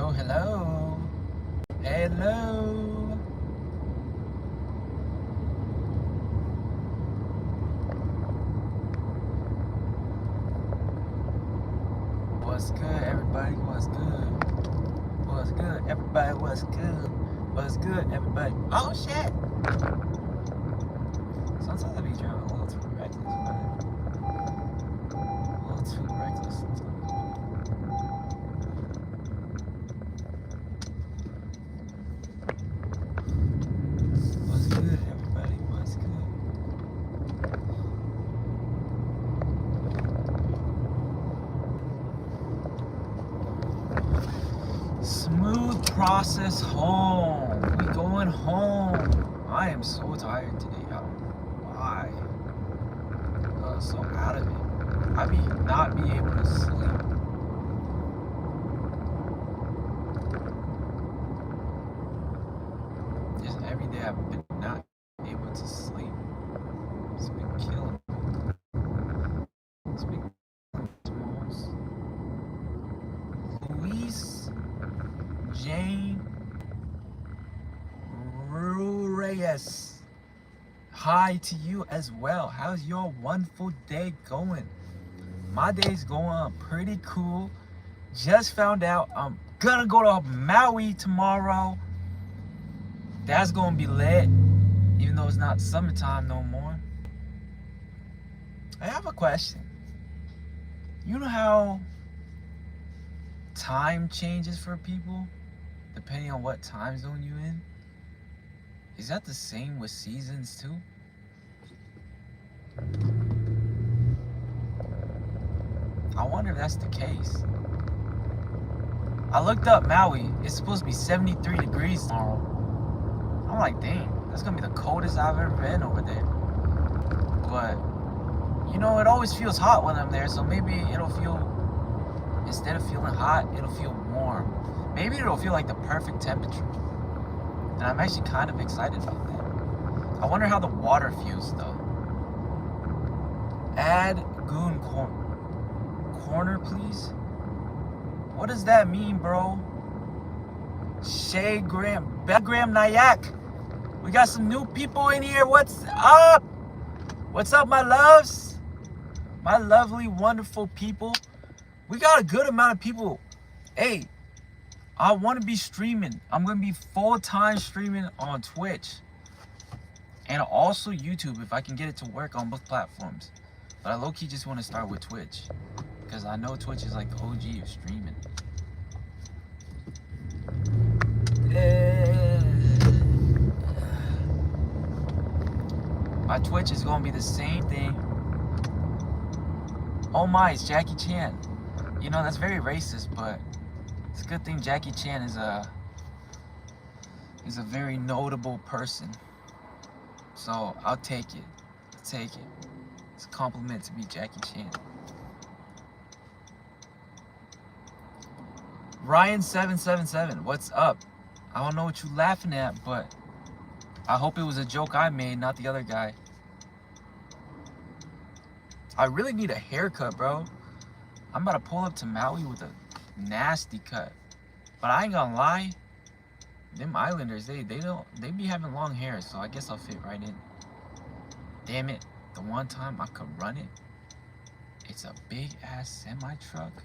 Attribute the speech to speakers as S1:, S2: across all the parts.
S1: Hello, hello. Hello. What's good, everybody? What's good? What's good, everybody? What's good? What's good, everybody? Oh, shit. Sometimes I be driving a little too reckless, man. A little too reckless sometimes. What's good, everybody? What's good? Smooth process home. We going home. I am so tired today. I don't know why. I'm so out of it. I be not be able to sleep. Just every day I've been not able to sleep. It's been killing me. It's been killing me. Luis Jane Reyes. Hi to you as well. How's your wonderful day going? My day's going pretty cool. Just found out I'm gonna go to Maui tomorrow. That's gonna be lit, even though it's not summertime no more. I have a question. You know how time changes for people depending on what time zone you're in? Is that the same with seasons too? I wonder if that's the case. I looked up Maui. It's supposed to be 73 degrees tomorrow. I'm like, dang, that's gonna be the coldest I've ever been over there. But, you know, it always feels hot when I'm there, so maybe it'll feel, instead of feeling hot, it'll feel warm. Maybe it'll feel like the perfect temperature. And I'm actually kind of excited about that. I wonder how the water feels though. Add Goon Corner, please. What does that mean, bro? Shay Graham, Belgram Nayak. We got some new people in here. What's up? What's up, my loves? My lovely, wonderful people. We got a good amount of people. Hey, I want to be streaming. I'm going to be full-time streaming on Twitch. And also YouTube if I can get it to work on both platforms. But I low-key just want to start with Twitch. Because I know Twitch is like the OG of streaming. My Twitch is going to be the same thing. Oh my, it's Jackie Chan. You know, that's very racist, but it's a good thing Jackie Chan is a very notable person. So I'll take it. I'll take it. It's a compliment to be Jackie Chan. Ryan777, what's up? I don't know what you're laughing at, but I hope it was a joke I made, not the other guy. I really need a haircut, bro. I'm about to pull up to Maui with a nasty cut. But I ain't gonna lie, them islanders, they be having long hair, so I guess I'll fit right in. Damn it, the one time I could run it, it's a big ass semi truck.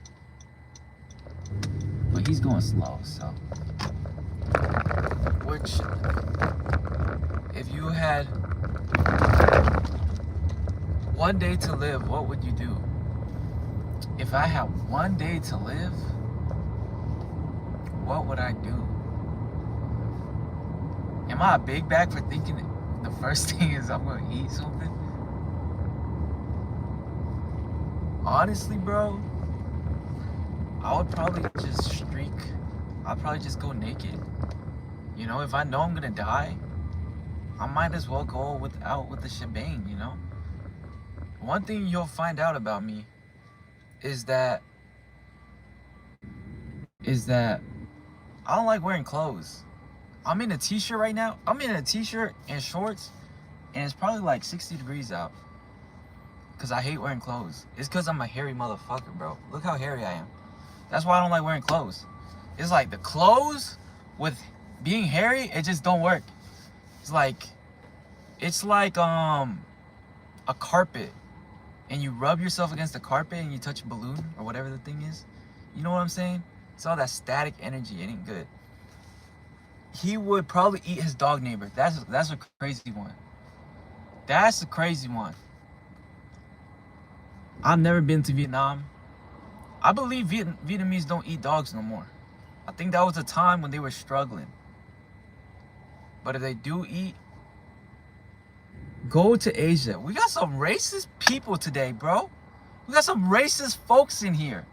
S1: But he's going slow, so. Which, if you had one day to live, what would you do? If I had one day to live, what would I do? Am I a big bag for thinking the first thing is I'm gonna eat something? Honestly, bro, I would probably just streak. I'd probably just go naked. You know, if I know I'm gonna die, I might as well go out with the shebang, you know? One thing you'll find out about me is that I don't like wearing clothes. I'm in a t-shirt right now. I'm in a t-shirt and shorts, and it's probably like 60 degrees out. Because I hate wearing clothes. It's because I'm a hairy motherfucker, bro. Look how hairy I am. That's why I don't like wearing clothes. It's like the clothes with being hairy, it just don't work. It's like a carpet, and you rub yourself against the carpet and you touch a balloon or whatever the thing is. You know what I'm saying? It's all that static energy. It ain't good. He would probably eat his dog neighbor. That's a crazy one. That's a crazy one. I've never been to Vietnam. I believe Vietnamese don't eat dogs no more. I think that was a time when they were struggling. But if they do eat, go to Asia. We got some racist people today, bro. We got some racist folks in here.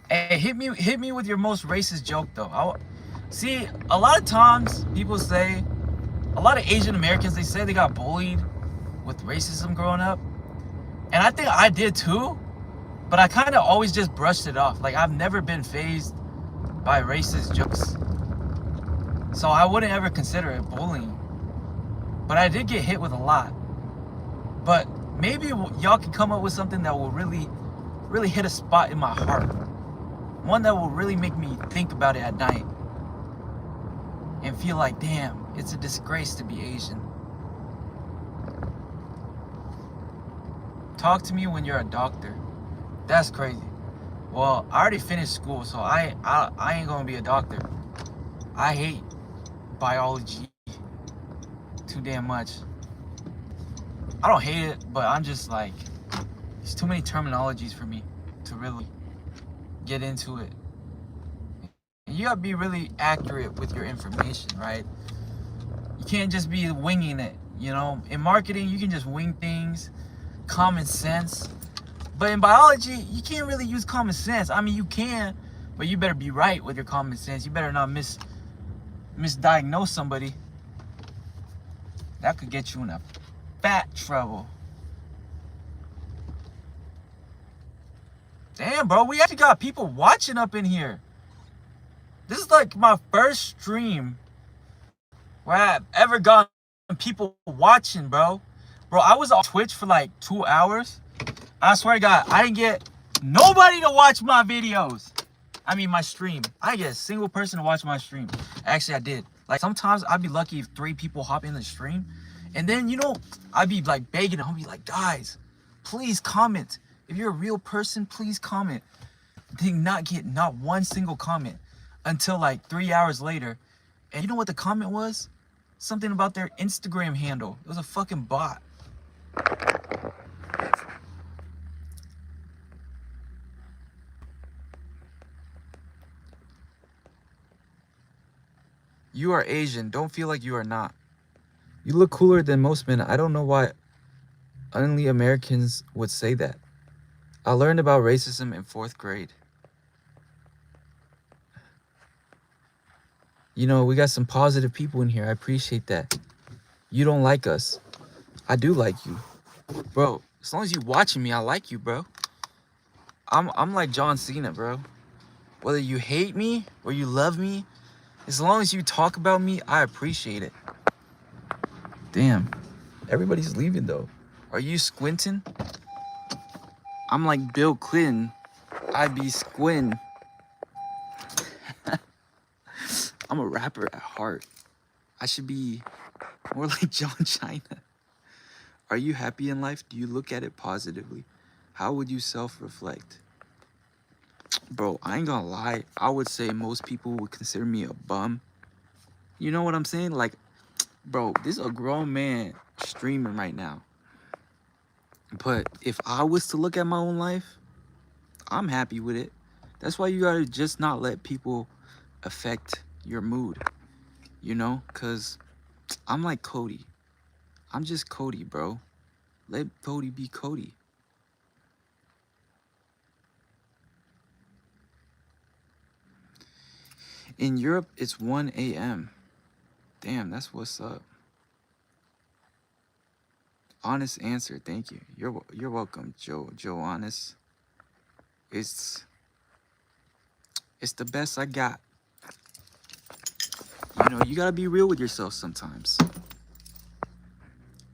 S1: Hey, hit me with your most racist joke though. See, a lot of times people say, a lot of Asian Americans, they say they got bullied with racism growing up. And I think I did too, but I kind of always just brushed it off. Like, I've never been fazed by racist jokes. So I wouldn't ever consider it bullying. But I did get hit with a lot. But maybe y'all can come up with something that will really, really hit a spot in my heart. One that will really make me think about it at night. And feel like, damn, it's a disgrace to be Asian. Talk to me when you're a doctor. That's crazy. Well, I already finished school, so I ain't gonna be a doctor. I hate biology too damn much. I don't hate it, but I'm just like, there's too many terminologies for me to really get into it. And you gotta be really accurate with your information, right? You can't just be winging it, you know? In marketing, you can just wing things, common sense. But in biology, you can't really use common sense. I mean, you can, but you better be right with your common sense. You better not misdiagnose somebody. That could get you in a fat trouble. Damn, bro, we actually got people watching up in here. This is like my first stream where I've ever gotten people watching, bro. Bro, I was on Twitch for like 2 hours. I swear to God, I didn't get nobody to watch my videos. I mean, my stream. I didn't get a single person to watch my stream. Actually, I did. Like, sometimes I'd be lucky if 3 people hop in the stream. And then, you know, I'd be like begging them. I'd be like, guys, please comment. If you're a real person, please comment. They not get not one single comment until like 3 hours later. And you know what the comment was? Something about their Instagram handle. It was a fucking bot. You are Asian. Don't feel like you are not. You look cooler than most men. I don't know why only Americans would say that. I learned about racism in 4th grade. You know, we got some positive people in here. I appreciate that. You don't like us. I do like you. Bro, as long as you watching me, I like you, bro. I'm like John Cena, bro. Whether you hate me or you love me, as long as you talk about me, I appreciate it. Damn. Everybody's leaving, though. Are you squinting? I'm like Bill Clinton. I be squinting. I'm a rapper at heart. I should be more like John China. Are you happy in life? Do you look at it positively? How would you self-reflect? Bro, I ain't gonna lie. I would say most people would consider me a bum. You know what I'm saying? Like, bro, this is a grown man streaming right now. But if I was to look at my own life, I'm happy with it. That's why you gotta just not let people affect your mood. You know? Because I'm like Cody. I'm just Cody, bro. Let Cody be Cody. In Europe, it's 1 a.m. Damn, that's what's up. Honest answer, thank you. You're welcome, Joe Honest. It's the best I got. You know, you gotta be real with yourself sometimes.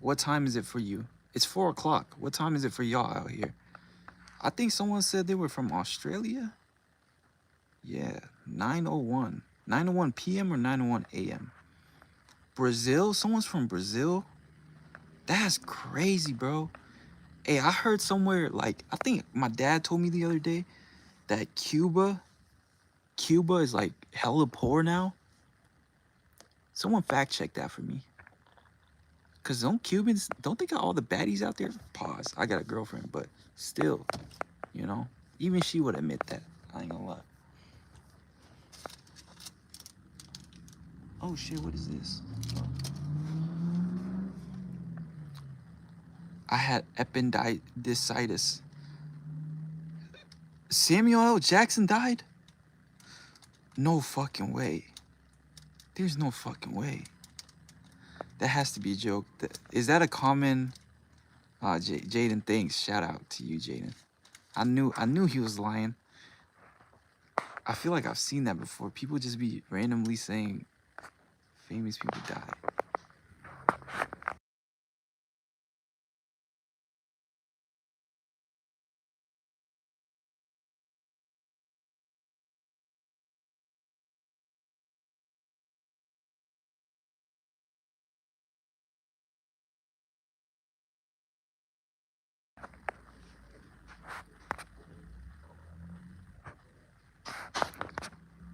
S1: What time is it for you? It's 4 o'clock. What time is it for y'all out here? I think someone said they were from Australia. Yeah, 9:01. 9:01 p.m. or 9:01 a.m. Brazil? Someone's from Brazil? That's crazy, bro. Hey, I heard somewhere, like, I think my dad told me the other day that Cuba is like hella poor now. Someone fact check that for me. Cause don't they got all the baddies out there? Pause. I got a girlfriend, but still, you know, even she would admit that. I ain't gonna lie. Oh shit, what is this? I had appendicitis. Samuel L. Jackson died? No fucking way. There's no fucking way. That has to be a joke. Is that a common... Jaden, thanks. Shout out to you, Jaden. I knew he was lying. I feel like I've seen that before. People just be randomly saying famous people die.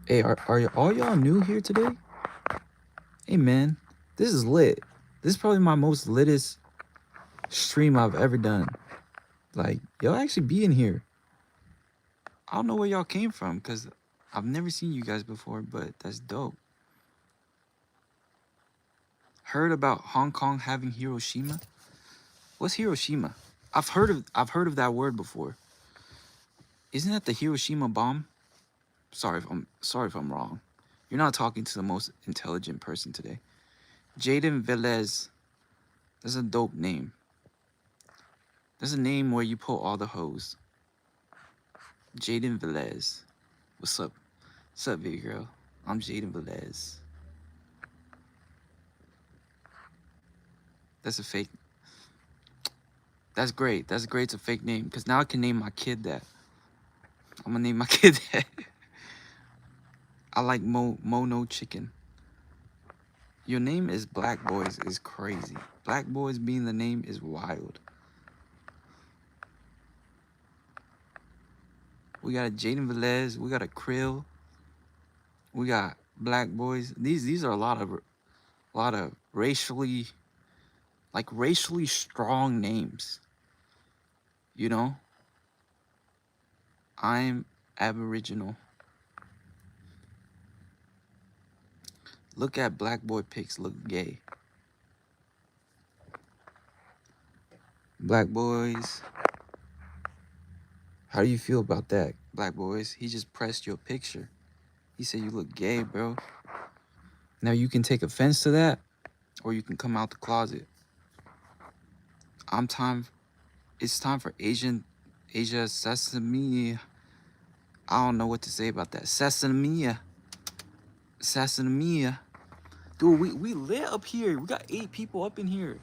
S1: Hey, are all y'all new here today? Hey, man, this is lit. This is probably my most litest stream I've ever done. Like, y'all actually be in here. I don't know where y'all came from, because I've never seen you guys before, but that's dope. Heard about Hong Kong having Hiroshima? What's Hiroshima? I've heard of that word before. Isn't that the Hiroshima bomb? Sorry if I'm wrong. You're not talking to the most intelligent person today. Jaden Velez. That's a dope name. That's a name where you pull all the hoes. Jaden Velez. What's up? What's up, big girl? I'm Jaden Velez. That's a fake. That's great. That's great. It's a fake name. Because now I can name my kid that. I'm going to name my kid that. I like Mono Chicken. Your name is Black Boys is crazy. Black Boys being the name is wild. We got a Jaden Velez. We got a Krill. We got Black Boys. These are a lot of racially strong names. You know? I'm Aboriginal. Look at Black Boy pics, look gay. Black Boys. How do you feel about that, Black Boys? He just pressed your picture. He said you look gay, bro. Now you can take offense to that, or you can come out the closet. It's time for Asia Sesame. I don't know what to say about that. Sesame. Dude, we lit up here. We got 8 people up in here.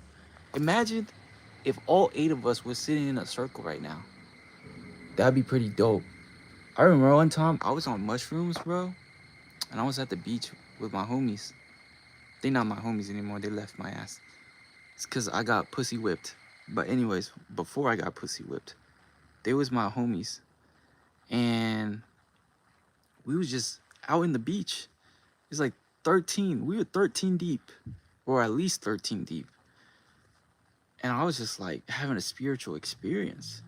S1: Imagine if all 8 of us were sitting in a circle right now. That'd be pretty dope. I remember one time I was on mushrooms, bro. And I was at the beach with my homies. They not my homies anymore. They left my ass. It's because I got pussy whipped. But anyways, before I got pussy whipped, they was my homies. And we was just out in the beach. It's like 13. We were 13 deep. Or at least 13 deep. And I was just like having a spiritual experience.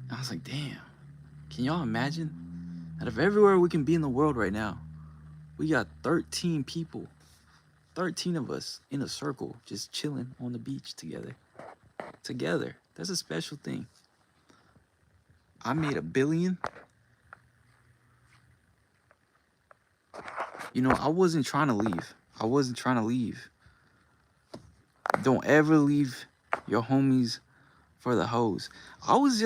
S1: And I was like, damn. Can y'all imagine? Out of everywhere we can be in the world right now, we got 13 people. 13 of us in a circle just chilling on the beach together. That's a special thing. I made $1 billion. You know, I wasn't trying to leave. Don't ever leave your homies for the hoes. I was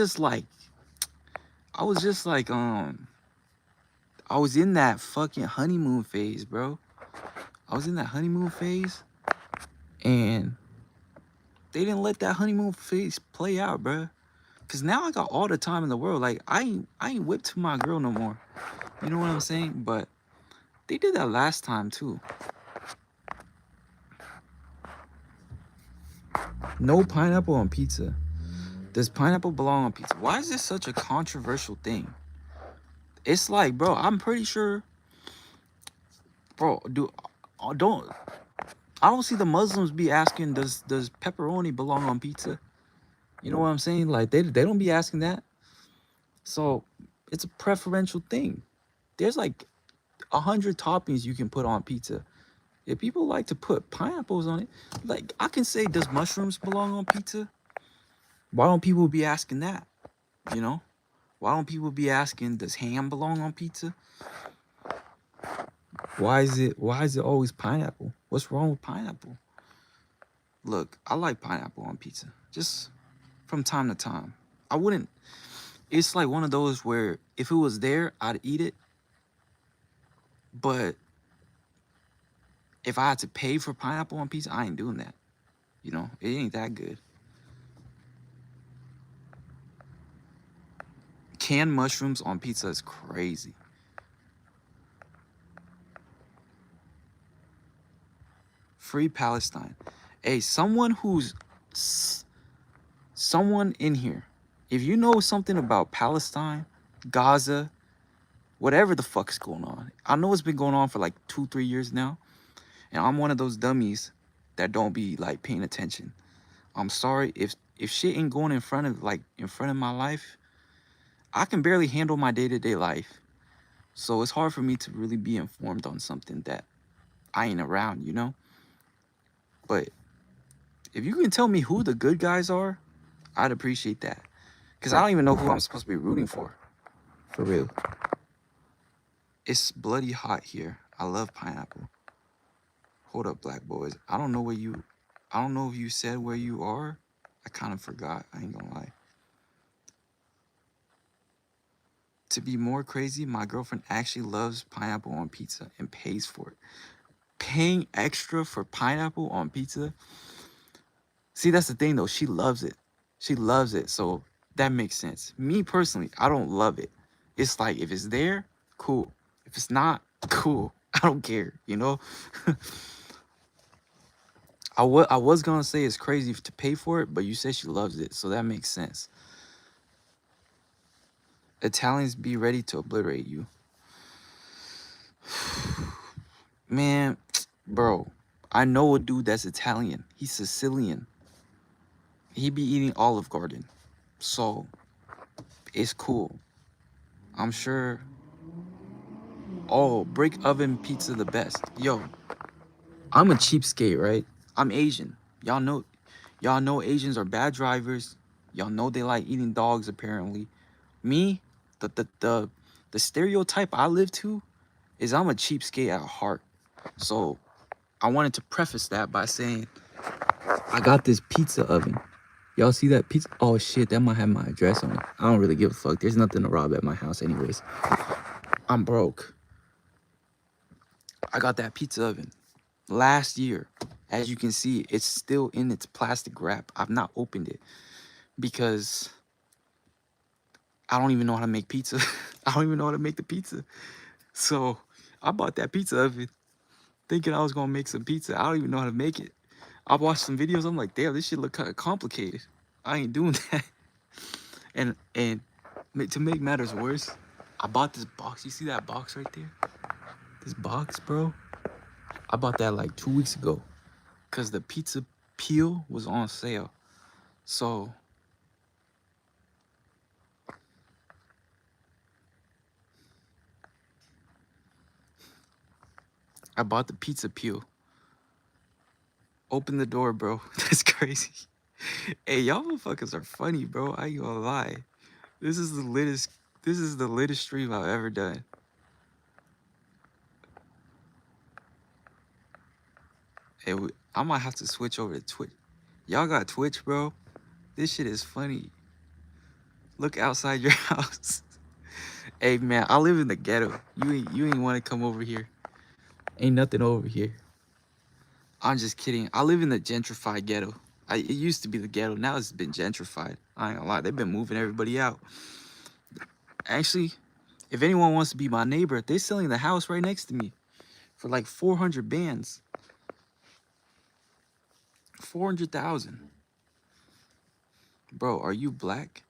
S1: in that fucking honeymoon phase, bro. I was in that honeymoon phase, and they didn't let that honeymoon phase play out, bro. Cause now I got all the time in the world. Like I ain't whipped to my girl no more. You know what I'm saying? But They did that last time too. No pineapple on pizza. Does pineapple belong on pizza? Why is this such a controversial thing? It's like, bro, I'm pretty sure, bro. Don't I don't see the Muslims be asking, does pepperoni belong on pizza? You know what I'm saying? Like they don't be asking that. So it's a preferential thing. There's like 100 toppings you can put on pizza. If people like to put pineapples on it, like I can say, does mushrooms belong on pizza? Why don't people be asking that? You know? Why don't people be asking, does ham belong on pizza? Why is it always pineapple? What's wrong with pineapple? Look, I like pineapple on pizza. Just from time to time. I wouldn't. It's like one of those where if it was there, I'd eat it. But if I had to pay for pineapple on pizza, I ain't doing that. You know, it ain't that good. Canned mushrooms on pizza is crazy. Free Palestine. Hey, someone in here, if you know something about Palestine, Gaza, whatever the fuck's going on. I know it's been going on for like 2-3 years now. And I'm one of those dummies that don't be like paying attention. I'm sorry if shit ain't going in front of my life. I can barely handle my day-to-day life. So it's hard for me to really be informed on something that I ain't around, you know? But if you can tell me who the good guys are, I'd appreciate that. Because I don't even know who I'm supposed to be rooting for. For real. It's bloody hot here. I love pineapple. Hold up, black boys. I don't know if you said where you are. I kind of forgot. I ain't gonna lie. To be more crazy, my girlfriend actually loves pineapple on pizza and pays for it. Paying extra for pineapple on pizza? See, that's the thing though. She loves it. She loves it. So that makes sense. Me personally, I don't love it. It's like, if it's there, cool. If it's not, cool. I don't care, you know? I was gonna say it's crazy to pay for it, but you said she loves it, so that makes sense. Italians be ready to obliterate you. Man, bro, I know a dude that's Italian. He's Sicilian. He be eating Olive Garden. So, it's cool. I'm sure. Oh, brick oven pizza the best. Yo, I'm a cheapskate, right? I'm Asian. Y'all know Asians are bad drivers. Y'all know they like eating dogs, apparently. Me, the stereotype I live to is I'm a cheapskate at heart. So I wanted to preface that by saying I got this pizza oven. Y'all see that pizza? Oh shit, that might have my address on it. I don't really give a fuck. There's nothing to rob at my house anyways. I'm broke. I got that pizza oven last year. As you can see, it's still in its plastic wrap. I've not opened it because I don't even know how to make pizza. I don't even know how to make the pizza. So I bought that pizza oven thinking I was gonna make some pizza. I don't even know how to make it. I watched some videos. I'm like, damn, this shit look kind of complicated. I ain't doing that. And to make matters worse, I bought this box. You see that box right there? This box, bro. I bought that like 2 weeks ago because the pizza peel was on sale. So I bought the pizza peel. Open the door, bro. That's crazy. Hey, y'all motherfuckers are funny, bro. I ain't gonna lie. This is the latest stream I've ever done. Hey, I might have to switch over to Twitch. Y'all got Twitch, bro? This shit is funny. Look outside your house. Hey, man, I live in the ghetto. You ain't want to come over here. Ain't nothing over here. I'm just kidding. I live in the gentrified ghetto. It used to be the ghetto. Now it's been gentrified. I ain't gonna lie. They've been moving everybody out. Actually, if anyone wants to be my neighbor, they're selling the house right next to me. for like 400 bands. 400,000. Bro, are you black?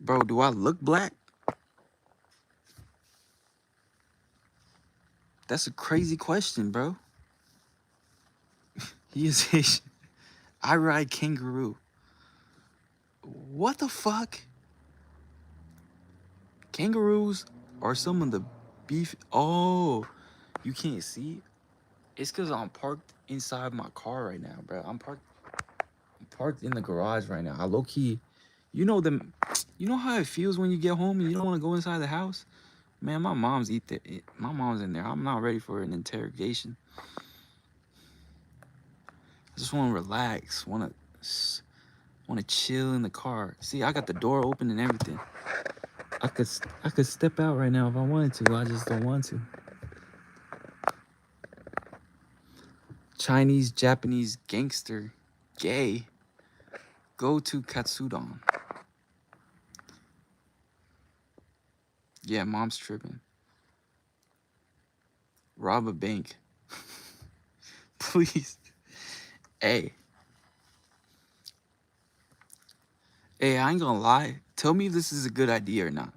S1: Bro, do I look black? That's a crazy question, bro. He is Haitian. I ride kangaroo. What the fuck? Kangaroos are some of the beef. Oh, you can't see? It's because I'm parked inside my car right now, bro. I'm parked in the garage right now. I low key, you know them. You know how it feels when you get home and you don't want to go inside the house. Man, my mom's my mom's in there. I'm not ready for an interrogation. I just want to relax. Want to chill in the car. See, I got the door open and everything. I could step out right now if I wanted to. I just don't want to. Chinese, Japanese, gangster, gay. Go to Katsudon. Yeah, mom's tripping. Rob a bank. Please. Hey. Hey, I ain't gonna lie. Tell me if this is a good idea or not.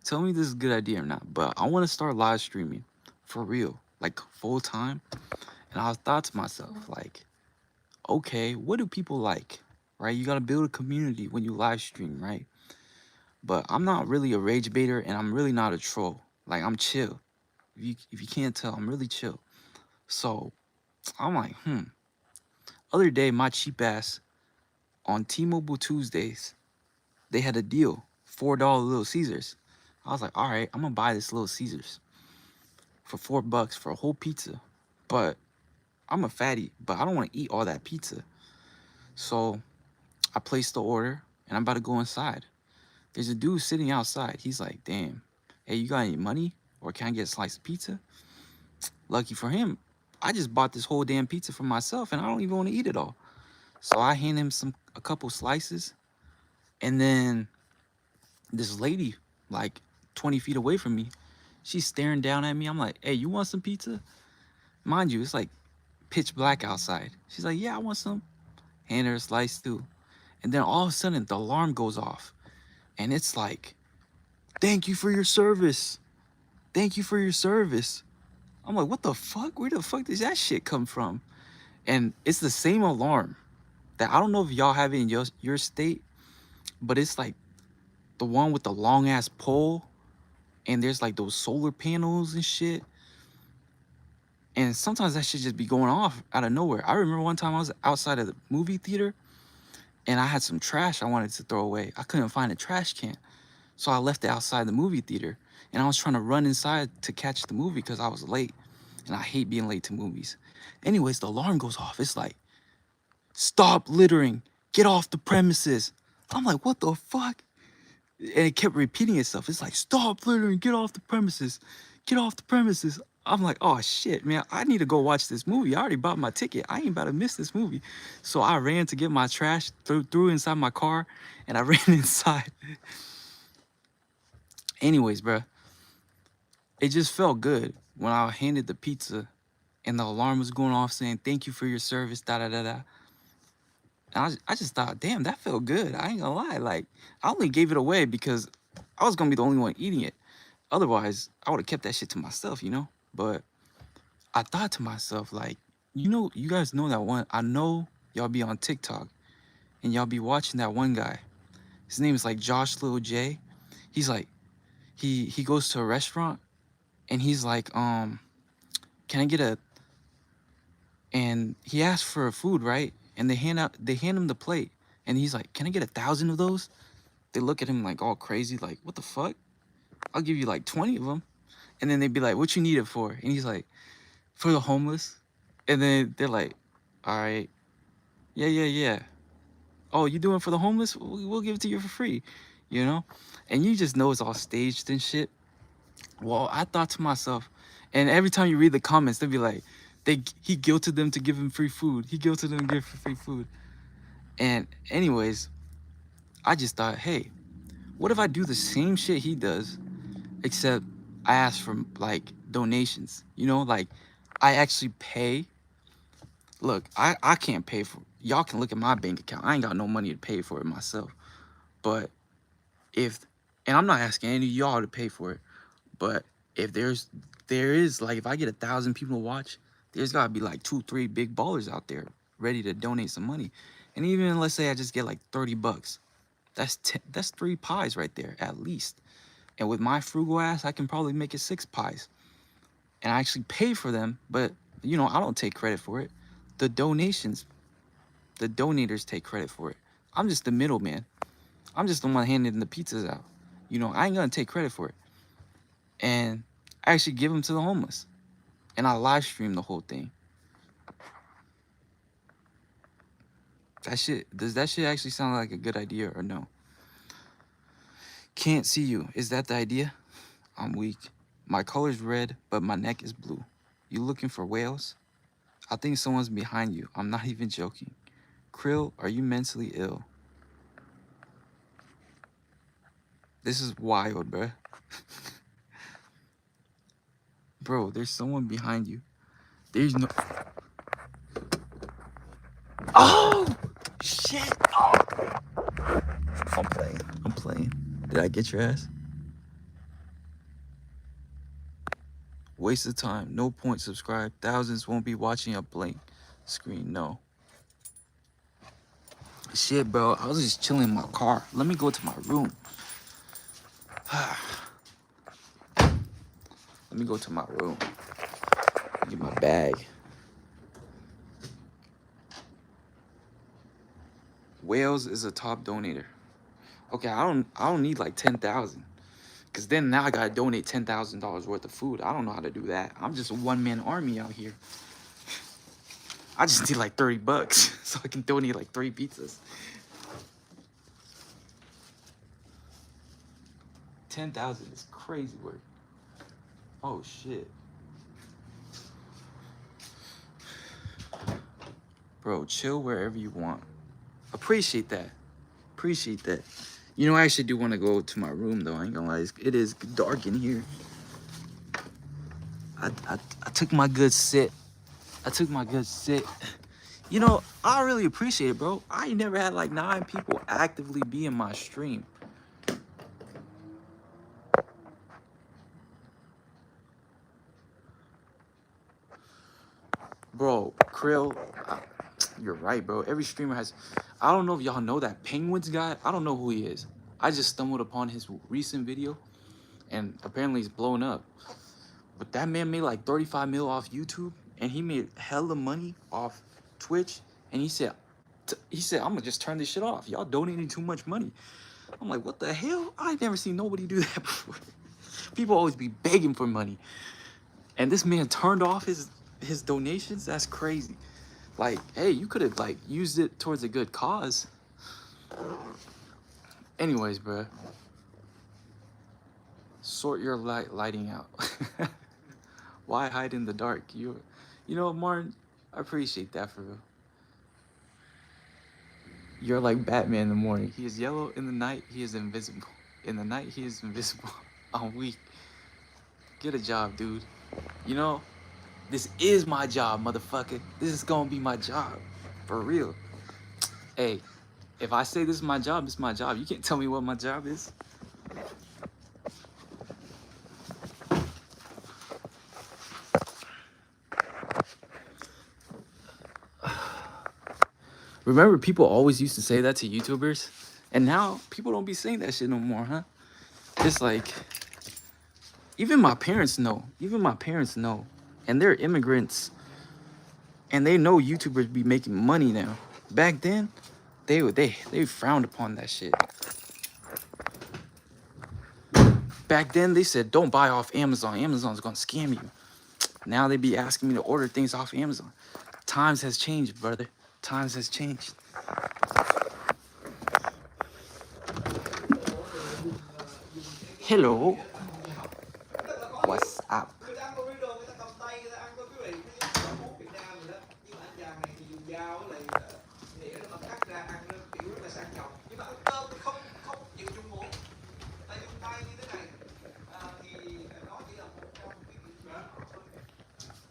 S1: Tell me if this is a good idea or not. But I want to start live streaming. For real. Like, full time. And I thought to myself, like, okay, what do people like? Right? You gotta build a community when you live stream, right? But I'm not really a rage baiter, and I'm really not a troll. Like, I'm chill. If you can't tell, I'm really chill. So I'm like, Other day, my cheap ass on T-Mobile Tuesdays, they had a deal, $4 Little Caesars. I was like, all right, I'm gonna buy this Little Caesars for $4 for a whole pizza. But I'm a fatty, but I don't want to eat all that pizza. So I placed the order, and I'm about to go inside. There's a dude sitting outside. He's like, damn, hey, you got any money? Or can I get a slice of pizza? Lucky for him, I just bought this whole damn pizza for myself, and I don't even want to eat it all. So I hand him a couple slices, and then this lady, like 20 feet away from me, she's staring down at me. I'm like, hey, you want some pizza? Mind you, it's like pitch black outside. She's like, yeah, I want some. Hand her a slice too. And then all of a sudden, the alarm goes off. And it's like, thank you for your service. Thank you for your service. I'm like, what the fuck? Where the fuck does that shit come from? And it's the same alarm that I don't know if y'all have it in your state, but it's like the one with the long ass pole, and there's like those solar panels and shit. And sometimes that shit just be going off out of nowhere. I remember one time I was outside of the movie theater, and I had some trash I wanted to throw away. I couldn't find a trash can, so I left it outside the movie theater, and I was trying to run inside to catch the movie because I was late, and I hate being late to movies. Anyways, the alarm goes off. It's like, stop littering, get off the premises. I'm like, what the fuck? And it kept repeating itself. It's like, stop littering, get off the premises, get off the premises. I'm like, oh shit, man, I need to go watch this movie. I already bought my ticket. I ain't about to miss this movie. So I ran to get my trash, threw it inside my car, and I ran inside. Anyways, bro, it just felt good when I handed the pizza and the alarm was going off saying, thank you for your service, da-da-da-da. And I just thought, damn, that felt good. I ain't gonna lie. Like, I only gave it away because I was gonna be the only one eating it. Otherwise, I would have kept that shit to myself, you know? But I thought to myself, like, you guys know that one. I know y'all be on TikTok and y'all be watching that one guy. His name is like Josh Lil J. He's like, he goes to a restaurant and he's like, can I get a, and he asks for a food, right? And they hand him the plate, and he's like, can I get 1,000 of those? They look at him like all crazy, like, what the fuck? I'll give you like 20 of them. And then they'd be like, what you need it for? And he's like, for the homeless. And then they're like, all right, yeah. Oh, you doing it for the homeless? We'll give it to you for free, you know? And you just know it's all staged and shit. Well, I thought to myself, and every time you read the comments, they'll be like, he guilted them to give him free food. He guilted them to give him free food. And anyways, I just thought, hey, what if I do the same shit he does, except I ask for like donations. You know, like I actually pay. Look, I can't pay for. Y'all can look at my bank account. I ain't got no money to pay for it myself. But if, and I'm not asking any of y'all to pay for it, but if there is like, if I get 1,000 people to watch, there's gotta be like 2-3 big ballers out there ready to donate some money. And even let's say I just get like 30 bucks, that's 3 pies right there at least. And with my frugal ass, I can probably make it 6 pies. And I actually pay for them, but you know, I don't take credit for it. The donations, the donators take credit for it. I'm just the middleman. I'm just the one handing the pizzas out. You know, I ain't gonna take credit for it. And I actually give them to the homeless. And I live stream the whole thing. That shit, does that shit actually sound like a good idea or no? Can't see you. Is that the idea? I'm weak. My color's red, but my neck is blue. You looking for whales? I think someone's behind you. I'm not even joking. Krill, are you mentally ill? This is wild, bruh. Bro, there's someone behind you. There's no... Oh! Shit! Oh! I'm playing. I'm playing. Did I get your ass? Waste of time. No point. Subscribe. Thousands won't be watching a blank screen. No. Shit, bro. I was just chilling in my car. Let me go to my room. Let me go to my room. Get my bag. Wales is a top donator. Okay, I don't need like 10,000. Cause then now I gotta donate $10,000 worth of food. I don't know how to do that. I'm just a one-man army out here. I just need like 30 bucks so I can donate like 3 pizzas. 10,000 is crazy work. Oh shit. Bro, chill wherever you want. Appreciate that. Appreciate that. You know, I actually do want to go to my room though. I ain't gonna lie. It is dark in here. I took my good sit. I took my good sit. You know, I really appreciate it, bro. I ain't never had like 9 people actively be in my stream. Bro, Krill, you're right, bro. Every streamer has... I don't know if y'all know that Penguins guy. I don't know who he is. I just stumbled upon his recent video, and apparently he's blown up. But that man made like 35 mil off YouTube, and he made hella money off Twitch. And he said, I'm gonna just turn this shit off. Y'all donating too much money. I'm like, what the hell? I ain't never seen nobody do that before. People always be begging for money, and this man turned off his donations. That's crazy. Like, hey, you could have like used it towards a good cause. Anyways, bro, sort your lighting out. Why hide in the dark? You know, Martin, I appreciate that for real. You're like Batman in the morning. He is yellow in the night. He is invisible. In the night, he is invisible. I'm weak. Get a job, dude. You know, this is my job, motherfucker. This is gonna be my job. For real. Hey, if I say this is my job, it's my job. You can't tell me what my job is. Remember, people always used to say that to YouTubers? And now, people don't be saying that shit no more, huh? It's like, even my parents know. Even my parents know. And they're immigrants. And they know YouTubers be making money now. Back then, they frowned upon that shit. Back then, they said, don't buy off Amazon. Amazon's gonna scam you. Now they be asking me to order things off Amazon. Times has changed, brother. Times has changed. Hello. What's up?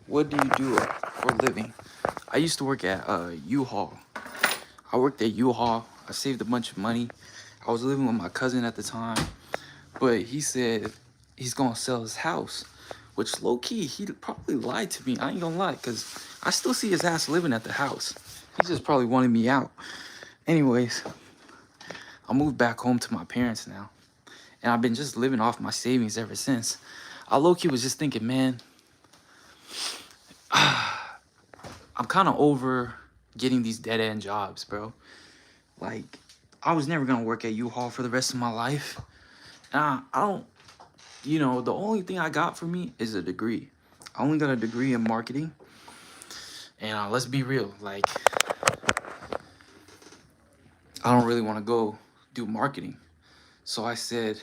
S1: What do you do for a living? I used to work at U-Haul. I worked at U-Haul. I saved a bunch of money. I was living with my cousin at the time, but he said he's gonna sell his house, which low-key, he probably lied to me. I ain't gonna lie, because I still see his ass living at the house. He just probably wanted me out. Anyways, I moved back home to my parents now, and I've been just living off my savings ever since. I low-key was just thinking, man, I'm kind of over getting these dead-end jobs, bro. Like, I was never gonna work at U-Haul for the rest of my life. And I don't, you know, the only thing I got for me is a degree. I only got a degree in marketing. And let's be real, like, I don't really want to go do marketing. So I said,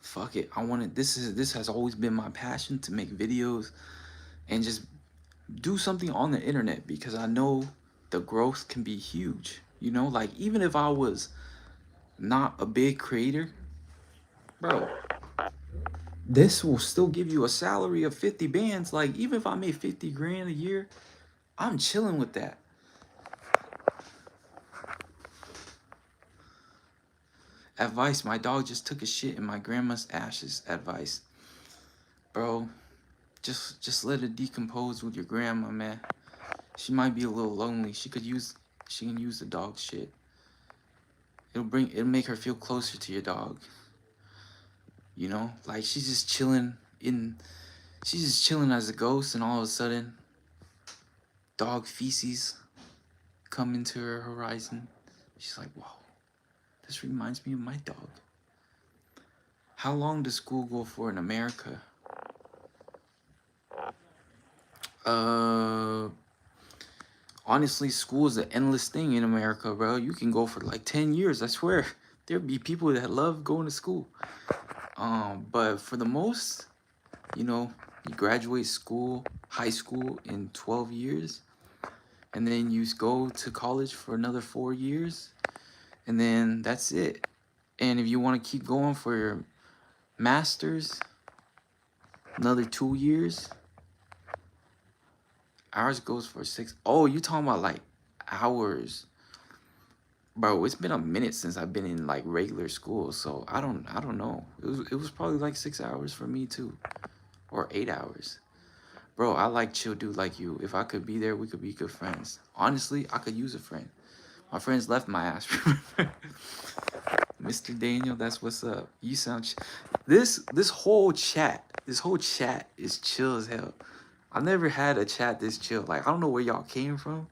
S1: fuck it. This has always been my passion, to make videos and just do something on the internet, because I know the growth can be huge. You know, like, even if I was not a big creator, bro, this will still give you a salary of 50 bands. Like, even if I made 50 grand a year, I'm chilling with that. Advice: my dog just took a shit in my grandma's ashes. Advice: bro, just let it decompose with your grandma, man. She might be a little lonely. She can use the dog shit. It'll make her feel closer to your dog. You know, like, she's just chilling as a ghost, and all of a sudden, dog feces come into her horizon. She's like, whoa, this reminds me of my dog. How long does school go for in America? Honestly, school is an endless thing in America, bro. You can go for like 10 years, I swear. There'll be people that love going to school. But for the most, you know, you graduate high school in 12 years, and then you go to college for another 4 years, and then that's it. And if you want to keep going for your master's, another 2 years. Ours goes for 6. Oh, you talking about like hours? Bro, it's been a minute since I've been in like regular school, so I don't know. It was probably like 6 hours for me too, or 8 hours. Bro, I like chill dude like you. If I could be there, we could be good friends. Honestly, I could use a friend. My friends left my ass. Mr. Daniel, that's what's up. You sound this whole chat is chill as hell. I've never had a chat this chill. Like, I don't know where y'all came from,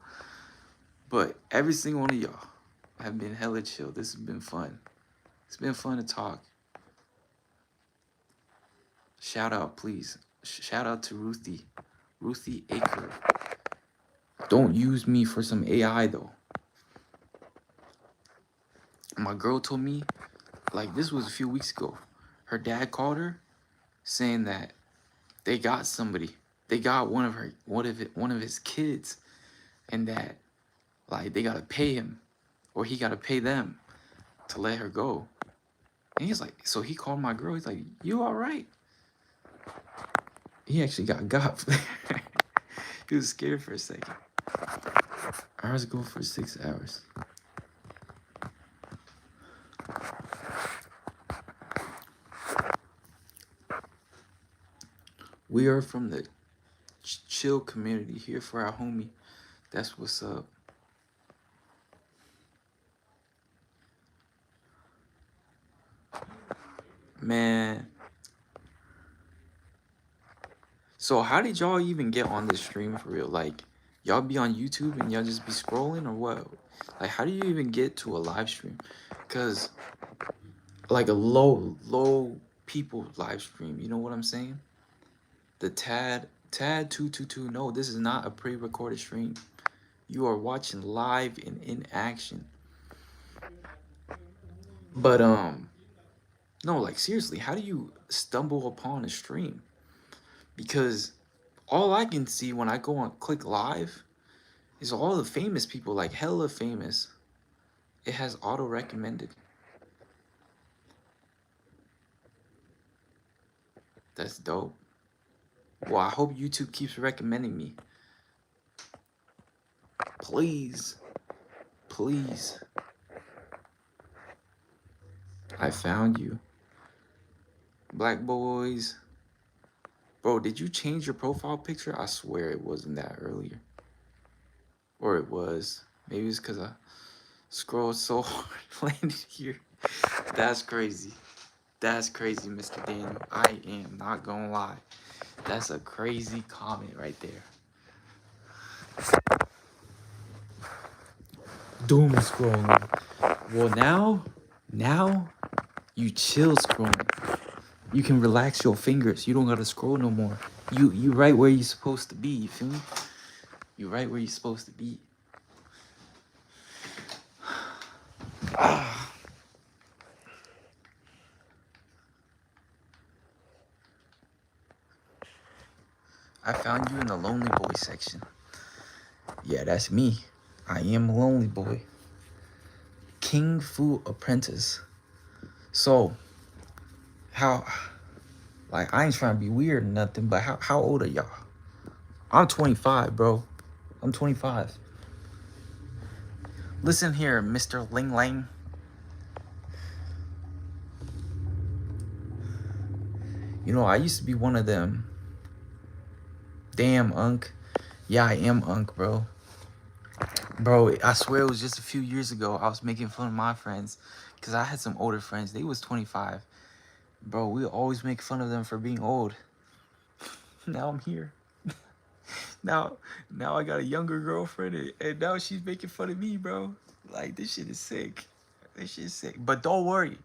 S1: but every single one of y'all have been hella chill. This has been fun. It's been fun to talk. Shout out, please. Shout out to Ruthie Aker. Don't use me for some AI though. My girl told me, like, this was a few weeks ago. Her dad called her saying that they got somebody. They got one of his kids, and that, like, they gotta pay him, or he gotta pay them to let her go. And he's like, so he called my girl. He's like, you all right? He actually got. He was scared for a second. Ours go for 6 hours. We are from the chill community, here for our homie. That's what's up. Man. So how did y'all even get on this stream for real? Like, y'all be on YouTube and y'all just be scrolling, or what? Like, how do you even get to a live stream? Because, like, a low people live stream, you know what I'm saying? The Tad 222. No, this is not a pre-recorded stream. You are watching live and in action. But no, like, seriously, how do you stumble upon a stream? Because all I can see when I go on click live is all the famous people, like hella famous. It has auto recommended. That's dope. Well, I hope YouTube keeps recommending me. Please. Please. I found you. Black boys. Bro, did you change your profile picture? I swear it wasn't that earlier. Or it was. Maybe it's because I scrolled so hard landed here. That's crazy. That's crazy, Mr. Daniel. I am not gonna lie. That's a crazy comment right there. Doom scrolling. Well, now you chill scrolling. You can relax your fingers. You don't gotta scroll no more. You right where you supposed to be. You feel me? You right where you supposed to be. I found you in the lonely boy section. Yeah, that's me. I am a lonely boy. King Fu Apprentice. So, how, like, I ain't trying to be weird or nothing, but how old are y'all? I'm 25, bro. I'm 25. Listen here, Mr. Ling Lang. You know, I used to be one of them. Damn, Unk. Yeah, I am Unk, bro. Bro, I swear it was just a few years ago. I was making fun of my friends because I had some older friends. They was 25. Bro, we always make fun of them for being old. Now I'm here. Now I got a younger girlfriend and now she's making fun of me, bro. Like, this shit is sick. This shit is sick. But don't worry.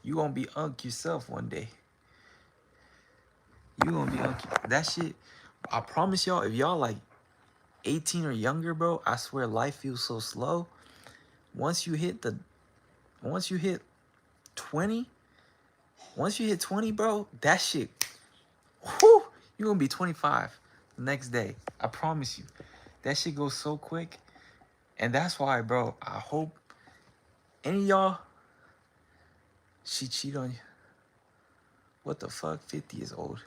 S1: You gonna be Unk yourself one day. You gonna be Unk. That shit, I promise y'all, if y'all like 18 or younger, bro, I swear life feels so slow. Once you hit 20, once you hit 20, bro, that shit, whew, you're gonna be 25 the next day. I promise you. That shit goes so quick. And that's why, bro, I hope any of y'all, she cheat on you. What the fuck? 50 is old.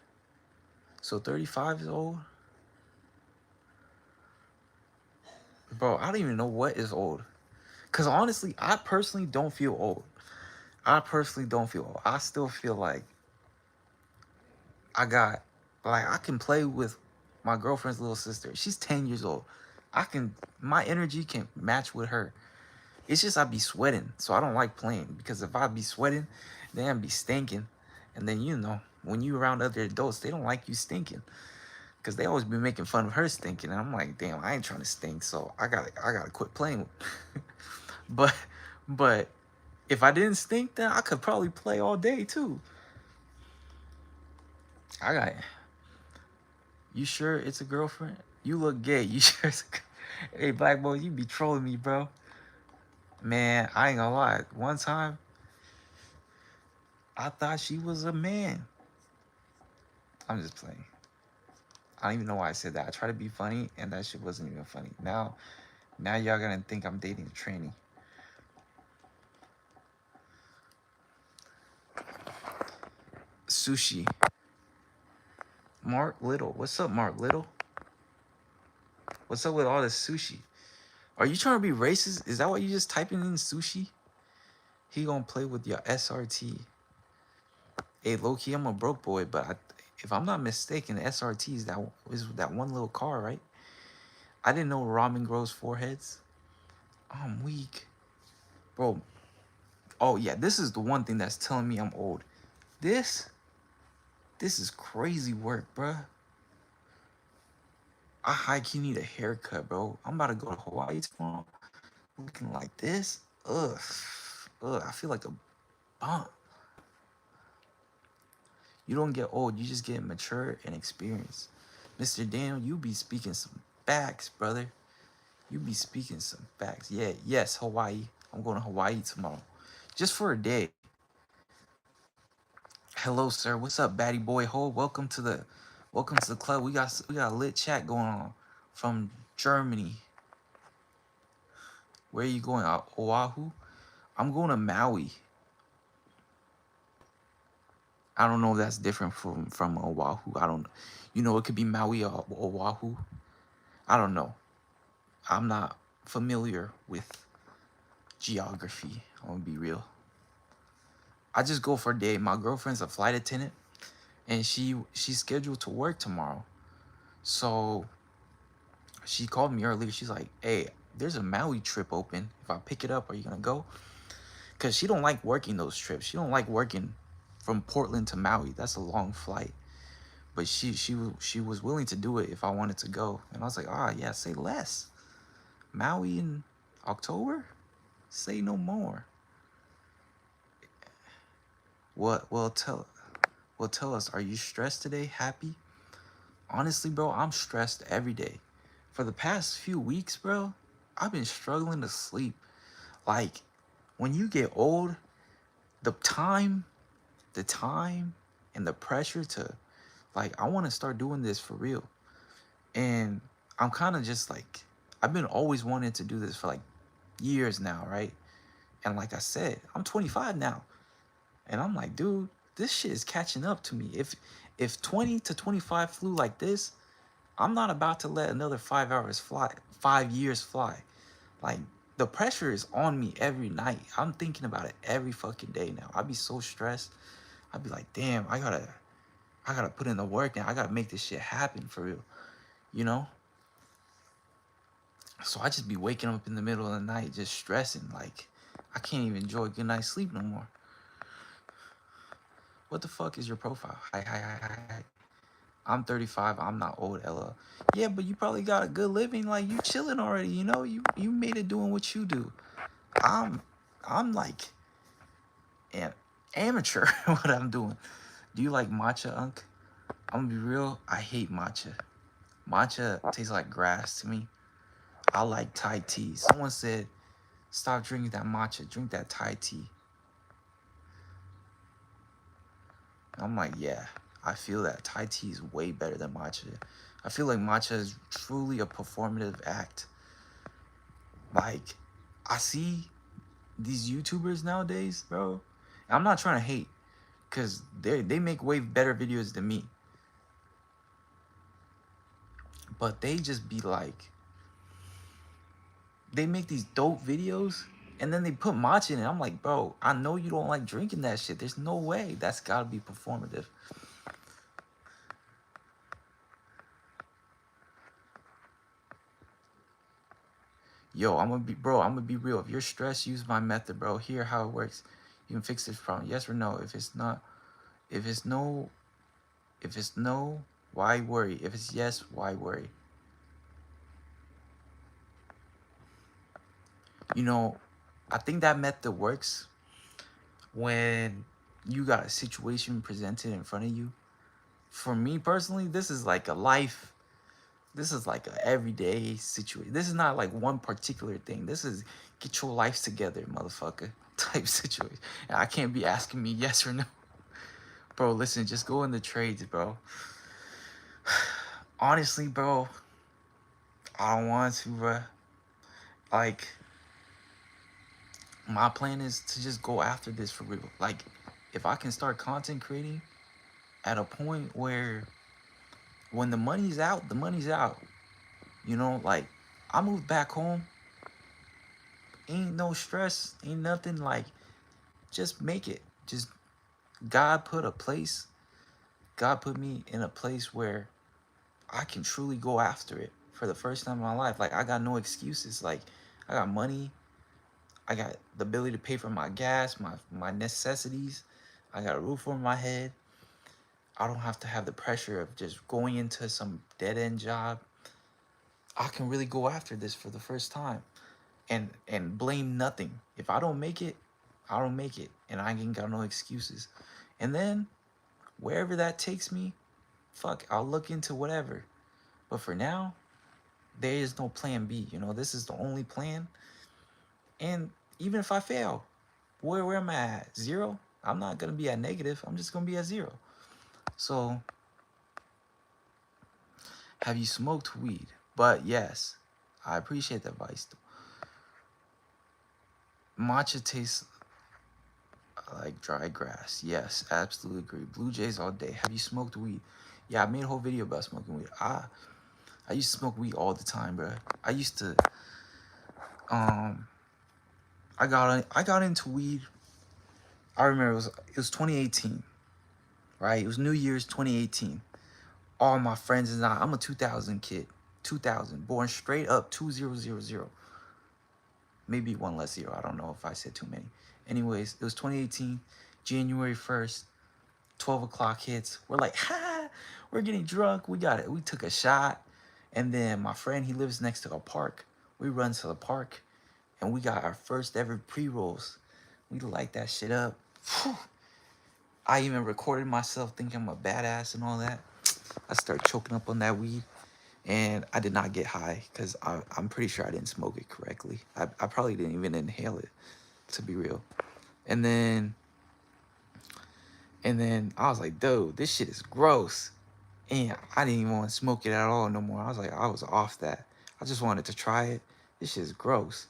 S1: So 35 is old? Bro, I don't even know what is old. Because honestly, I personally don't feel old. I still feel like I can play with my girlfriend's little sister. She's 10 years old. My energy can match with her. It's just I be sweating, so I don't like playing. Because if I be sweating, then I be stinking. And then, you know, when you around other adults, they don't like you stinking. Because they always be making fun of her stinking. And I'm like, damn, I ain't trying to stink, so I gotta quit playing with but if I didn't stink, then I could probably play all day too. You sure it's a girlfriend? You look gay. You sure it's a Hey, black boy, you be trolling me, bro. Man, I ain't gonna lie. One time, I thought she was a man. I'm just playing. I don't even know why I said that. I try to be funny, and that shit wasn't even funny. Now y'all gonna think I'm dating a tranny. Sushi. Mark Little. What's up, Mark Little? What's up with all this sushi? Are you trying to be racist? Is that why you just typing in sushi? He gonna play with your SRT. Hey, low-key, I'm a broke boy, but if I'm not mistaken, the SRT is that one little car, right? I didn't know ramen grows four heads. I'm weak. Bro. Oh, yeah, this is the one thing that's telling me I'm old. This is crazy work, bruh. I high-key need a haircut, bro. I'm about to go to Hawaii tomorrow. Looking like this. Ugh. I feel like a bump. You don't get old. You just get mature and experience. Mr. Daniel, you be speaking some facts, brother. You be speaking some facts. Yeah, yes, Hawaii. I'm going to Hawaii tomorrow. Just for a day. Hello, sir. What's up, baddie boy ho? Welcome to the club. We got a lit chat going on from Germany. Where are you going? Oahu? I'm going to Maui. I don't know if that's different from Oahu. I don't, you know, it could be Maui or Oahu. I don't know. I'm not familiar with geography. I'm gonna be real. I just go for a day. My girlfriend's a flight attendant, and she's scheduled to work tomorrow. So she called me earlier. She's like, "Hey, there's a Maui trip open. If I pick it up, are you gonna go?" Because she don't like working those trips. She don't like working from Portland to Maui. That's a long flight. But she was willing to do it if I wanted to go. And I was like, ah, yeah, say less. Maui in October? Say no more. Well, tell us, are you stressed today? Happy? Honestly, bro, I'm stressed every day. For the past few weeks, bro, I've been struggling to sleep. Like, when you get old, the time and the pressure to, like, I want to start doing this for real. And I'm kind of just like, I've been always wanting to do this for like years now, right? And like I said, I'm 25 now. And I'm like, dude, this shit is catching up to me. If 20 to 25 flew like this, I'm not about to let another 5 hours fly, 5 years fly. Like, the pressure is on me every night. I'm thinking about it every fucking day now. I'd be so stressed. I'd be like, damn, I gotta put in the work now. I gotta make this shit happen for real, you know? So I just be waking up in the middle of the night just stressing. Like, I can't even enjoy a good night's sleep no more. What the fuck is your profile? Hi. I'm 35. I'm not old, Ella. Yeah, but you probably got a good living. Like, you chilling already, you know? You made it doing what you do. I'm like an amateur what I'm doing. Do you like matcha, Unc? I'm gonna be real. I hate matcha. Matcha tastes like grass to me. I like Thai tea. Someone said, stop drinking that matcha. Drink that Thai tea. I'm like, yeah, I feel that. Thai tea is way better than matcha. I feel like matcha is truly a performative act. Like, I see these YouTubers nowadays, bro. I'm not trying to hate, because they make way better videos than me. But they just be like, they make these dope videos, and then they put matcha in it. I'm like, bro, I know you don't like drinking that shit. There's no way. That's gotta be performative. Yo, I'm gonna be real. If you're stressed, use my method, bro. Here how it works. You can fix this problem. Yes or no. If it's no, why worry? If it's yes, why worry? You know, I think that method works when you got a situation presented in front of you. For me personally, this is like a everyday situation. This is not like one particular thing. This is get your life together, motherfucker, type situation. And I can't be asking me yes or no. Bro, listen, just go in the trades, bro. Honestly, bro, I don't want to, bro. Like, my plan is to just go after this for real. Like, if I can start content creating at a point where when the money's out, the money's out. You know, like, I moved back home. Ain't no stress, ain't nothing. Like, just make it. Just, God put me in a place where I can truly go after it for the first time in my life. Like, I got no excuses. Like, I got money. I got the ability to pay for my gas, my necessities. I got a roof over my head. I don't have to have the pressure of just going into some dead-end job. I can really go after this for the first time and blame nothing. If I don't make it, I don't make it. And I ain't got no excuses. And then, wherever that takes me, fuck, I'll look into whatever. But for now, there is no plan B. You know, this is the only plan. And even if I fail, where am I at? 0? I'm not going to be at negative. I'm just going to be at 0. So, have you smoked weed? But yes, I appreciate the advice. Matcha tastes like dry grass. Yes, absolutely agree. Blue Jays all day. Have you smoked weed? Yeah, I made a whole video about smoking weed. I used to smoke weed all the time, bro. I used to um I got into weed. I remember it was 2018, right? It was New Year's 2018. All my friends and I'm a 2000 kid. 2000, born straight up 2000. Maybe one less zero. I don't know if I said too many. Anyways, it was 2018, January 1st, 12 o'clock hits. We're like, ha, we're getting drunk. We got it. We took a shot. And then my friend, he lives next to a park. We run to the park and we got our first ever pre-rolls. We light that shit up. Whew. I even recorded myself thinking I'm a badass and all that. I started choking up on that weed. And I did not get high because I'm pretty sure I didn't smoke it correctly. I probably didn't even inhale it, to be real. And then I was like, dude, this shit is gross. And I didn't even want to smoke it at all no more. I was like, I was off that. I just wanted to try it. This shit is gross.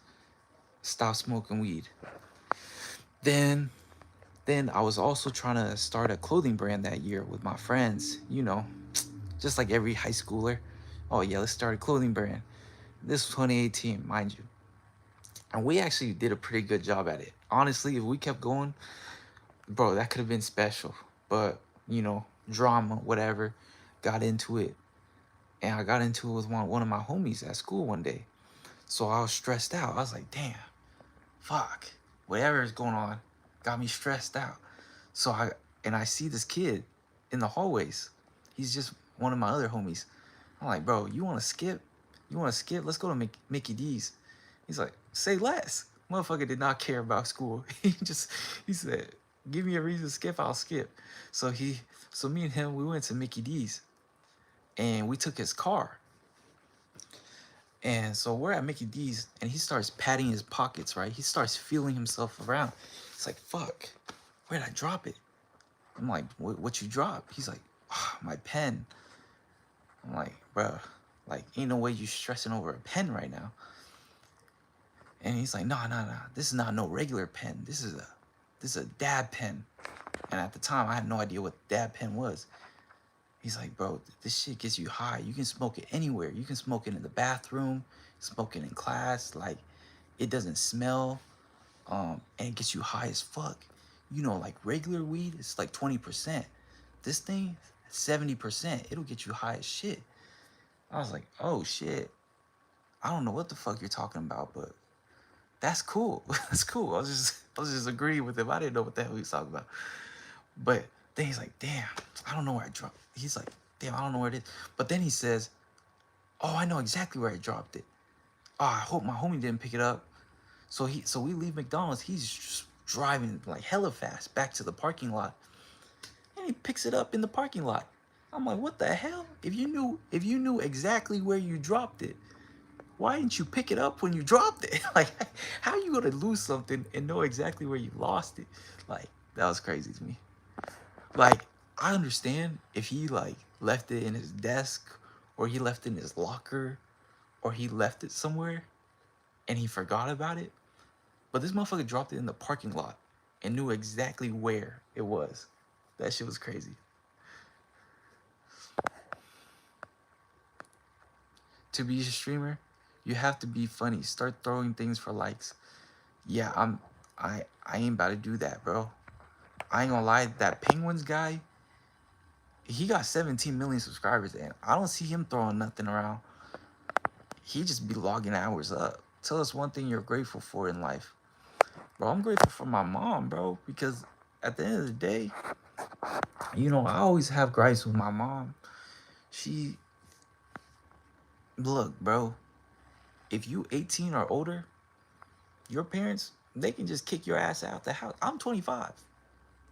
S1: Stop smoking weed. Then I was also trying to start a clothing brand that year with my friends, you know, just like every high schooler. Oh yeah, let's start a clothing brand. This was 2018, mind you. And we actually did a pretty good job at it. Honestly, if we kept going, bro, that could have been special. But, you know, drama, whatever, got into it. And I got into it with one of my homies at school one day. So I was stressed out. I was like, damn, fuck, whatever is going on got me stressed out. So I see this kid in the hallways. He's just one of my other homies. I'm like, bro, you want to skip? You want to skip? Let's go to Mickey D's. He's like, say less. Motherfucker did not care about school. He said, give me a reason to skip, I'll skip. So me and him, we went to Mickey D's and we took his car. And so we're at Mickey D's and he starts patting his pockets, right? He starts feeling himself around. He's like, fuck, where'd I drop it? I'm like, what you drop? He's like, oh, my pen. I'm like, bruh, like, ain't no way you stressing over a pen right now. And he's like, nah, this is not no regular pen. This is a dab pen. And at the time, I had no idea what dab pen was. He's like, bro, this shit gets you high. You can smoke it anywhere. You can smoke it in the bathroom, smoke it in class. Like, it doesn't smell, and it gets you high as fuck. You know, like regular weed, it's like 20%. This thing, 70%. It'll get you high as shit. I was like, oh shit. I don't know what the fuck you're talking about, but that's cool. That's cool. I was just agreeing with him. I didn't know what the hell he was talking about. But then he's like, damn, I don't know where I dropped. He's like, damn, I don't know where it is. But then he says, oh, I know exactly where I dropped it. Oh, I hope my homie didn't pick it up. So we leave McDonald's. He's just driving like hella fast back to the parking lot. And he picks it up in the parking lot. I'm like, what the hell? If you knew exactly where you dropped it, why didn't you pick it up when you dropped it? Like, how you gonna lose something and know exactly where you lost it? Like, that was crazy to me. Like, I understand if he like left it in his desk or he left it in his locker or he left it somewhere and he forgot about it. But this motherfucker dropped it in the parking lot and knew exactly where it was. That shit was crazy. To be a streamer, you have to be funny. Start throwing things for likes. Yeah, I ain't about to do that, bro. I ain't gonna lie, that Penguins guy, he got 17 million subscribers and I don't see him throwing nothing around. He just be logging hours up. Tell us one thing you're grateful for in life. Bro, I'm grateful for my mom, bro, because at the end of the day, you know, I always have gripes with my mom. Look, bro, if you 18 or older, your parents, they can just kick your ass out the house. I'm 25.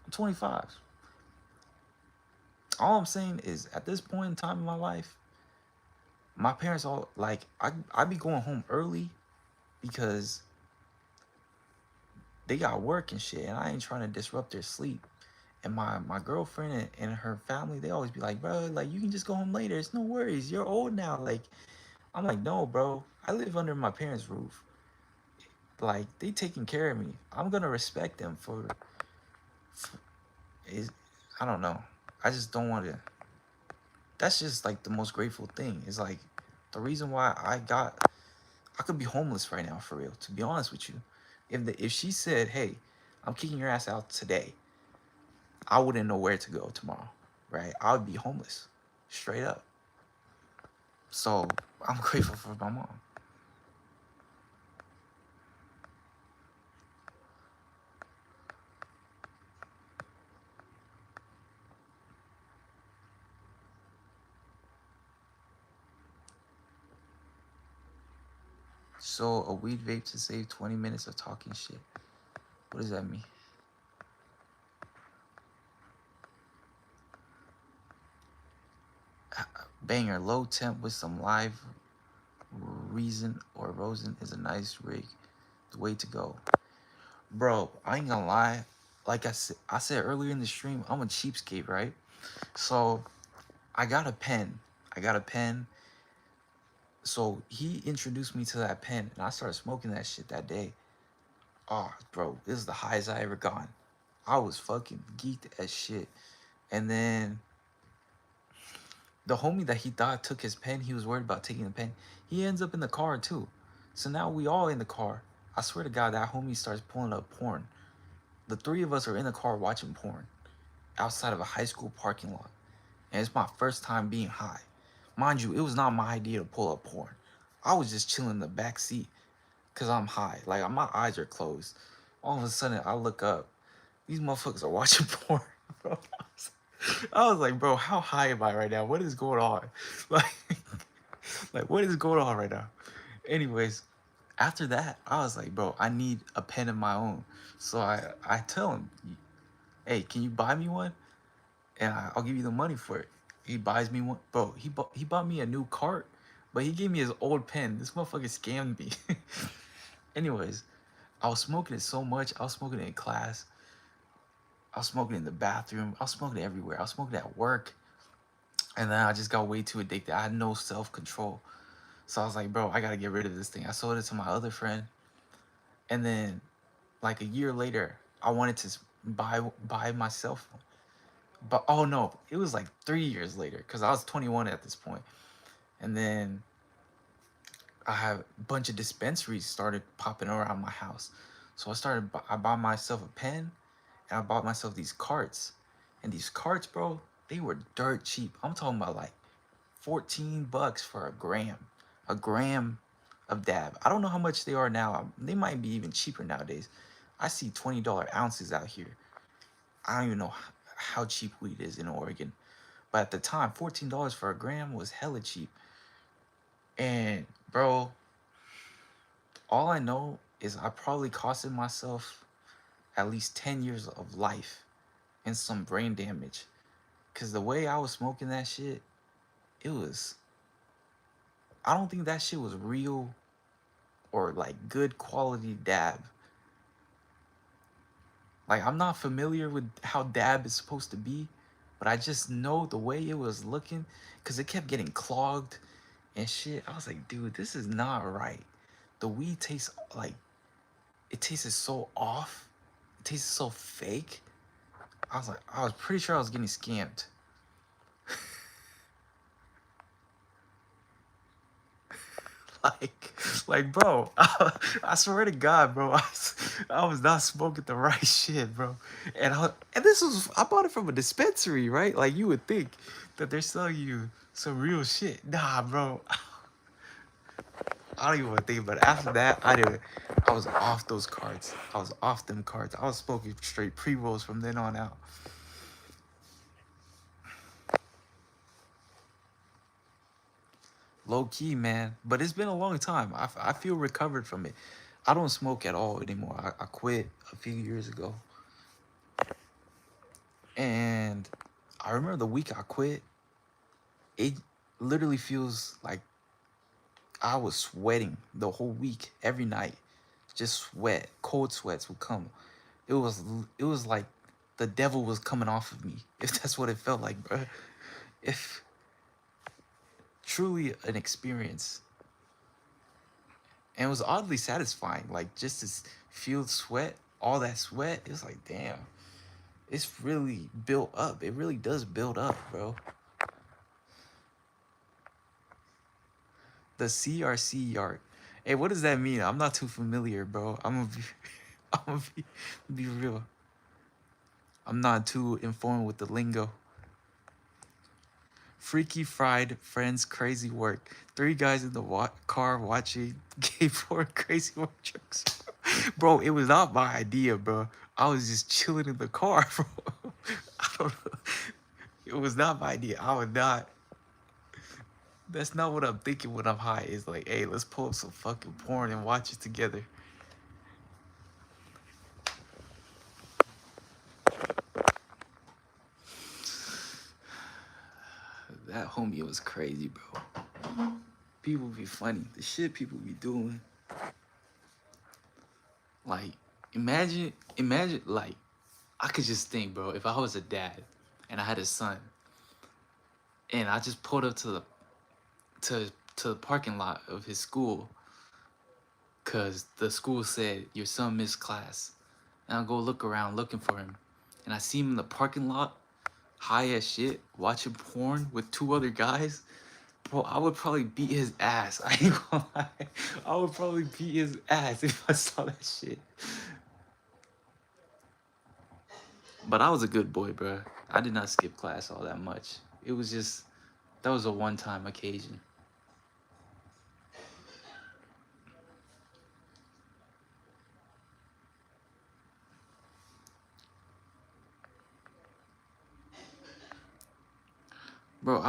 S1: I'm 25. All I'm saying is, at this point in time in my life, my parents all, like, I be going home early because they got work and shit, and I ain't trying to disrupt their sleep. And my girlfriend and her family, they always be like, bro, like, you can just go home later. It's no worries. You're old now. Like, I'm like, no, bro. I live under my parents' roof. Like, they taking care of me. I'm gonna respect them for
S2: is, I don't know. I just don't want to. That's just like the most grateful thing. Is like the reason why I could be homeless right now for real. To be honest with you, if she said, "Hey, I'm kicking your ass out today," I wouldn't know where to go tomorrow, right? I would be homeless, straight up. So I'm grateful for my mom. So a weed vape to save 20 minutes of talking shit. What does that mean? Banger, low temp with some live reason or rosin is a nice rig. The way to go. Bro, I ain't gonna lie. Like I said earlier in the stream, I'm a cheapskate, right? So I got a pen. I got a pen. So he introduced me to that pen, and I started smoking that shit that day. Oh, bro, this is the highest I ever gone. I was fucking geeked as shit. And then the homie that he thought took his pen, he was worried about taking the pen. He ends up in the car too. So now we all in the car. I swear to God, that homie starts pulling up porn. The three of us are in the car watching porn outside of a high school parking lot. And it's my first time being high. Mind you, it was not my idea to pull up porn. I was just chilling in the back seat because I'm high. Like, my eyes are closed. All of a sudden, I look up. These motherfuckers are watching porn, bro. I was like, bro, how high am I right now? What is going on? Like, like what is going on right now? Anyways, after that, I was like, bro, I need a pen of my own. So I tell him, hey, can you buy me one? And I'll give you the money for it. He buys me one, bro. He bought me a new cart, but he gave me his old pen. This motherfucker scammed me. Anyways, I was smoking it so much. I was smoking it in class. I was smoking it in the bathroom. I was smoking it everywhere. I was smoking it at work. And then I just got way too addicted. I had no self control. So I was like, bro, I gotta get rid of this thing. I sold it to my other friend. And then, like a year later, I wanted to buy myself one. But oh no, it was like 3 years later because I was 21 at this point. And then I have a bunch of dispensaries started popping around my house. So I bought myself a pen and I bought myself these carts. And these carts, bro, they were dirt cheap. I'm talking about like $14 for a gram. A gram of dab. I don't know how much they are now. They might be even cheaper nowadays. I see $20 ounces out here. I don't even know how cheap weed is in Oregon. But at the time, $14 for a gram was hella cheap. And bro, all I know is I probably costed myself at least 10 years of life and some brain damage. Cause the way I was smoking that shit, it was I don't think that shit was real or like good quality dab. Like I'm not familiar with how dab is supposed to be, but I just know the way it was looking, cause it kept getting clogged and shit. I was like, dude, this is not right. The weed tastes like it tasted so off. It tasted so fake. I was pretty sure I was getting scammed. like, bro, I swear to God, bro, I was not smoking the right shit, bro. And this was I bought it from a dispensary, right? Like you would think that they're selling you some real shit. Nah, bro. I don't even want to think about it. After that, I was off those cards. I was off them cards. I was smoking straight pre rolls from then on out. Low key, man. But it's been a long time. I feel recovered from it. I don't smoke at all anymore. I quit a few years ago. And I remember the week I quit, it literally feels like I was sweating the whole week, every night. Just sweat. Cold sweats would come. It was it was like the devil was coming off of me. If that's what it felt like, bro. If truly an experience. And it was oddly satisfying. Like just to feel sweat, all that sweat, it was like, damn. it's really built up. It really does build up, bro. The CRC yard. Hey, what does that mean? I'm not too familiar, bro. I'm gonna be, I'm gonna be real. I'm not too informed with the lingo. Freaky Fried Friends Crazy Work. 3 guys in the car watching gay porn crazy work trucks. Bro, it was not my idea, bro. I was just chilling in the car, bro. I don't know. It was not my idea. I would not. That's not what I'm thinking when I'm high. It's like, hey, let's pull up some fucking porn and watch it together. That homie was crazy, bro. People be funny. The shit people be doing. Like, imagine, like, I could just think, bro, if I was a dad and I had a son and I just pulled up to the parking lot of his school because the school said your son missed class, and I'll go look around looking for him, and I see him in the parking lot high as shit watching porn with 2 other guys. Bro, I would probably beat his ass. I ain't gonna lie. I would probably beat his ass if I saw that shit. But I was a good boy, bro. I did not skip class all that much. It was just, that was a one-time occasion. Bro,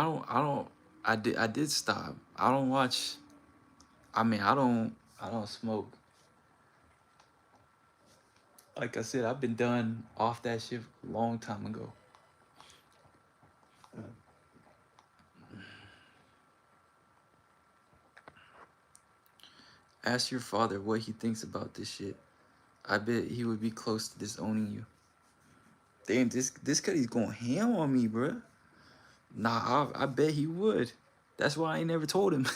S2: I did stop. I don't watch, I mean, I don't smoke. Like I said, I've been done off that shit a long time ago. Ask your father what he thinks about this shit. I bet he would be close to disowning you. Damn, this cutty's going ham on me, bruh. Nah, I bet he would. That's why I ain't never told him.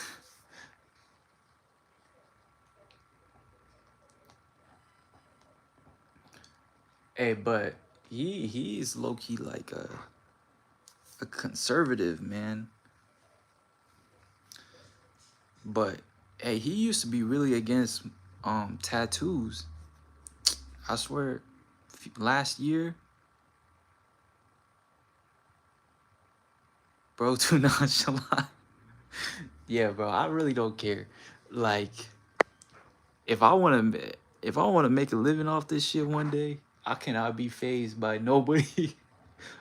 S2: Hey, but he is low key like a conservative, man. But hey, he used to be really against tattoos. I swear, last year, bro, too nonchalant. Yeah, bro, I really don't care. Like, if I want to make a living off this shit one day, I cannot be fazed by nobody.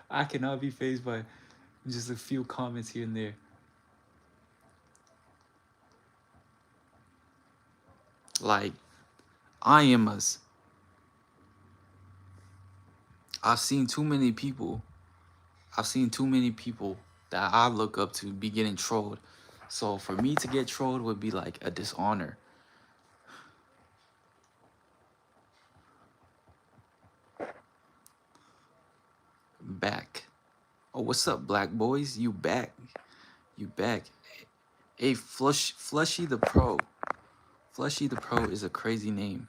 S2: I cannot be fazed by just a few comments here and there. Like, I've seen too many people that I look up to be getting trolled. So for me to get trolled would be like a dishonor. Back. Oh, what's up, black boys? You back. You back. Hey, Flushy the Pro. Flushy the Pro is a crazy name.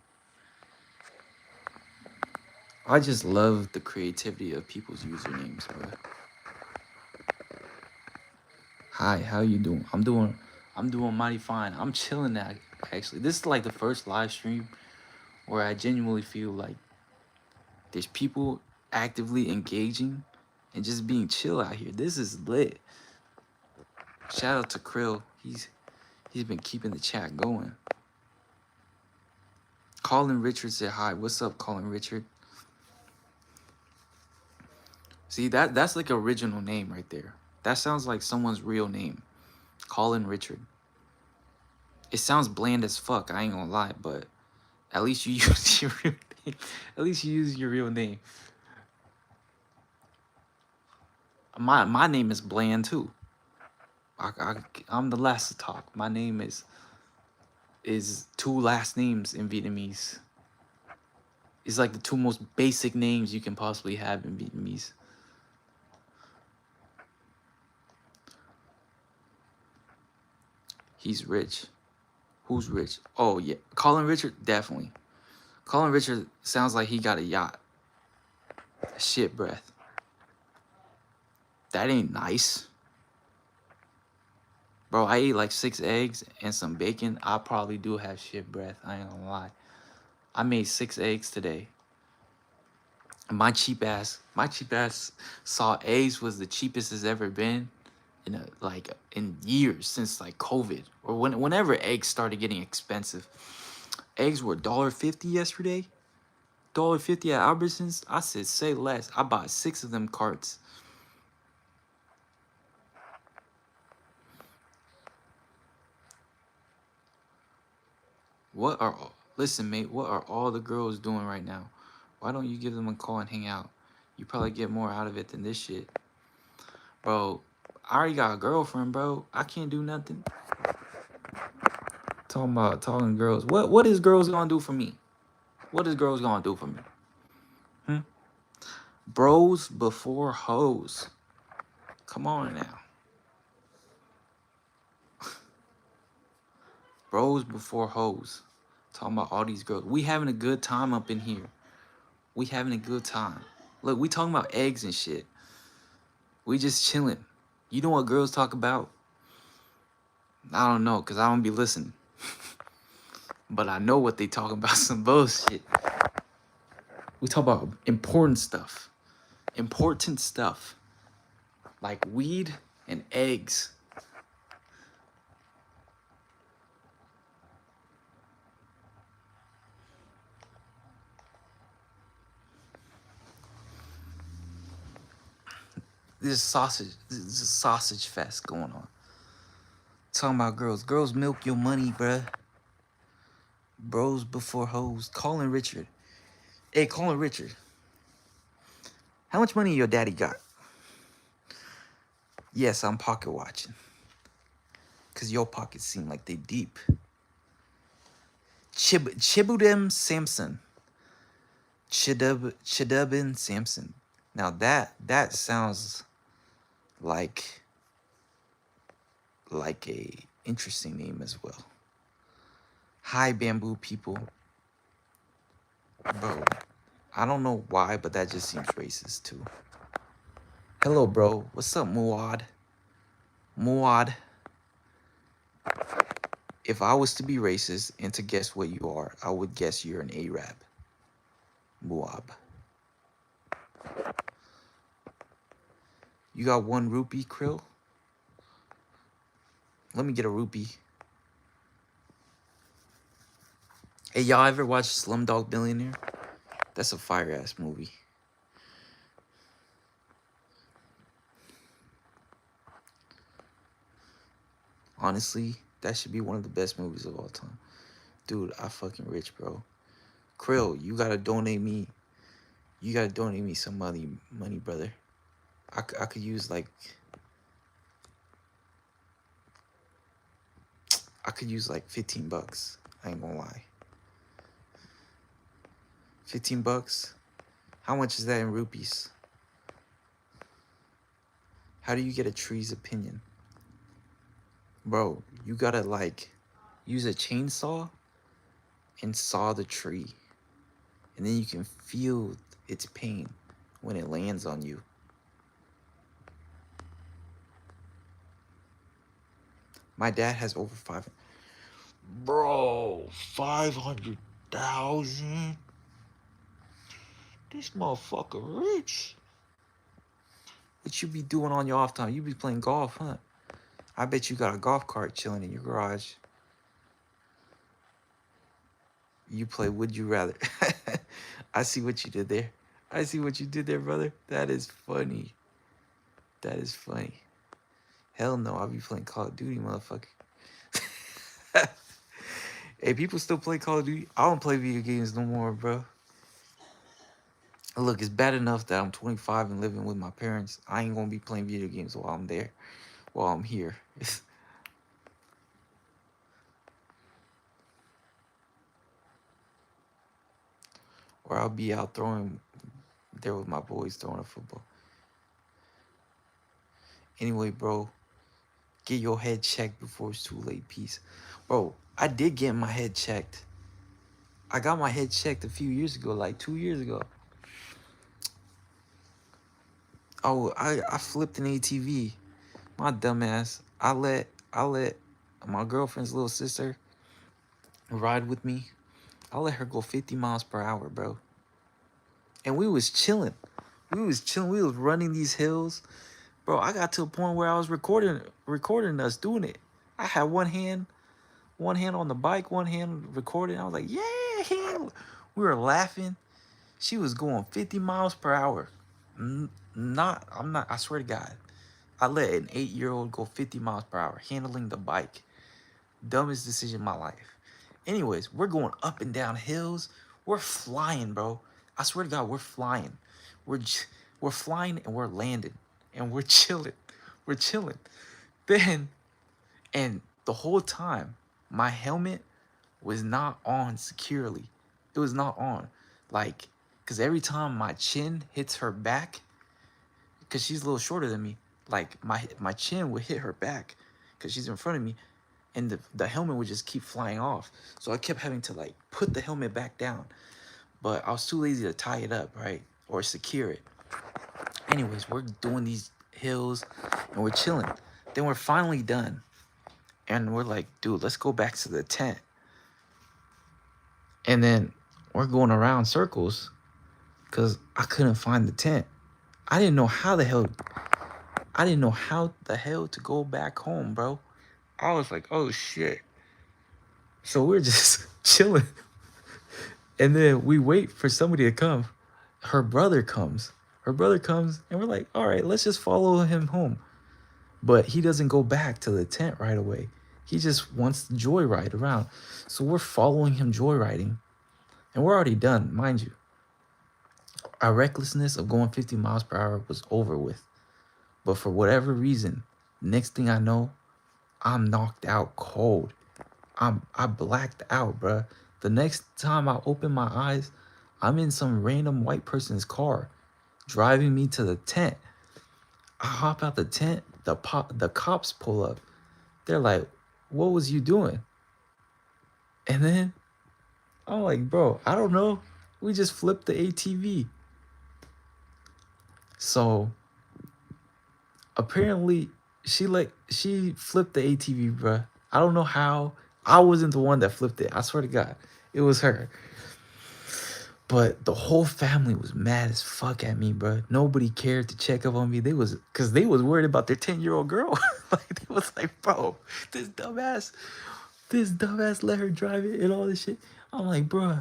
S2: I just love the creativity of people's usernames, bro. Hi, how you doing? I'm doing mighty fine. I'm chilling now, actually. This is like the first live stream where I genuinely feel like there's people actively engaging and just being chill out here. This is lit. Shout out to Krill. He's been keeping the chat going. Colin Richard said hi. What's up, Colin Richard? See, that's like an original name right there. That sounds like someone's real name. Colin Richard. It sounds bland as fuck, I ain't gonna lie, but at least you use your real name. At least you use your real name. My name is bland too. I'm the last to talk. My name is 2 last names in Vietnamese. It's like the 2 most basic names you can possibly have in Vietnamese. He's rich. Who's rich? Oh, yeah. Colin Richard, definitely. Colin Richard sounds like he got a yacht. Shit breath. That ain't nice. Bro, I ate like 6 eggs and some bacon. I probably do have shit breath. I ain't gonna lie. I made 6 eggs today. My cheap ass saw eggs was the cheapest it's ever been in in years since like COVID or whenever eggs started getting expensive. Eggs were $1.50 yesterday. $1.50 at Albertsons. I said say less. I bought 6 of them carts. Listen, mate, what are all the girls doing right now? Why don't you give them a call and hang out? You probably get more out of it than this shit. Bro, I already got a girlfriend, bro. I can't do nothing. Talking girls. What is girls gonna do for me? What is girls gonna do for me? Bros before hoes. Come on now. Bros before hoes. Talking about all these girls. We having a good time up in here. We having a good time. Look, we talking about eggs and shit. We just chilling. You know what girls talk about? I don't know, because I don't be listening. But I know what they talking about, some bullshit. We talk about important stuff. Important stuff. Like weed and eggs. This is a sausage fest going on. Talking about girls. Girls milk your money, bruh. Bros before hoes. Calling Richard. Hey, calling Richard. How much money your daddy got? Yes, I'm pocket watching. Because your pockets seem like they deep. Chibudem Samson. Chidubin Samson. Now that sounds like a interesting name as well. Hi, bamboo people. Bro, I don't know why, but that just seems racist too. Hello, bro. What's up, Muad? Muad. If I was to be racist and to guess what you are, I would guess you're an Arab. Muab. You got 1 rupee, Krill? Let me get a rupee. Hey, y'all ever watch Slumdog Millionaire? That's a fire-ass movie. Honestly, that should be one of the best movies of all time. Dude, I fucking rich, bro. Krill, you gotta donate me. You gotta donate me some money, brother. I could use like... I could use like 15 bucks. I ain't gonna lie. 15 bucks? How much is that in rupees? How do you get a tree's opinion? Bro, you gotta like use a chainsaw and saw the tree. And then you can feel its pain when it lands on you. My dad has over 500. Bro, 500,000? This motherfucker rich. What you be doing on your off time? You be playing golf, huh? I bet you got a golf cart chilling in your garage. You play Would You Rather. I see what you did there. I see what you did there, brother. That is funny. That is funny. Hell no, I'll be playing Call of Duty, motherfucker. Hey, people still play Call of Duty? I don't play video games no more, bro. Look, it's bad enough that I'm 25 and living with my parents. I ain't gonna be playing video games while I'm there, while I'm here. Or I'll be out throwing there with my boys throwing a football. Anyway, bro, get your head checked before it's too late. Peace. Bro, I did get my head checked. I got my head checked a few years ago, like 2 years ago. Oh, I flipped an ATV. My dumbass. I let my girlfriend's little sister ride with me. I let her go 50 miles per hour, bro. And we was chilling. We was chilling. We was running these hills. Bro, I got to a point where I was recording us doing it. I had one hand on the bike, one hand recording. I was like, yeah. We were laughing. She was going 50 miles per hour. I'm not, I swear to God. I let an 8-year-old go 50 miles per hour handling the bike. Dumbest decision in my life. Anyways, we're going up and down hills. We're flying, bro. I swear to God, we're flying. We're we're flying and we're landing and we're chilling. We're chilling. Then and the whole time, my helmet was not on securely. It was not on. Like, cause every time my chin hits her back, cause she's a little shorter than me, like my chin would hit her back, cause she's in front of me, and the helmet would just keep flying off. So I kept having to like put the helmet back down, but I was too lazy to tie it up, right, or secure it. Anyways, we're doing these hills, and we're chilling. Then we're finally done, and we're like, dude, let's go back to the tent. And then we're going around circles because I couldn't find the tent. I didn't know how the hell. I didn't know how the hell to go back home, bro. I was like, oh shit. So we're just chilling. And then we wait for somebody to come. Her brother comes. Her brother comes, and we're like, all right, let's just follow him home. But he doesn't go back to the tent right away. He just wants to joyride around. So we're following him joyriding. And we're already done, mind you. Our recklessness of going 50 miles per hour was over with. But for whatever reason, next thing I know, I'm knocked out cold. I blacked out, bruh. The next time I open my eyes, I'm in some random white person's car driving me to the tent. I hop out the tent, the cops pull up. They're like, "What was you doing?" And then I'm like, "Bro, I don't know. We just flipped the ATV." So apparently she flipped the ATV, bruh. I don't know how. I wasn't the one that flipped it. I swear to God, it was her. But the whole family was mad as fuck at me, bro. Nobody cared to check up on me. Cause they was worried about their 10-year-old girl. Like they was like, bro, this dumbass, this dumbass let her drive it and all this shit. I'm like, bro,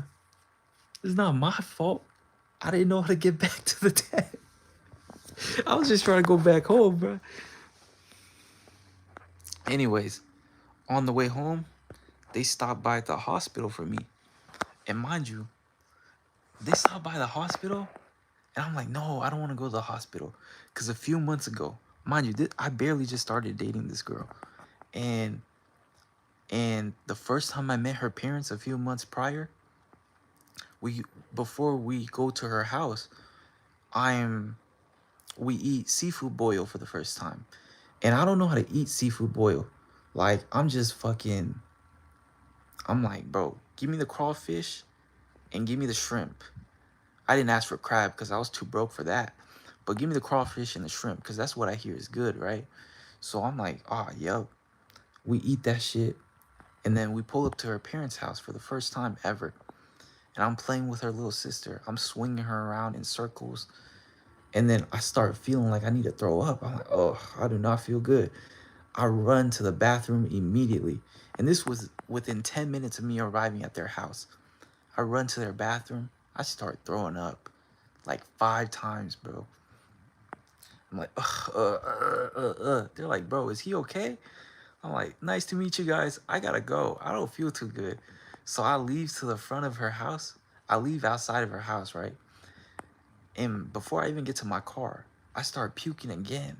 S2: it's not my fault. I didn't know how to get back to the tent. I was just trying to go back home, bro. Anyways, on the way home, they stopped by the hospital for me. And mind you, they stopped by the hospital. And I'm like, no, I don't want to go to the hospital. Because a few months ago, mind you, I barely just started dating this girl. And the first time I met her parents a few months prior, we before we go to her house, we eat seafood boil for the first time. And I don't know how to eat seafood boil. Like, I'm like, bro, give me the crawfish and give me the shrimp. I didn't ask for crab because I was too broke for that. But give me the crawfish and the shrimp because that's what I hear is good, right? So I'm like, oh, yo, we eat that shit. And then we pull up to her parents' house for the first time ever. And I'm playing with her little sister. I'm swinging her around in circles. And then I start feeling like I need to throw up. I'm like, oh, I do not feel good. I run to the bathroom immediately. And this was within 10 minutes of me arriving at their house. I run to their bathroom. I start throwing up like 5 times, bro. I'm like, They're like, bro, is he okay? I'm like, nice to meet you guys. I gotta go. I don't feel too good. So I leave to the front of her house. I leave outside of her house, right? And before I even get to my car, I start puking again.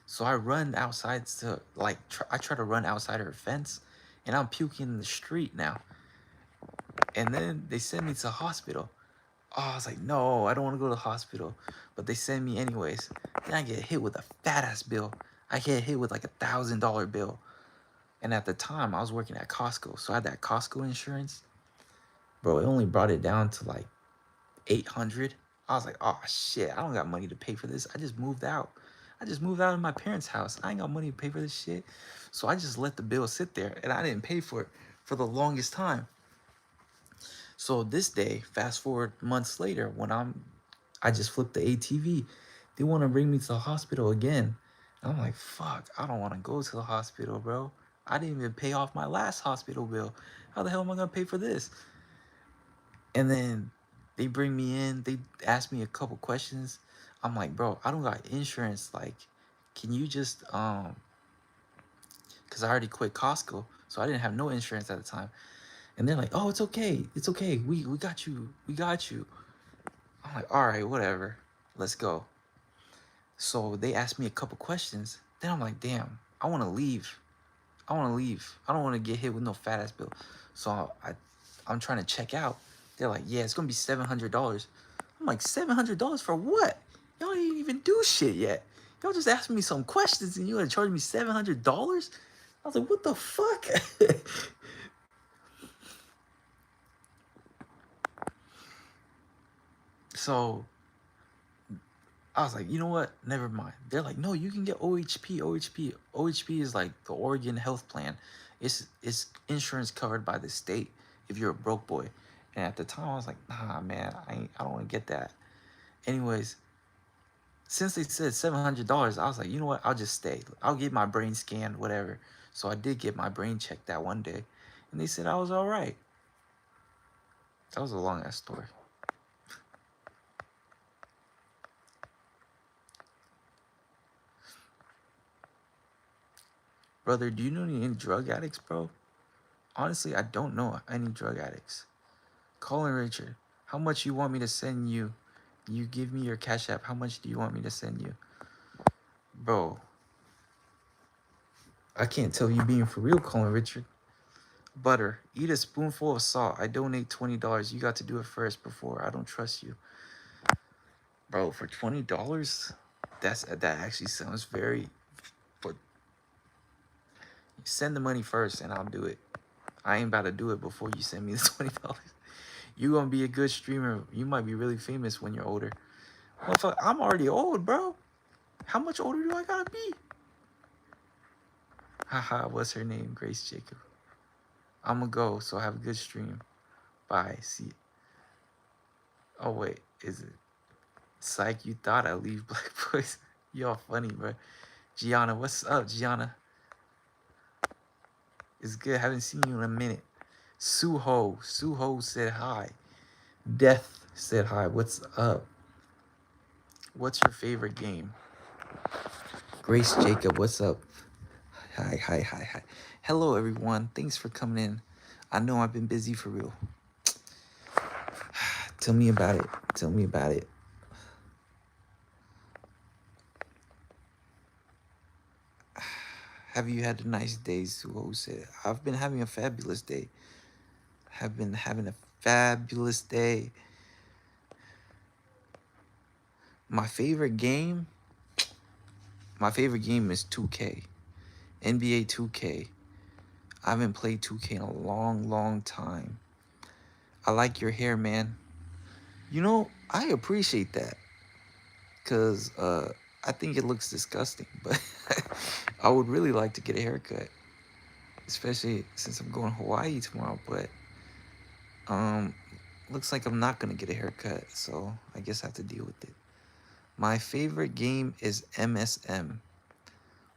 S2: So I run outside to, like, I try to run outside her fence, and I'm puking in the street now. And then they send me to the hospital. Oh, I was like, no, I don't want to go to the hospital. But they send me anyways. Then I get hit with a fat ass bill. I get hit with like $1,000 bill. And at the time, I was working at Costco. So I had that Costco insurance. Bro, it only brought it down to like 800. I was like, oh shit, I don't got money to pay for this. I just moved out. I just moved out of my parents' house. I ain't got money to pay for this shit. So I just let the bill sit there and I didn't pay for it for the longest time. So this day, fast forward months later, when I just flipped the ATV, they want to bring me to the hospital again. And I'm like, fuck, I don't want to go to the hospital, bro. I didn't even pay off my last hospital bill. How the hell am I gonna pay for this? And then they bring me in, they ask me a couple questions. I'm like, bro, I don't got insurance. Like, can you just because I already quit Costco, so I didn't have no insurance at the time. And they're like, oh, it's okay. It's okay. We got you. We got you. I'm like, all right, whatever. Let's go. So they asked me a couple questions. Then I'm like, damn, I want to leave. I want to leave. I don't want to get hit with no fat ass bill. So I'm trying to check out. They're like, yeah, it's gonna be $700. I'm like, $700 for what? Y'all ain't even do shit yet. Y'all just asked me some questions and you gonna charge me $700? I was like, what the fuck? So I was like, you know what? Never mind. They're like, no, you can get OHP. OHP is like the Oregon health plan. It's insurance covered by the state if you're a broke boy. And at the time, I was like, nah, man, I don't want to get that. Anyways, since they said $700, I was like, you know what? I'll just stay. I'll get my brain scanned, whatever. So I did get my brain checked that one day, and they said I was all right. That was a long ass story. Brother, do you know any drug addicts, bro? Honestly, I don't know any drug addicts. Colin Richard, how much you want me to send you? You give me your Cash App. How much do you want me to send you? Bro, I can't tell you being for real, Colin Richard. Butter, eat a spoonful of salt. I donate $20. You got to do it first before. I don't trust you. Bro, for $20? That actually sounds very... But send the money first and I'll do it. I ain't about to do it before you send me the $20. You gonna be a good streamer. You might be really famous when you're older. Motherfucker, I'm already old, bro. How much older do I gotta be? Haha, what's her name? Grace Jacob. I'ma go, so have a good stream. Bye. See you. Oh, wait. Is it? Psych, you thought I'd leave Black Boys. Y'all funny, bro. Gianna, what's up, Gianna? It's good. Haven't seen you in a minute. Suho said hi. Death said hi. What's up? What's your favorite game? Grace Jacob, what's up? Hi. Hello, everyone. Thanks for coming in. I know I've been busy for real. Tell me about it. Tell me about it. Have you had a nice day, Suho said? I've been having a fabulous day. Have been having a fabulous day. My favorite game is 2K. NBA 2K. I haven't played 2K in a long time. I like your hair, man. You know, I appreciate that. Because I think it looks disgusting. But I would really like to get a haircut. Especially since I'm going to Hawaii tomorrow. But looks like I'm not going to get a haircut. So I guess I have to deal with it. My favorite game is MSM.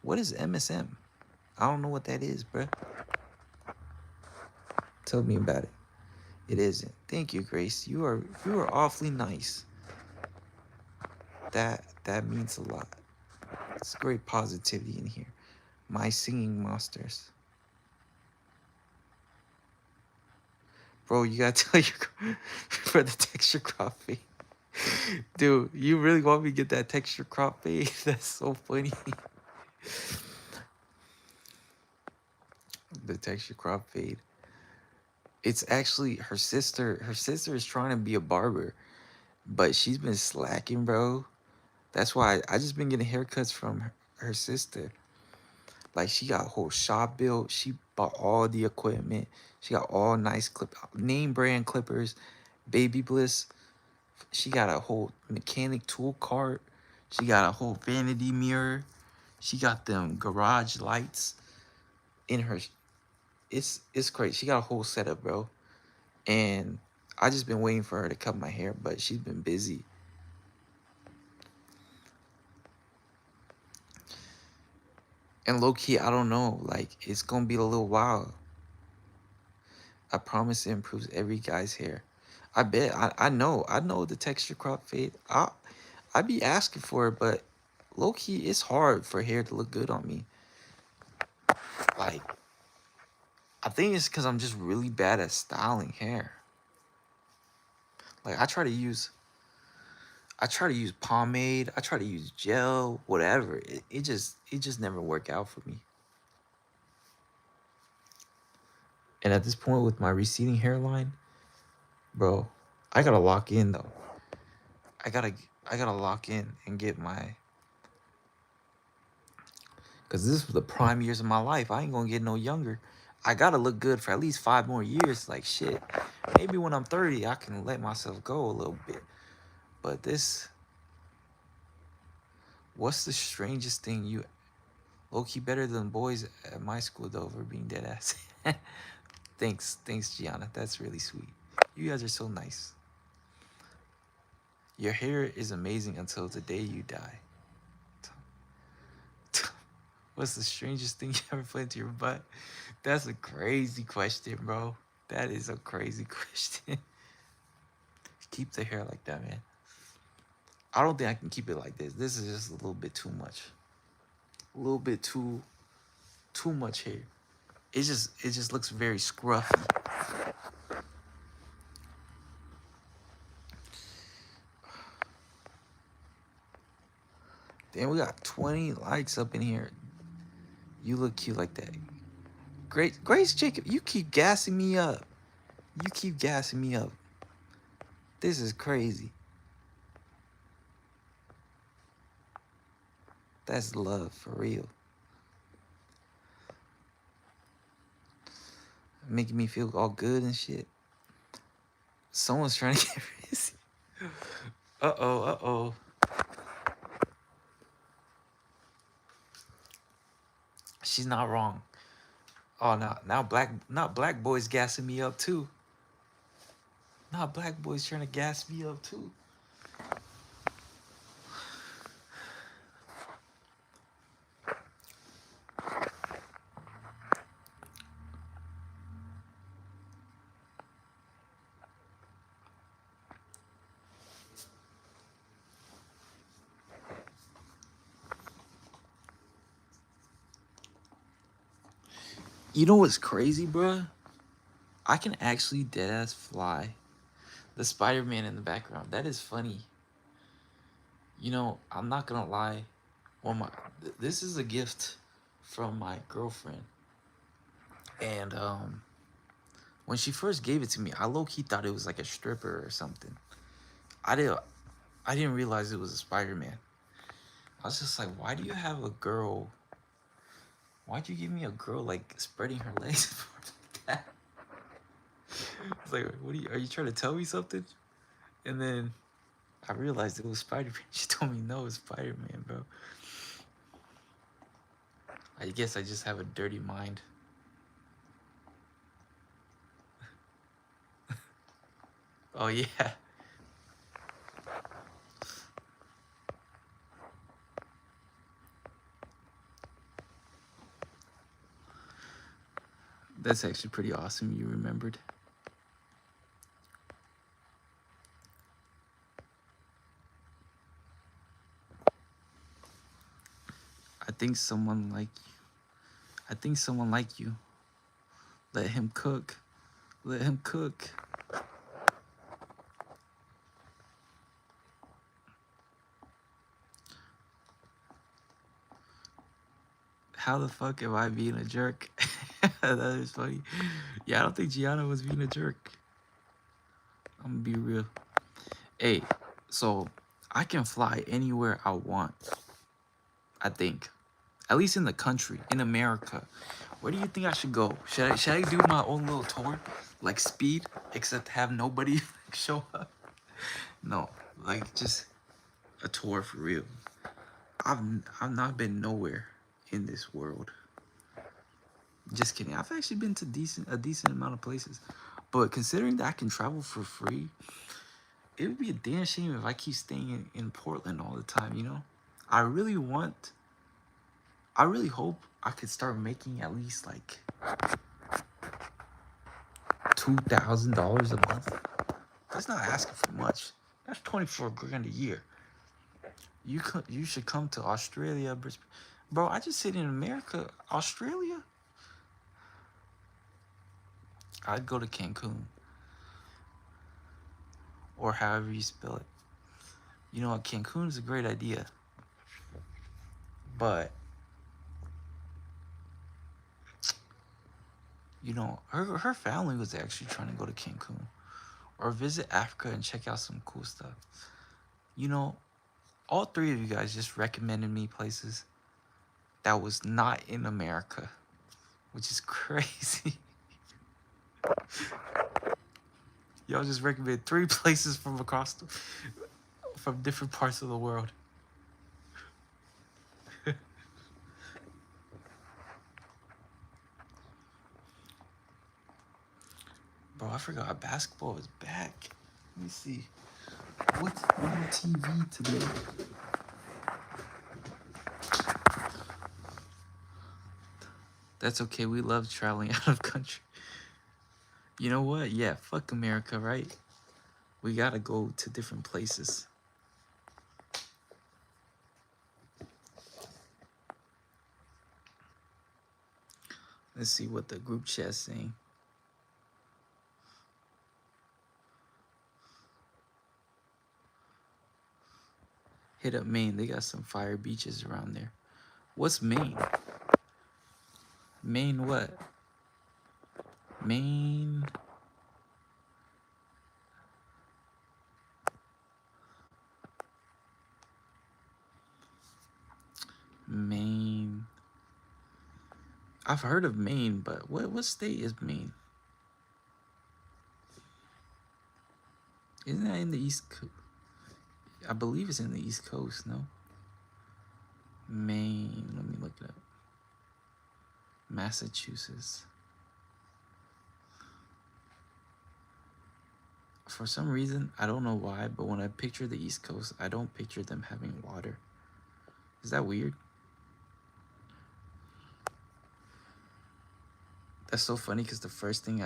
S2: What is MSM? I don't know what that is, bruh. Tell me about it. It isn't. Thank you, Grace. You are awfully nice. That means a lot. It's great positivity in here. My singing monsters. Bro, you gotta tell your for the texture crop fade. Dude, you really want me to get that texture crop fade? That's so funny. The texture crop fade. It's actually her sister. Her sister is trying to be a barber, but she's been slacking, bro. That's why I just been getting haircuts from her sister. Like, she got a whole shop built. She bought all the equipment. She got all nice name brand clippers, Baby Bliss. She got a whole mechanic tool cart. She got a whole vanity mirror. She got them garage lights in her. It's crazy. She got a whole setup, bro. And I just been waiting for her to cut my hair, but she's been busy. And low key, I don't know. Like, it's gonna be a little while. I promise it improves every guy's hair. I bet. I know. I know the texture crop fade. I be asking for it, but low key, it's hard for hair to look good on me. Like, I think it's because I'm just really bad at styling hair. Like, I try to use pomade. I try to use gel, whatever. It just never work out for me. And at this point, with my receding hairline, bro, I gotta lock in though. I gotta lock in and get my, cause this was the prime years of my life. I ain't gonna get no younger. I gotta look good for at least 5 more years. Like shit. Maybe when I'm 30, I can let myself go a little bit. But this, what's the strangest thing you, low key better than boys at my school though for being dead ass. Thanks, Gianna. That's really sweet. You guys are so nice. Your hair is amazing until the day you die. What's the strangest thing you ever put into your butt? That's a crazy question, bro. That is a crazy question. Keep the hair like that, man. I don't think I can keep it like this. This is just a little bit too much. A little bit too much hair. It just looks very scruffy. Damn, we got 20 likes up in here. You look cute like that. Grace Jacob, you keep gassing me up. You keep gassing me up. This is crazy. That's love for real. Making me feel all good and shit. Someone's trying to get busy. Uh-oh. She's not wrong. Oh, now black boys gassing me up too. Now black boys trying to gas me up too. You know what's crazy, bruh? I can actually deadass fly the Spider-Man in the background. That is funny. You know, I'm not gonna lie. Well, this is a gift from my girlfriend. And when she first gave it to me, I low-key thought it was like a stripper or something. I didn't realize it was a Spider-Man. I was just like, why do you have a girl? Why'd you give me a girl like spreading her legs like that? It's like, are you trying to tell me something? And then I realized it was Spider-Man. She told me no, it's Spider-Man, bro. I guess I just have a dirty mind. Oh yeah. That's actually pretty awesome you remembered. I think someone like you. Let him cook. Let him cook. How the fuck am I being a jerk? That is funny. Yeah, I don't think Gianna was being a jerk. I'm gonna be real. Hey, so I can fly anywhere I want. I think. At least in the country, in America. Where do you think I should go? Should I do my own little tour? Like Speed, except have nobody show up? No, like just a tour for real. I've not been nowhere in this world. Just kidding. I've actually been to a decent amount of places, but considering that I can travel for free, it would be a damn shame if I keep staying in Portland all the time. You know, I really want. I really hope I could start making at least like $2,000 a month. That's not asking for much. That's 24 grand a year. You should come to Australia, bro. I just said in America, Australia. I'd go to Cancun, or however you spell it. You know what? Cancun is a great idea, but you know, her family was actually trying to go to Cancun or visit Africa and check out some cool stuff. You know, all three of you guys just recommended me places that was not in America, which is crazy. Y'all just recommended 3 places from from different parts of the world. Bro, I forgot basketball is back. Let me see. What's on TV today? That's okay. We love traveling out of country. You know what? Yeah, fuck America, right? We gotta go to different places. Let's see what the group chat's saying. Hit up Maine. They got some fire beaches around there. What's Maine? Maine what? Maine. Maine. I've heard of Maine, but what state is Maine? Isn't that in the East Coast? I believe it's in the East Coast, no? Maine. Let me look it up. Massachusetts. For some reason, I don't know why, but when I picture the East Coast, I don't picture them having water. Is that weird? That's so funny because the first thing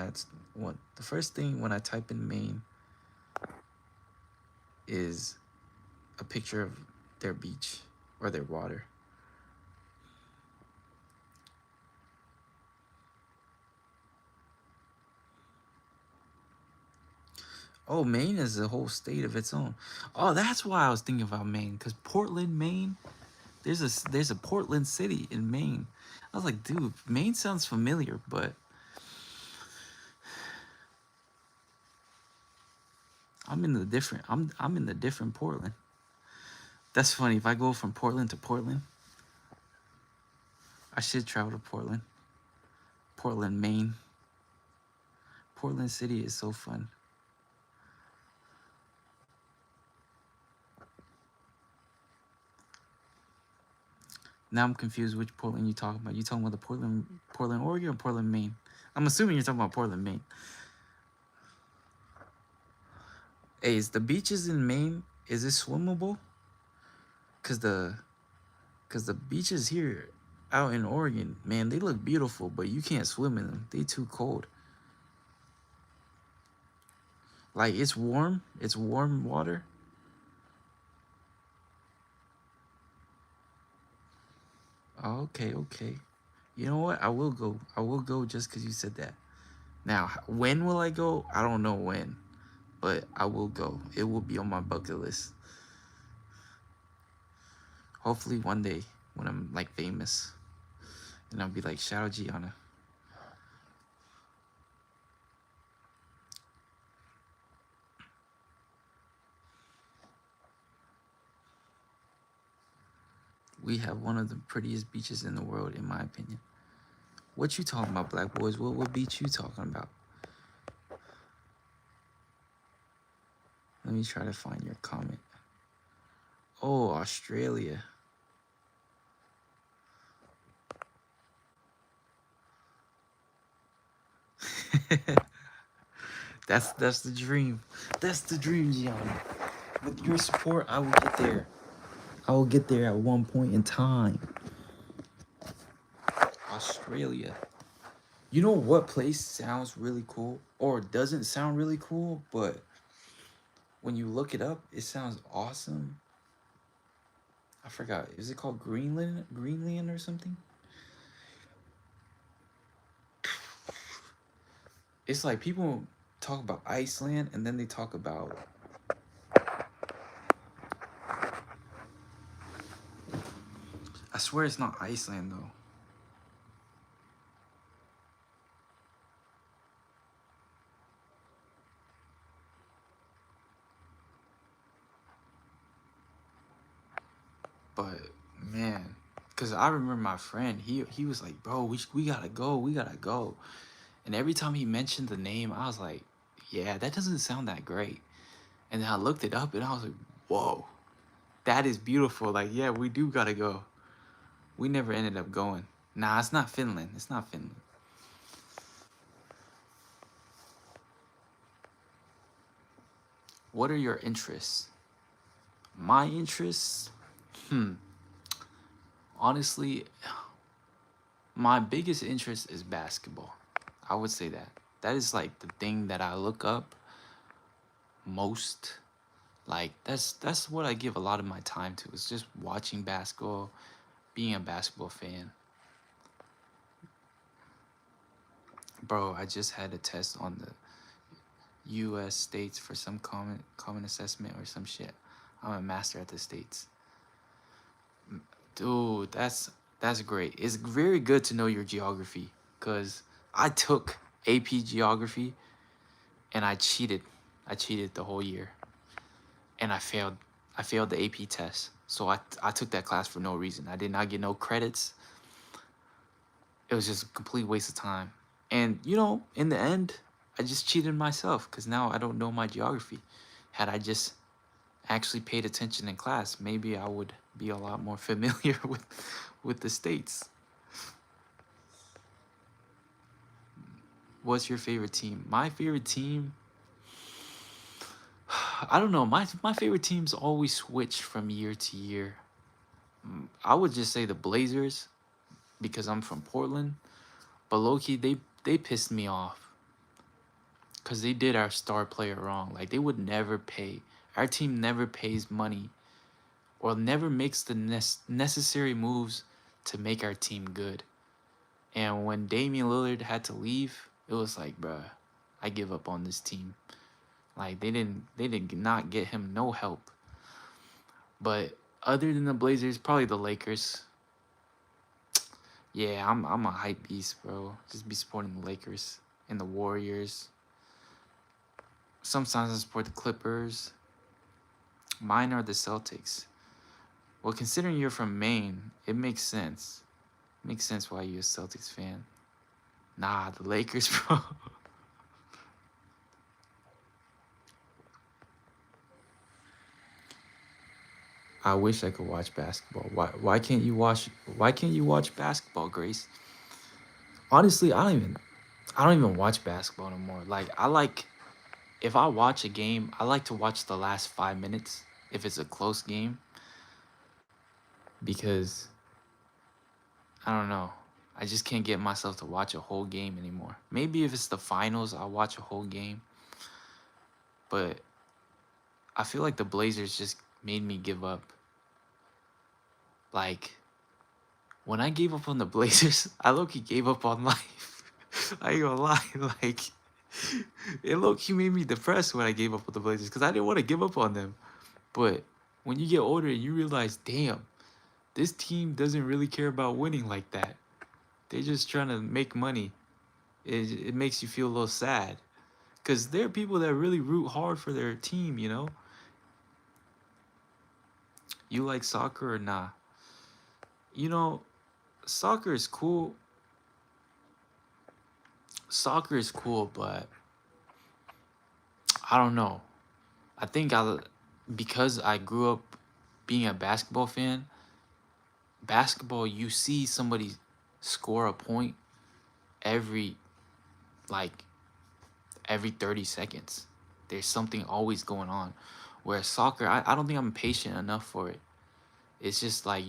S2: when I type in Maine is a picture of their beach or their water. Oh, Maine is a whole state of its own. Oh, that's why I was thinking about Maine, because Portland, Maine, there's a Portland city in Maine. I was like, dude, Maine sounds familiar, but I'm in the different Portland. That's funny. If I go from Portland to Portland, I should travel to Portland. Portland, Maine. Portland City is so fun. Now I'm confused which Portland you talking about. You talking about the Portland, Oregon, or Portland, Maine? I'm assuming you're talking about Portland, Maine. Hey, is the beaches in Maine, is it swimmable? Cause the beaches here out in Oregon, man, they look beautiful, but you can't swim in them. They too cold. Like it's warm water. Okay. You know what? I will go just because you said that. Now, when will I go? I don't know when, but I will go. It will be on my bucket list. Hopefully one day when I'm like famous, and I'll be like, shout out Gianna. We have one of the prettiest beaches in the world, in my opinion. What you talking about, Black Boys? What beach you talking about? Let me try to find your comment. Oh, Australia. That's the dream. That's the dream, Gianna. With your support, I will get there. I will get there at one point in time. Australia. You know what place sounds really cool or doesn't sound really cool, but when you look it up, it sounds awesome. I forgot. Is it called Greenland? Greenland or something? It's like people talk about Iceland and then they talk about I swear it's not Iceland though. But man, cause I remember my friend, he was like, bro, we gotta go, we gotta go. And every time he mentioned the name, I was like, yeah, that doesn't sound that great. And then I looked it up and I was like, whoa, that is beautiful. Like, yeah, we do gotta go. We never ended up going. Nah, it's not Finland. It's not Finland. What are your interests? My interests? Honestly, my biggest interest is basketball. I would say that. That is like the thing that I look up most. Like that's what I give a lot of my time to. It's just watching basketball, being a basketball fan. Bro, I just had a test on the US states for some common assessment or some shit. I'm a master at the states. Dude, that's great. It's very good to know your geography cuz I took AP geography and I cheated. I cheated the whole year. And I failed. I failed the AP test. So I took that class for no reason. I did not get no credits. It was just a complete waste of time. And you know, in the end, I just cheated myself because now I don't know my geography. Had I just actually paid attention in class, maybe I would be a lot more familiar with the states. What's your favorite team? My favorite team, I don't know. My favorite teams always switch from year to year. I would just say the Blazers because I'm from Portland, but low-key they pissed me off because they did our star player wrong. Like they would never pay. Our team never pays money or never makes the necessary moves to make our team good. And when Damian Lillard had to leave, it was like, bruh, I give up on this team. Like they did not get him no help. But other than the Blazers, probably the Lakers. Yeah, I'm a hype beast, bro. Just be supporting the Lakers and the Warriors. Sometimes I support the Clippers. Mine are the Celtics. Well, considering you're from Maine, it makes sense. It makes sense why you're a Celtics fan. Nah, the Lakers, bro. I wish I could watch basketball. Why can't you watch basketball, Grace? Honestly, I don't even watch basketball no more. Like if I watch a game, I like to watch the last 5 minutes if it's a close game because I don't know. I just can't get myself to watch a whole game anymore. Maybe if it's the finals, I'll watch a whole game. But I feel like the Blazers just made me give up. Like when I gave up on the Blazers, I low-key gave up on life. I ain't gonna lie, like it low-key made me depressed when I gave up on the Blazers because I didn't want to give up on them. But when you get older, you realize, damn, this team doesn't really care about winning like that. They're just trying to make money. It makes you feel a little sad because there are people that really root hard for their team, you know? You like soccer or nah? You know, soccer is cool. Soccer is cool, but I don't know. I think because I grew up being a basketball fan, basketball, you see somebody score a point every like every 30 seconds. There's something always going on. Whereas soccer, I don't think I'm patient enough for it. It's just like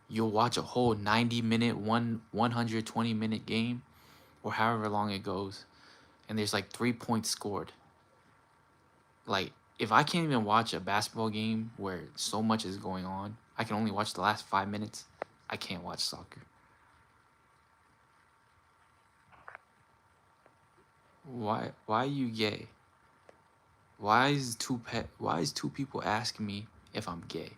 S2: you'll watch a whole 90-minute, 120-minute game, or however long it goes, and there's like 3 points scored. Like, if I can't even watch a basketball game where so much is going on, I can only watch the last 5 minutes, I can't watch soccer. Why are you gay? Why is two people asking me if I'm gay?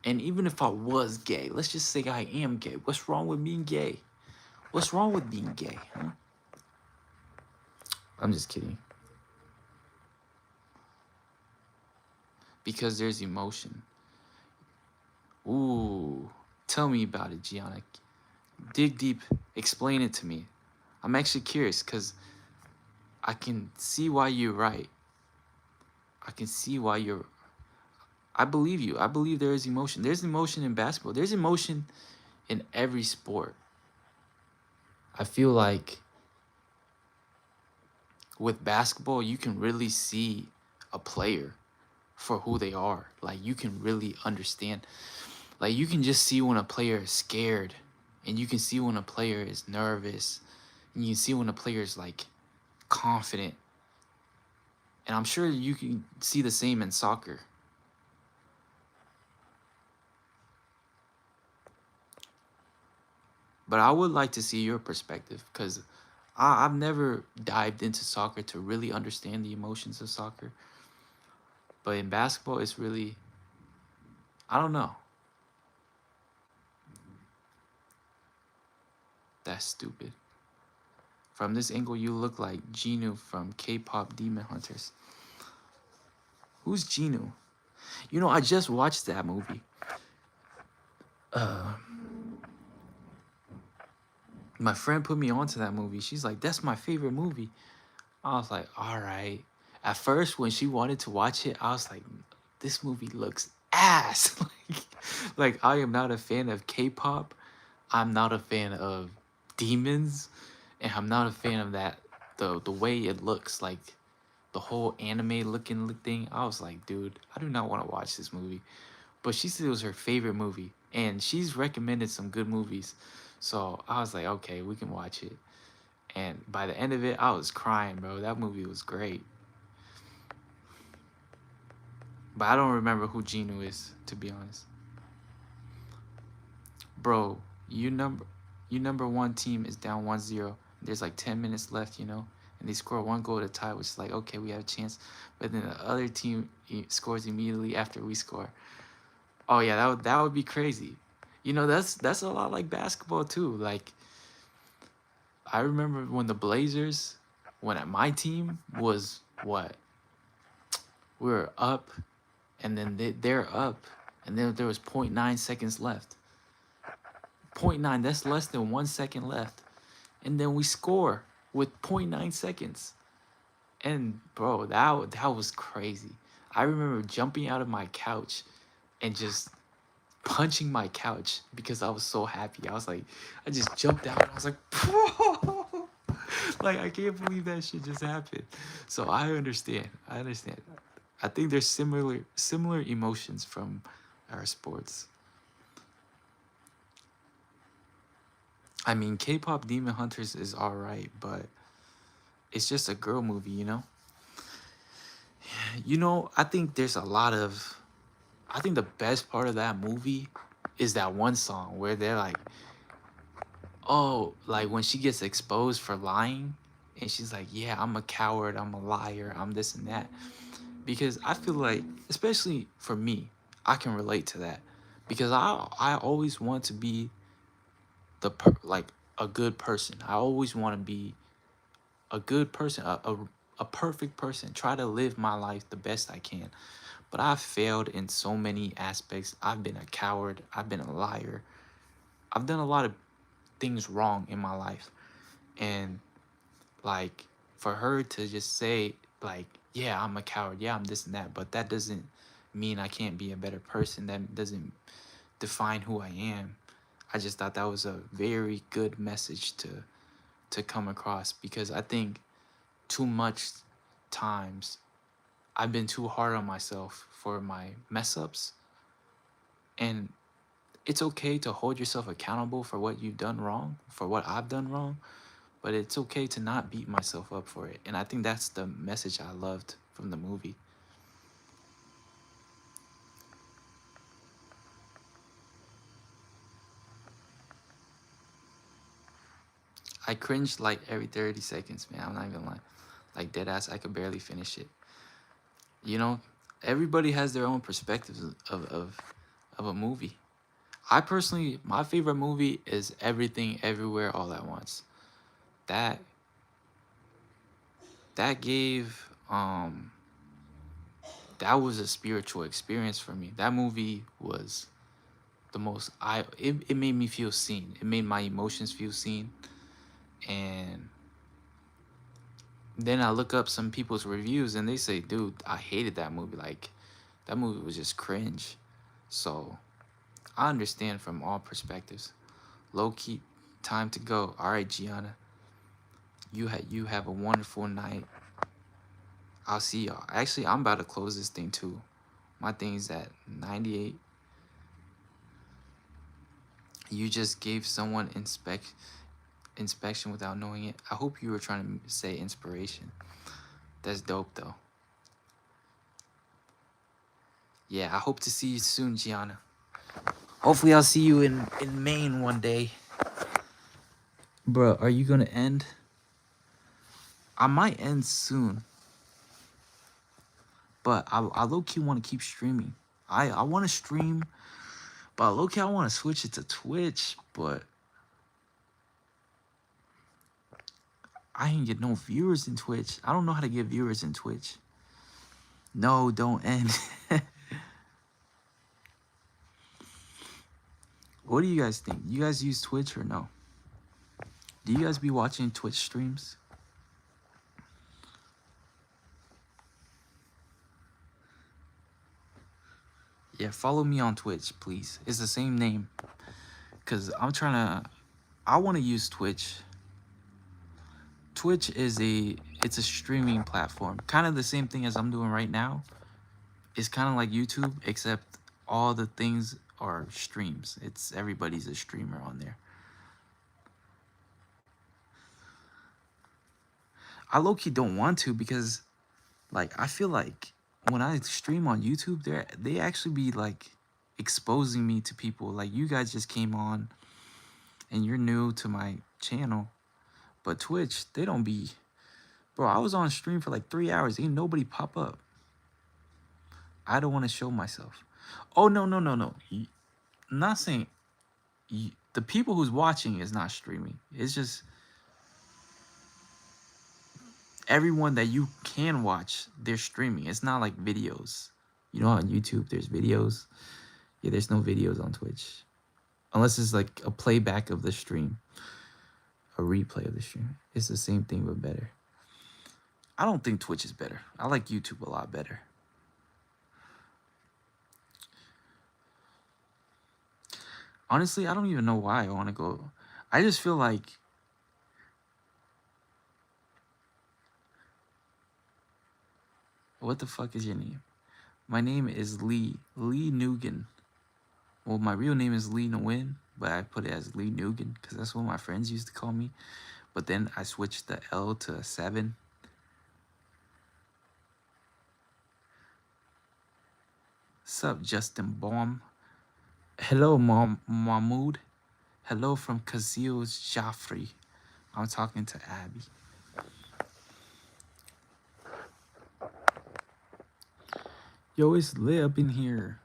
S2: And even if I was gay, let's just say I am gay. What's wrong with being gay? What's wrong with being gay? Huh? I'm just kidding. Because there's emotion. Ooh, tell me about it, Gianna. Dig deep. Explain it to me. I'm actually curious because I can see why you're right. I can see why you're. I believe you. I believe there is emotion. There's emotion in basketball. There's emotion in every sport. I feel like with basketball, you can really see a player for who they are. Like, you can really understand. Like, you can just see when a player is scared, and you can see when a player is nervous, and you can see when a player is like confident. And I'm sure you can see the same in soccer. But I would like to see your perspective because I've never dived into soccer to really understand the emotions of soccer. But in basketball, it's really, I don't know. That's stupid. From this angle, you look like Genu from K-pop Demon Hunters. Who's Genu? You know, I just watched that movie. My friend put me onto that movie. She's like, that's my favorite movie. I was like, all right. At first, when she wanted to watch it, I was like, this movie looks ass. like, I am not a fan of K-pop. I'm not a fan of demons. And I'm not a fan of that, the way it looks, like the whole anime looking thing. I was like, dude, I do not want to watch this movie. But she said it was her favorite movie. And she's recommended some good movies. So I was like, okay, we can watch it. And by the end of it, I was crying, bro. That movie was great. But I don't remember who Genu is, to be honest. Bro, you number one team is down 1-0. There's like 10 minutes left, you know? And they score one goal to tie, which is like, okay, we have a chance. But then the other team scores immediately after we score. Oh yeah, that would be crazy. You know, that's a lot like basketball too. Like, I remember when the Blazers, when at my team was what? We were up, and then they're up, and then there was 0.9 seconds left. 0.9, that's less than 1 second left. And then we score with 0.9 seconds. And bro, that was crazy. I remember jumping out of my couch and just punching my couch because I was so happy. I was like, I just jumped out and I was like, bro, like, I can't believe that shit just happened. So I understand. I think there's similar emotions from our sports. I mean, K-pop Demon Hunters is all right, but it's just a girl movie, you know? You know, I think the best part of that movie is that one song where they're like, oh, like when she gets exposed for lying and she's like, yeah, I'm a coward, I'm a liar, I'm this and that. Because I feel like, especially for me, I can relate to that. Because I always want to be like a good person. I always want to be a good person, a perfect person. Try to live my life the best I can. But I've failed in so many aspects. I've been a coward. I've been a liar. I've done a lot of things wrong in my life. And like, for her to just say, like, yeah, I'm a coward. Yeah, I'm this and that. But that doesn't mean I can't be a better person. That doesn't define who I am. I just thought that was a very good message to come across, because I think too much times I've been too hard on myself for my mess ups. And it's okay to hold yourself accountable for what you've done wrong, for what I've done wrong, but it's okay to not beat myself up for it. And I think that's the message I loved from the movie. I cringed like every 30 seconds, man. I'm not even lying. Like dead ass, I could barely finish it. You know, everybody has their own perspectives of a movie. I personally, my favorite movie is Everything Everywhere All at Once. That that gave that was a spiritual experience for me. That movie was the most it made me feel seen. It made my emotions feel seen. And then I look up some people's reviews and they say, dude, I hated that movie. Like that movie was just cringe. So I understand from all perspectives. Low key, time to go. All right, Gianna, you have a wonderful night. I'll see y'all. Actually, I'm about to close this thing too. My thing's at 98. You just gave someone inspection without knowing it. I hope you were trying to say inspiration. That's dope though. Yeah, I hope to see you soon, Gianna. Hopefully I'll see you in Maine one day. Bro, are you gonna end? I might end soon. But I low-key want to keep streaming. I want to stream, but low-key I want to switch it to Twitch, but I ain't get no viewers in Twitch. I don't know how to get viewers in Twitch. No, don't end. What do you guys think? You guys use Twitch or no? Do you guys be watching Twitch streams? Yeah, follow me on Twitch, please. It's the same name. Because I want to use Twitch. Twitch is it's a streaming platform. Kind of the same thing as I'm doing right now. It's kind of like YouTube, except all the things are streams. Everybody's a streamer on there. I low-key don't want to, because like I feel like when I stream on YouTube, they actually be like exposing me to people. Like you guys just came on and you're new to my channel. But Twitch, they don't be. Bro, I was on stream for like 3 hours. Ain't nobody pop up. I don't want to show myself. Oh, no. I'm not saying the people who's watching is not streaming. It's just everyone that you can watch, they're streaming. It's not like videos. You know, on YouTube, there's videos. Yeah, there's no videos on Twitch. Unless it's like a playback of the stream. A replay of the stream. It's the same thing, but better. I don't think Twitch is better. I like YouTube a lot better. Honestly, I don't even know why I want to go. I just feel like what the fuck is your name? My name is Lee 7enoogin. Well, my real name is 7enoogin, but I put it as 7enoogin because that's what my friends used to call me. But then I switched the L to a 7. Sup, Justin Baum. Hello, Mahmoud. Hello from Kazil's Joffrey. I'm talking to Abby. Yo, it's lit up in here.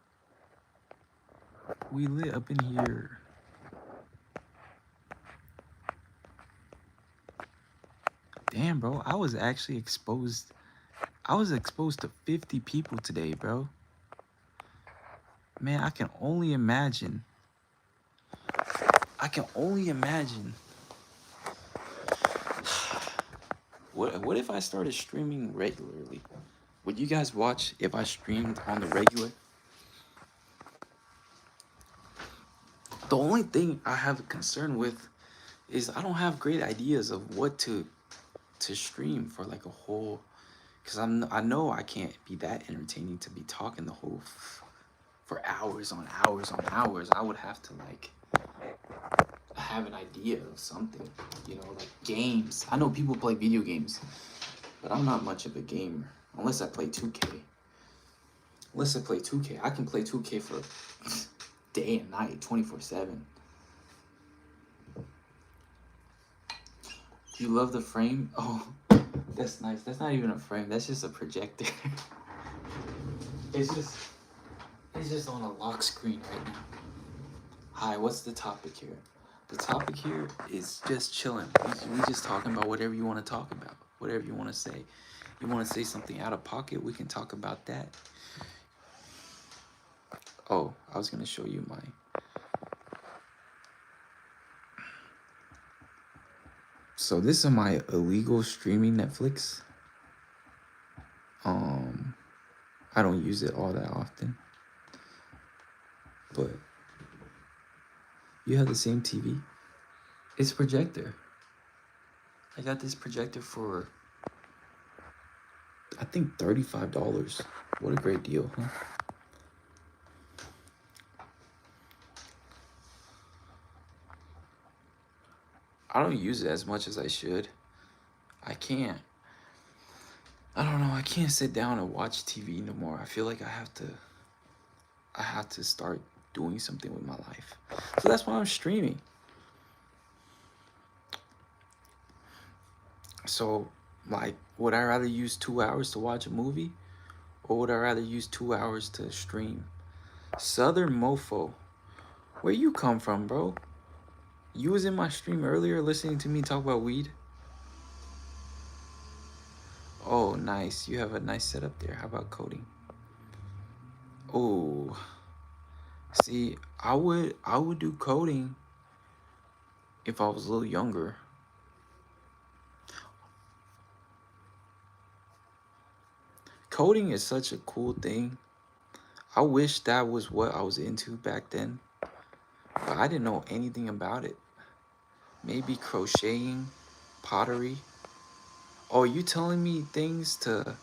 S2: We lit up in here. Damn, bro. I was actually exposed. I was exposed to 50 people today, bro. Man, I can only imagine. What if I started streaming regularly? Would you guys watch if I streamed on the regular? The only thing I have a concern with is I don't have great ideas of what to stream for like a whole, because I know I can't be that entertaining to be talking the whole for hours on hours on hours. I would have to like have an idea of something, you know, like games. I know people play video games, but I'm not much of a gamer unless I play 2K. Unless I play 2K, I can play 2K for day and night, 24/7. You love the frame? Oh, that's nice. That's not even a frame. That's just a projector. It's just on a lock screen right now. Hi, what's the topic here? The topic here is just chilling. We just talking about whatever you want to talk about, whatever you want to say. You want to say something out of pocket, we can talk about that. Oh, I was gonna show you my. So this is my illegal streaming Netflix. I don't use it all that often, but you have the same TV. It's a projector. I got this projector for I think $35. What a great deal, huh? I don't use it as much as I should. I can't. I don't know. I can't sit down and watch TV no more. I feel like I have to start doing something with my life. So that's why I'm streaming. So, like, would I rather use 2 hours to watch a movie, or would I rather use 2 hours to stream? Southern Mofo, where you come from, bro? You was in my stream earlier listening to me talk about weed. Oh, nice. You have a nice setup there. How about coding? Oh, see, I would do coding if I was a little younger. Coding is such a cool thing. I wish that was what I was into back then, but I didn't know anything about it. Maybe crocheting, pottery. Oh, you telling me things to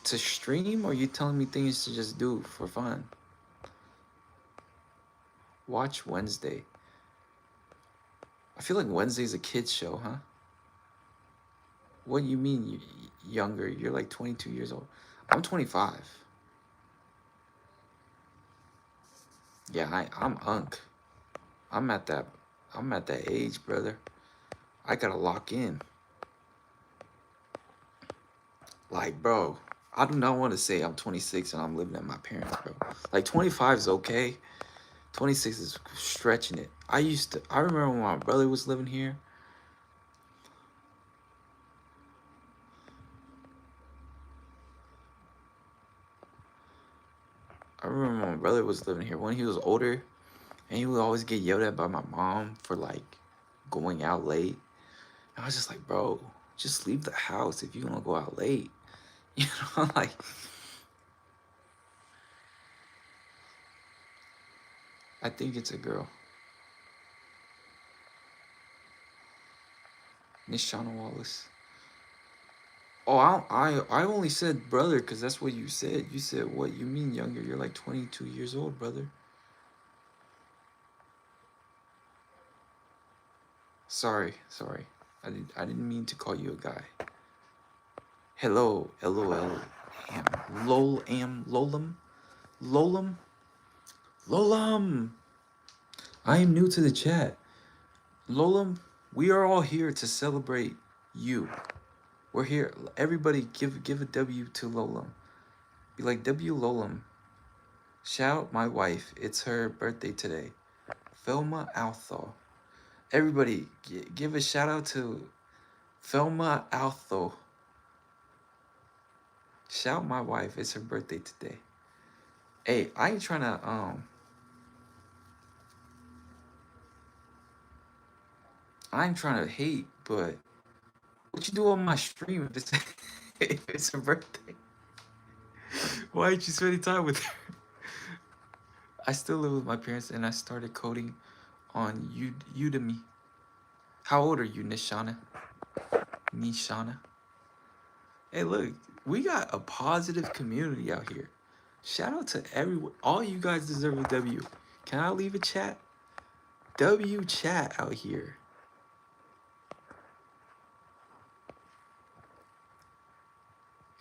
S2: stream, or you telling me things to just do for fun? Watch Wednesday. I feel like Wednesday's a kid's show, huh? What do you mean younger? You're like 22 years old. I'm 25. Yeah, I'm unk. I'm at that age, brother. I gotta lock in. Like, bro, I do not want to say I'm 26 and I'm living at my parents, bro. Like, 25 is okay. 26 is stretching it. I remember when my brother was living here. I remember when my brother was living here when he was older, and he would always get yelled at by my mom for like going out late. And I was just like, bro, just leave the house if you want to go out late. You know, like. I think it's a girl. Nishana Wallace. Oh, I only said brother because that's what you said. You said, what you mean younger? You're like 22 years old, brother. Sorry. I didn't mean to call you a guy. Hello, LOL, am, lol, am, lolum, lolum, lolum. I am new to the chat. Lolum, we are all here to celebrate you. We're here. Everybody give a W to Lolum. Be like, W Lolum. Shout my wife. It's her birthday today. Thelma Altho. Everybody, give a shout out to Thelma Altho. Shout my wife. It's her birthday today. Hey, I ain't trying to hate, but what you do on my stream if it's if it's her birthday. Why aren't you spending time with her? I still live with my parents, and I started coding on Udemy. How old are you, Nishana? Nishana? Hey, look, we got a positive community out here. Shout out to everyone. All you guys deserve a W. Can I leave a chat? W chat out here.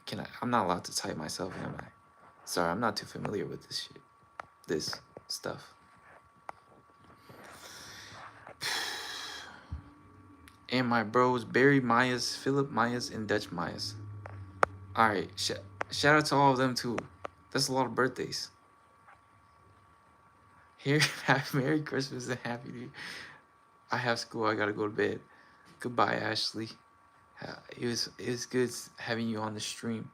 S2: Can I? I'm not allowed to type myself, am I? Sorry, I'm not too familiar with this shit. This stuff. And my bros, Barry Myers, Philip Myers, and Dutch Myers. Alright, shout out to all of them too. That's a lot of birthdays. Here, Merry Christmas and Happy New Year. I have school, I gotta go to bed. Goodbye, Ashley. It was good having you on the stream.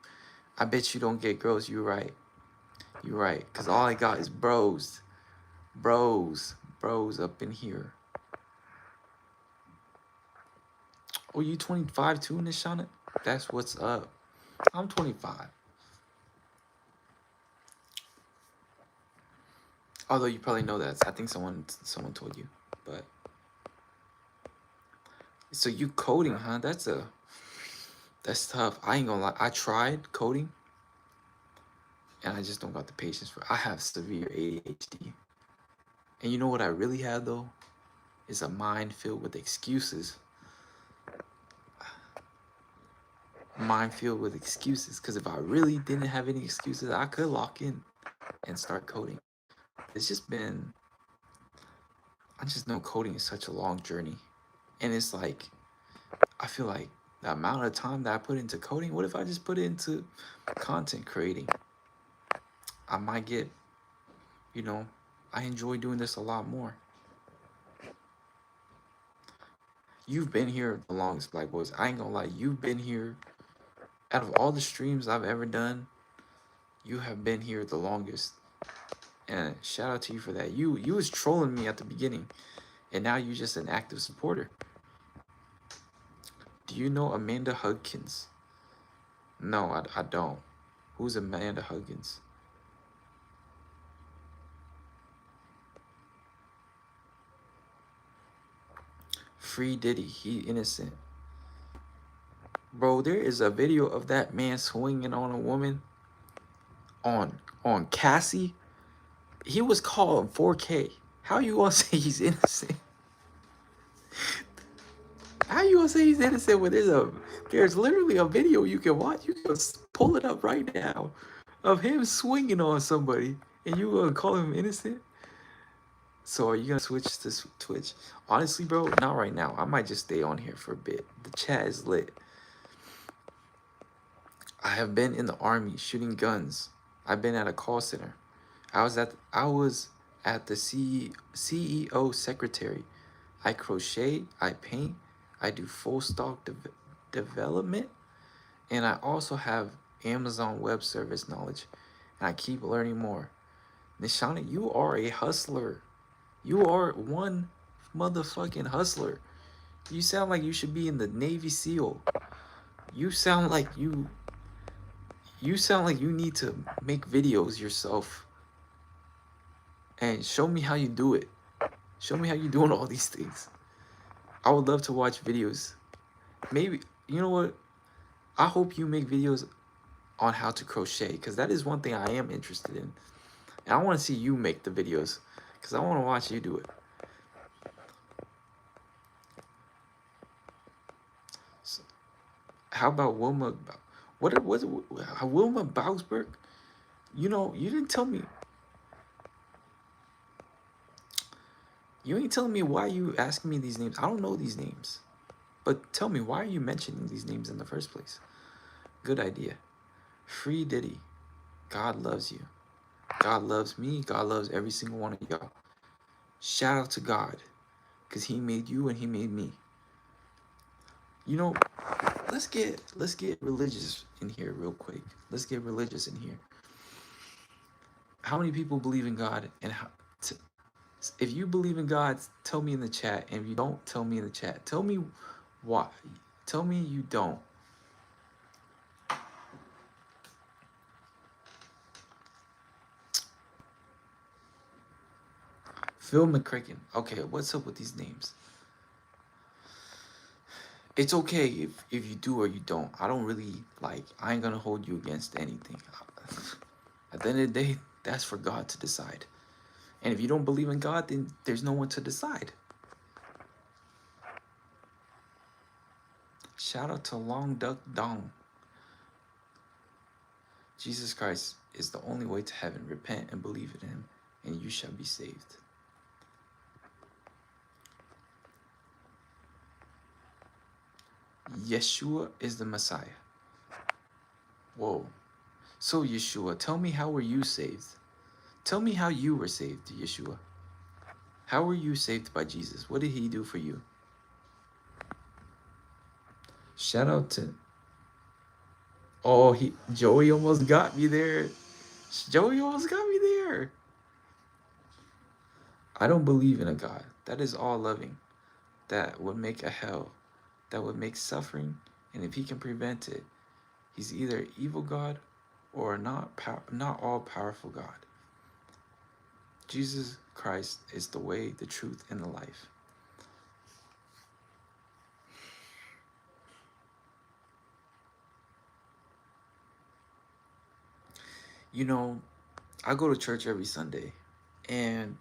S2: I bet you don't get girls, you're right. You're right, because all I got is bros. Bros up in here. Oh, you 25 too, Nishana? That's what's up. I'm 25. Although you probably know that. I think someone told you. But so you coding, huh? That's tough. I ain't gonna lie. I tried coding, and I just don't got the patience for it. I have severe ADHD. And you know what I really had though? Is a mind filled with excuses. Mind filled with excuses. Because if I really didn't have any excuses, I could lock in and start coding. It's just been, I just know coding is such a long journey. And it's like, I feel like the amount of time that I put into coding, what if I just put it into content creating? I might get, you know, I enjoy doing this a lot more. You've been here the longest, Black Boys. I ain't gonna lie, you've been here. Out of all the streams I've ever done, you have been here the longest. And shout out to you for that. You was trolling me at the beginning, and now you're just an active supporter. Do you know Amanda Hudkins? No, I don't. Who's Amanda Hudkins? Free Diddy, he innocent. Bro, there is a video of that man swinging on a woman on Cassie. He was caught on 4K. How you gonna say he's innocent? How you gonna say he's innocent when there's literally a video you can watch? You can pull it up right now of him swinging on somebody, and you gonna call him innocent? So are you gonna switch to Twitch? Honestly, bro, not right now. I might just stay on here for a bit. The chat is lit. I have been in the army shooting guns. I've been at a call center. I was at the CEO secretary. I crochet, I paint, I do full stock development, and I also have Amazon Web Service knowledge, and I keep learning more. Nishana, you are a hustler. You are one motherfucking hustler. You sound like you should be in the Navy SEAL. You sound like you need to make videos yourself and show me how you do it. Show me how you're doing all these things. I would love to watch videos. Maybe, you know what? I hope you make videos on how to crochet, because that is one thing I am interested in. And I want to see you make the videos, because I want to watch you do it. So, how about Wilma? What was it? Wilma Bausberg? You know, you didn't tell me. You ain't telling me why you asking me these names. I don't know these names. But tell me, why are you mentioning these names in the first place? Good idea. Free Diddy. God loves you. God loves me. God loves every single one of y'all. Shout out to God, because he made you and he made me. You know, let's get religious in here real quick. Let's get religious in here. How many people believe in God? And if you believe in God, tell me in the chat. And if you don't, tell me in the chat. Tell me why. Tell me you don't. Phil McCracken. Okay, what's up with these names? It's okay if you do or you don't. I don't really like. I ain't gonna hold you against anything. At the end of the day, that's for God to decide. And if you don't believe in God, then there's no one to decide. Shout out to Long Duck Dong. Jesus Christ is the only way to heaven. Repent and believe in him, and you shall be saved. Yeshua is the Messiah. Whoa. So Yeshua, tell me, how were you saved? Tell me how you were saved, Yeshua. How were you saved by Jesus? What did he do for you? Shout out to... Oh, Joey almost got me there. Joey almost got me there. I don't believe in a God that is all loving, that would make a hell, that would make suffering, and if he can prevent it, he's either an evil God or not all powerful God. Jesus Christ is the way, the truth, and the life. You know, I go to church every Sunday, and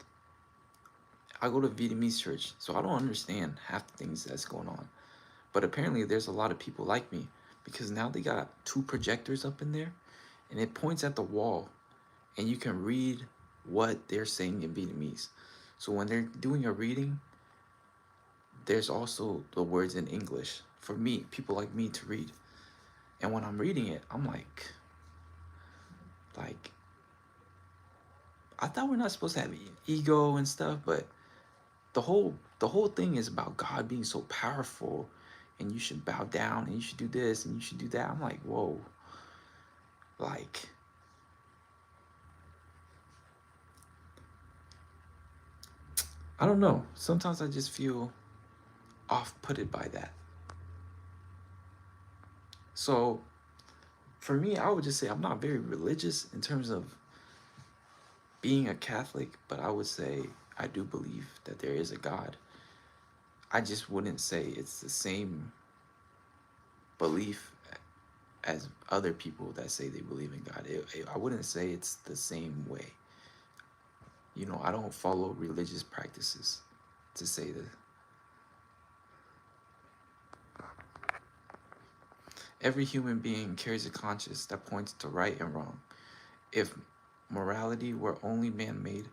S2: I go to Vietnamese church, so I don't understand half the things that's going on. But apparently there's a lot of people like me, because now they got 2 projectors up in there, and it points at the wall, and you can read what they're saying in Vietnamese. So when they're doing a reading, there's also the words in English for me, people like me, to read. And when I'm reading it, I'm like, I thought we're not supposed to have ego and stuff, but the whole thing is about God being so powerful, and you should bow down, and you should do this, and you should do that. I'm like, whoa. Like, I don't know. Sometimes I just feel off-putted by that. So for me, I would just say I'm not very religious in terms of being a Catholic, but I would say I do believe that there is a God. I just wouldn't say it's the same belief as other people that say they believe in God. I wouldn't say it's the same way. You know, I don't follow religious practices to say that. Every human being carries a conscience that points to right and wrong. If morality were only man-made,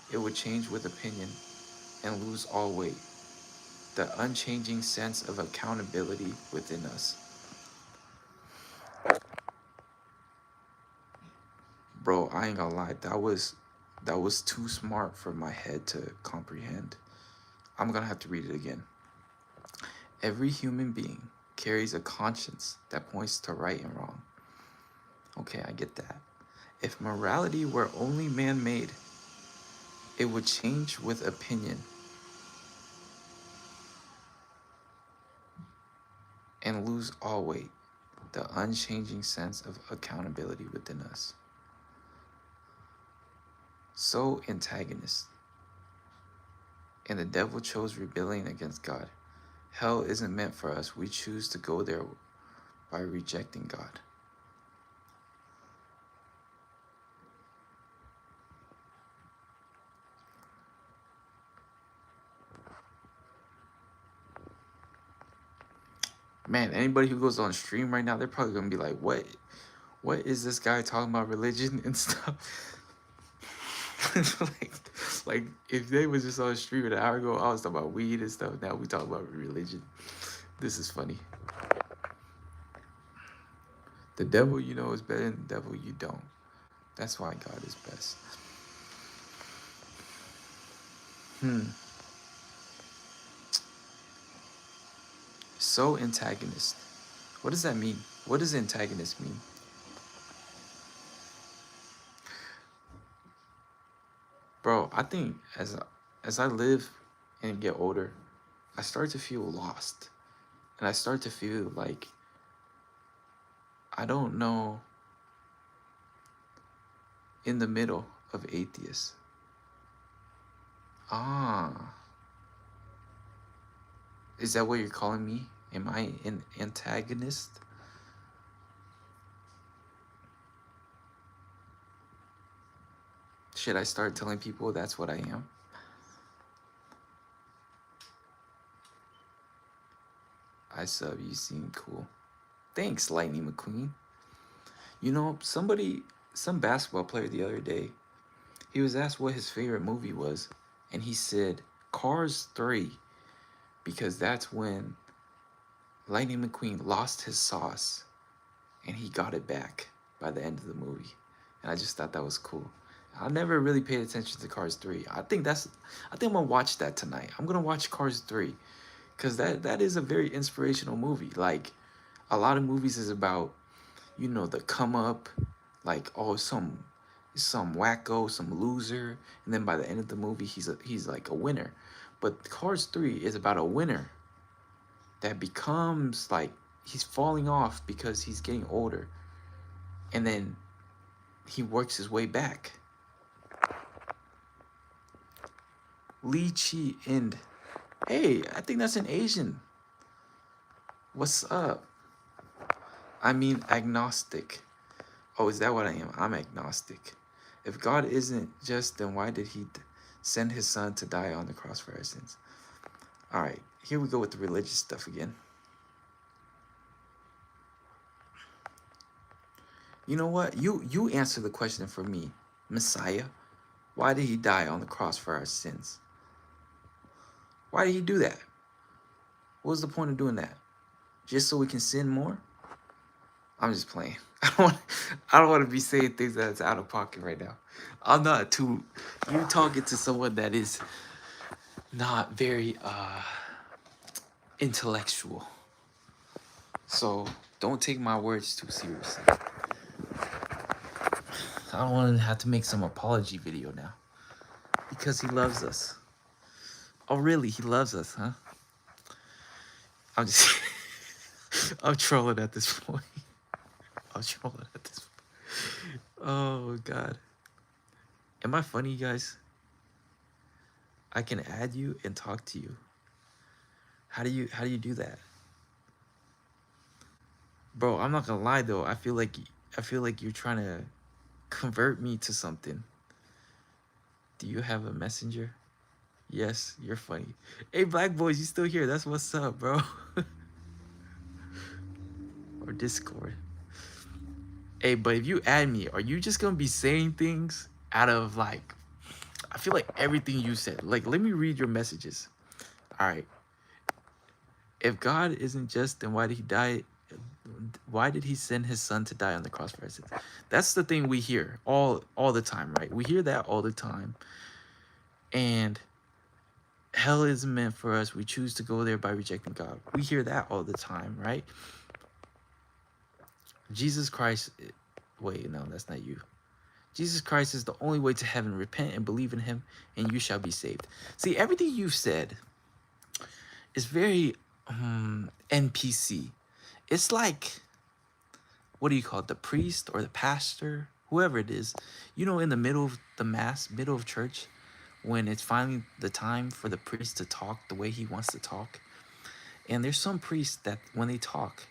S2: it would change with opinion and lose all weight. The unchanging sense of accountability within us. Bro, I ain't gonna lie, that was too smart for my head to comprehend. I'm gonna have to read it again. Every human being carries a conscience that points to right and wrong. Okay, I get that. If morality were only man-made, it would change with opinion and lose all weight. The unchanging sense of accountability within us. So antagonist. And the devil chose rebelling against God. Hell isn't meant for us. We choose to go there by rejecting God. Man, anybody who goes on stream right now, they're probably gonna be like, what is this guy talking about religion and stuff? like if they was just on stream an hour ago, I was talking about weed and stuff. Now we talk about religion. This is funny. The devil you know is better than the devil you don't. That's why God is best. So antagonist. What does that mean? What does antagonist mean? Bro, I think as I live and get older, I start to feel lost. And I start to feel like I don't know, in the middle of atheists. Ah, is that what you're calling me? Am I an antagonist? Should I start telling people that's what I am? I sub, you seem cool. Thanks, Lightning McQueen. You know, some basketball player the other day, he was asked what his favorite movie was, and he said Cars 3, because that's when Lightning McQueen lost his sauce and he got it back by the end of the movie. And I just thought that was cool. I never really paid attention to Cars 3. I think I'm gonna watch that tonight. I'm gonna watch Cars 3. Cause that is a very inspirational movie. Like a lot of movies is about, you know, the come up, like oh some wacko, some loser, and then by the end of the movie he's like a winner. But Cars 3 is about a winner that becomes like he's falling off because he's getting older, and then he works his way back. Li Chi Ind. Hey, I think that's an Asian. What's up? I mean agnostic. Oh, is that what I am? I'm agnostic. If God isn't just, then why did he send his son to die on the cross for our sins? All right, here we go with the religious stuff again. You know what? You answer the question for me, Messiah. Why did he die on the cross for our sins? Why did he do that? What was the point of doing that? Just so we can sin more? I'm just playing. I don't want to be saying things that's out of pocket right now. I'm not too. You talking to someone that is not very intellectual. So don't take my words too seriously. I don't want to have to make some apology video now. Because he loves us. Oh really? He loves us, huh? I'm just I'm trolling at this point. I'm trolling at this point. Oh god. Am I funny, guys? I can add you and talk to you. How do you do that? Bro, I'm not gonna lie though. I feel like you're trying to convert me to something. Do you have a messenger? Yes, you're funny. Hey Black Boys, you still here? That's what's up, bro. Or Discord. Hey, but if you add me, are you just gonna be saying things out of like I feel like everything you said. Like, let me read your messages. All right. If God isn't just, then why did he die? Why did he send his son to die on the cross for our sins? That's the thing we hear all the time, right? We hear that all the time. And hell isn't meant for us. We choose to go there by rejecting God. We hear that all the time, right? Jesus Christ. Wait, no, that's not you. Jesus Christ is the only way to heaven. Repent and believe in him, and you shall be saved. See, everything you've said is very NPC. It's like, what do you call it? The priest or the pastor, whoever it is, you know, in the middle of the mass, middle of church, when it's finally the time for the priest to talk the way he wants to talk. And there's some priests that when they talk,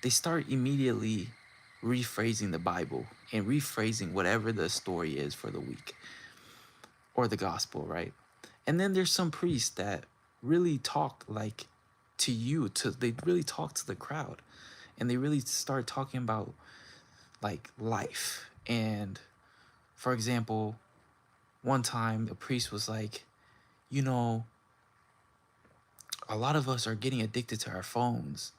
S2: they start immediately rephrasing the Bible and rephrasing whatever the story is for the week or the gospel, right? And then there's some priests that really talk like to you, they really talk to the crowd, and they really start talking about like life. And for example, one time a priest was like, you know, a lot of us are getting addicted to our phones.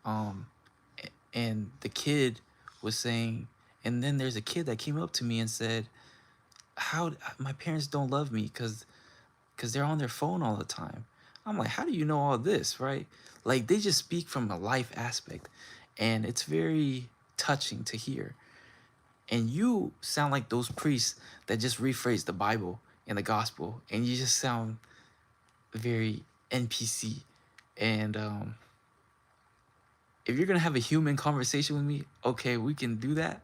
S2: And the kid was saying, and then there's a kid that came up to me and said, how my parents don't love me because they're on their phone all the time. I'm like, how do you know all this, right? Like, they just speak from a life aspect, and it's very touching to hear. And you sound like those priests that just rephrase the Bible and the gospel, and you just sound very NPC. And if you're gonna have a human conversation with me, okay, we can do that.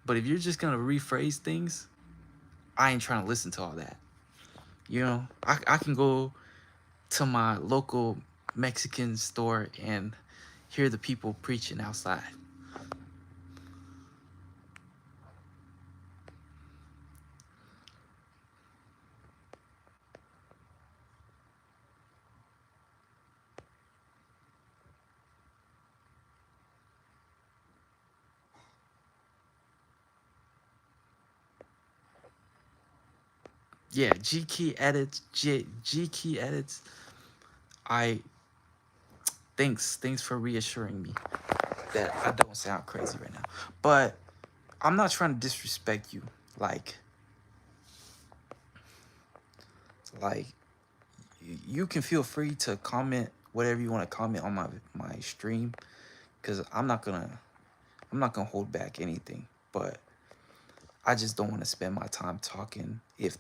S2: But if you're just gonna rephrase things, I ain't trying to listen to all that. You know, I can go to my local Mexican store and hear the people preaching outside. Yeah, G key edits, G key edits. I thanks for reassuring me that I don't sound crazy right now. But I'm not trying to disrespect you. Like you can feel free to comment whatever you want to comment on my stream, because I'm not gonna hold back anything. But I just don't want to spend my time talking if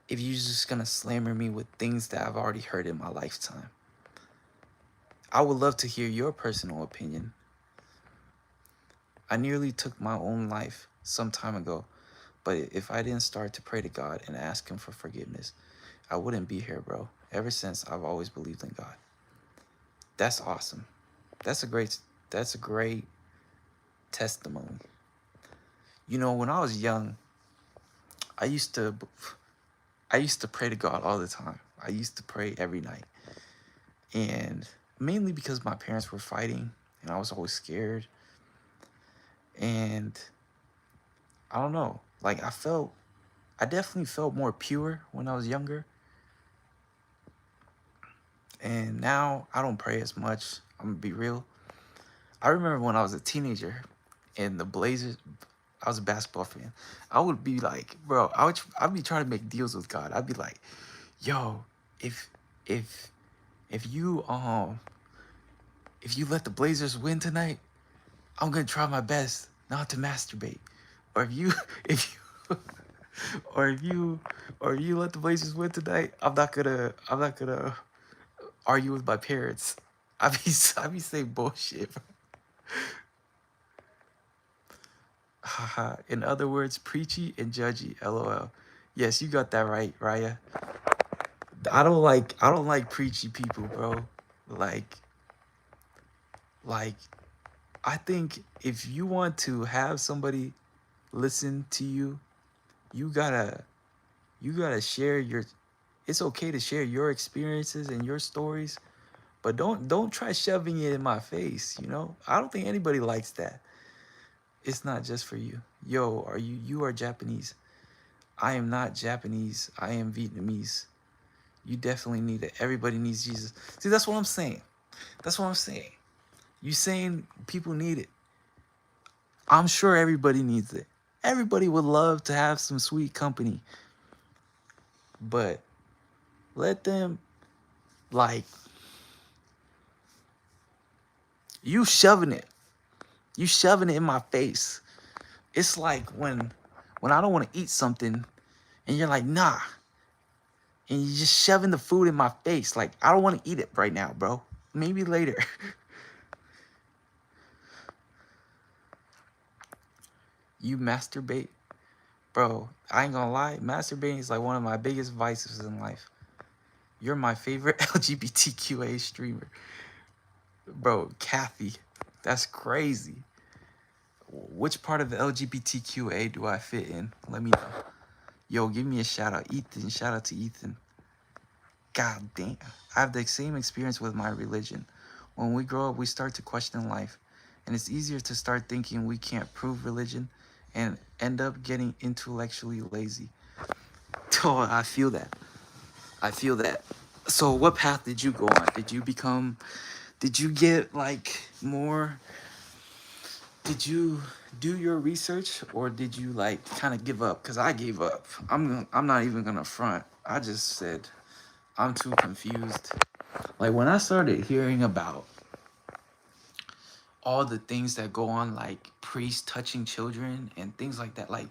S2: you're just gonna slammer me with things that I've already heard in my lifetime. I would love to hear your personal opinion. I nearly took my own life some time ago, but if I didn't start to pray to God and ask Him for forgiveness, I wouldn't be here, bro. Ever since, I've always believed in God. That's awesome. That's a great testimony. You know, when I was young, I used to I used to pray to God all the time. I used to pray every night. And mainly because my parents were fighting and I was always scared. And I don't know, like I definitely felt more pure when I was younger. And now I don't pray as much. I'm gonna be real. I remember when I was a teenager and the Blazers, I was a basketball fan. I would be like, bro, I'd be trying to make deals with God. I'd be like, yo, if if if you if you let the Blazers win tonight, I'm gonna try my best not to masturbate. Or if you if you or if you or if you let the Blazers win tonight, I'm not gonna argue with my parents. I be saying bullshit. Haha. In other words, preachy and judgy. LOL. Yes, you got that right, Raya. I don't like preachy people, bro. Like like I think if you want to have somebody listen to you, you gotta share your, it's okay to share your experiences and your stories, but don't try shoving it in my face, you know? I don't think anybody likes that. It's not just for you. Yo, you are Japanese. I am not Japanese. I am Vietnamese. You definitely need it. Everybody needs Jesus. See, that's what I'm saying. That's what I'm saying. You saying people need it. I'm sure everybody needs it. Everybody would love to have some sweet company. But let them, like, you shoving it. You shoving it in my face. It's like when I don't want to eat something and you're like, nah. And you're just shoving the food in my face. Like, I don't want to eat it right now, bro. Maybe later. You masturbate? Bro, I ain't gonna lie. Masturbating is like one of my biggest vices in life. You're my favorite LGBTQA streamer. Bro, Kathy. That's crazy. Which part of the LGBTQA do I fit in? Let me know. Yo, give me a shout out. Ethan, shout out to Ethan. God damn. I have the same experience with my religion. When we grow up, we start to question life. And it's easier to start thinking we can't prove religion and end up getting intellectually lazy. Oh, I feel that. I feel that. So what path did you go on? Did you get like more, did you do your research, or did you like kind of give up? Cuz I gave up. I'm not even going to front. I just said I'm too confused. Like when I started hearing about all the things that go on, like priests touching children and things like that, like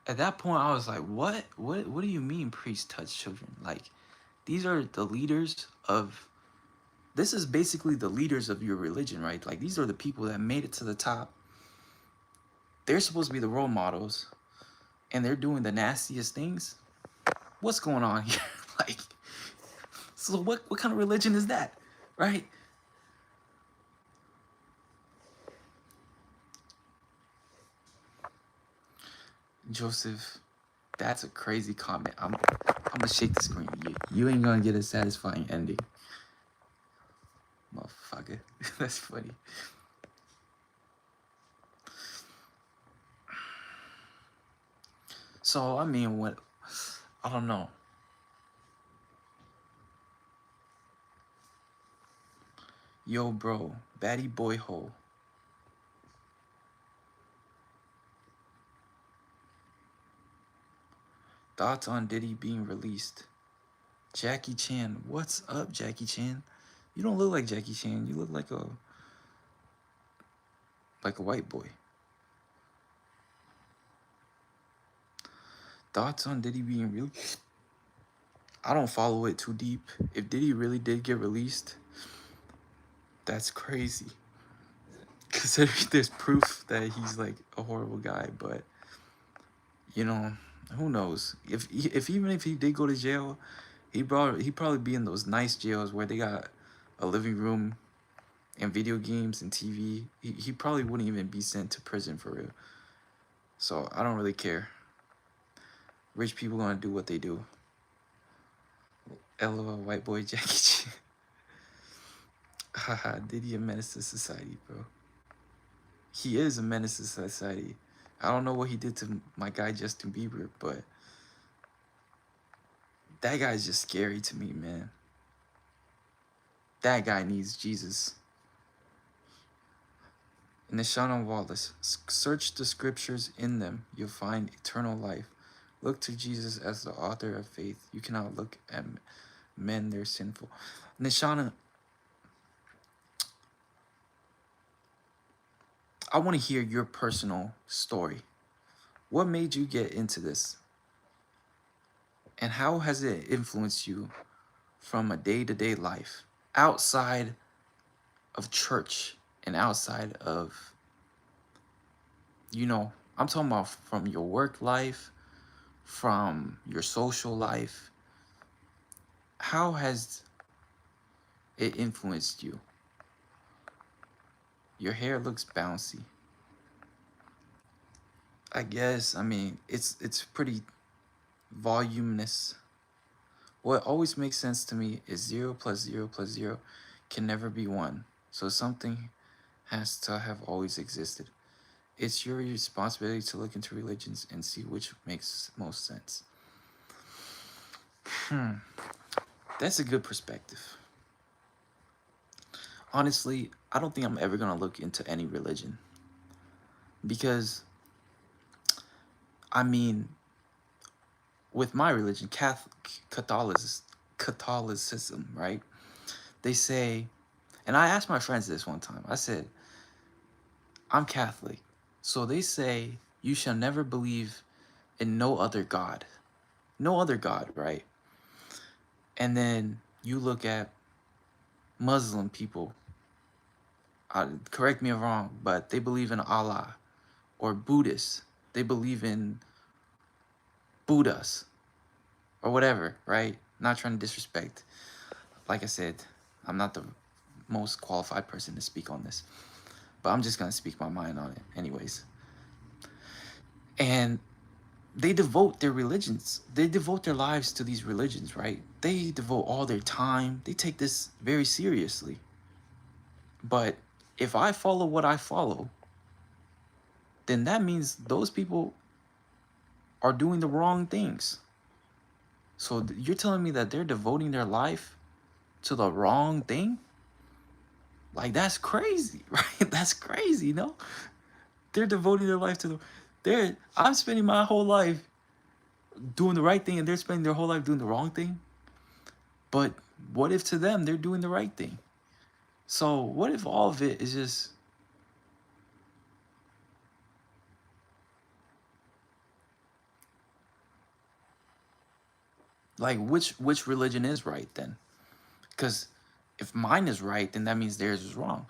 S2: at that point I was like, what do you mean priests touch children? Like these are the leaders of, this is basically the leaders of your religion, right? Like these are the people that made it to the top. they're supposed to be the role models, and they're doing the nastiest things. What's going on here? Like, so what kind of religion is that, right? Joseph, that's a crazy comment. I'm gonna shake the screen. You ain't gonna get a satisfying ending, motherfucker. That's funny. So I mean, what? I don't know. Yo, bro, Batty Boy Hole. Thoughts on Diddy being released? Jackie Chan, what's up, Jackie Chan? You don't look like Jackie Chan. You look like a white boy. Thoughts on Diddy being released? I don't follow it too deep. If Diddy really did get released, that's crazy. Considering there's proof that he's like a horrible guy, but you know, who knows? If even if he did go to jail, he'd probably be in those nice jails where they got a living room and video games and TV. He probably wouldn't even be sent to prison for real. So I don't really care. Rich people gonna do what they do. LOL, white boy Jackie Chan. Haha, Diddy a menace to society, bro. He is a menace to society. I don't know what he did to my guy Justin Bieber, but that guy's just scary to me, man. That guy needs Jesus. Nishana Wallace, search the scriptures, in them you'll find eternal life. Look to Jesus as the author of faith. You cannot look at men, they're sinful. Nishana, I want to hear your personal story. What made you get into this? And how has it influenced you from a day-to-day life outside of church and outside of, you know, I'm talking about from your work life, from your social life. How has it influenced you? Your hair looks bouncy. I guess, I mean, it's pretty voluminous. What always makes sense to me is 0 plus 0 plus 0 can never be 1. So something has to have always existed. It's your responsibility to look into religions and see which makes most sense. That's a good perspective. Honestly, I don't think I'm ever going to look into any religion. Because, I mean, with my religion, Catholicism, right? They say, and I asked my friends this one time. I said, I'm Catholic. So they say you shall never believe in no other God. No other God, right? And then you look at Muslim people. Correct me if I'm wrong, but they believe in Allah. Or Buddhists, they believe in Buddhas. Or whatever, right? Not trying to disrespect. Like I said, I'm not the most qualified person to speak on this. But I'm just going to speak my mind on it anyways. And they devote their religions. They devote their lives to these religions, right? They devote all their time. They take this very seriously. But if I follow what I follow, then that means those people are doing the wrong things. So you're telling me that they're devoting their life to the wrong thing? Like, that's crazy, right? That's crazy, you know? They're devoting their life to I'm spending my whole life doing the right thing, and they're spending their whole life doing the wrong thing. But what if to them they're doing the right thing? So what if all of it is just like, which religion is right then? Because if mine is right, then that means theirs is wrong.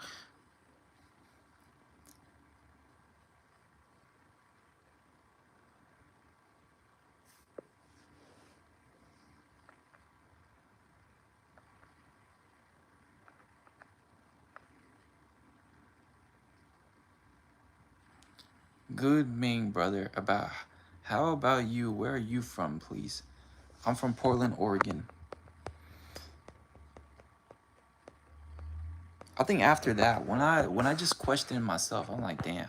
S2: Good Ming, brother. How about you? Where are you from, please? I'm from Portland, Oregon. I think after that, when I just questioned myself, I'm like, damn,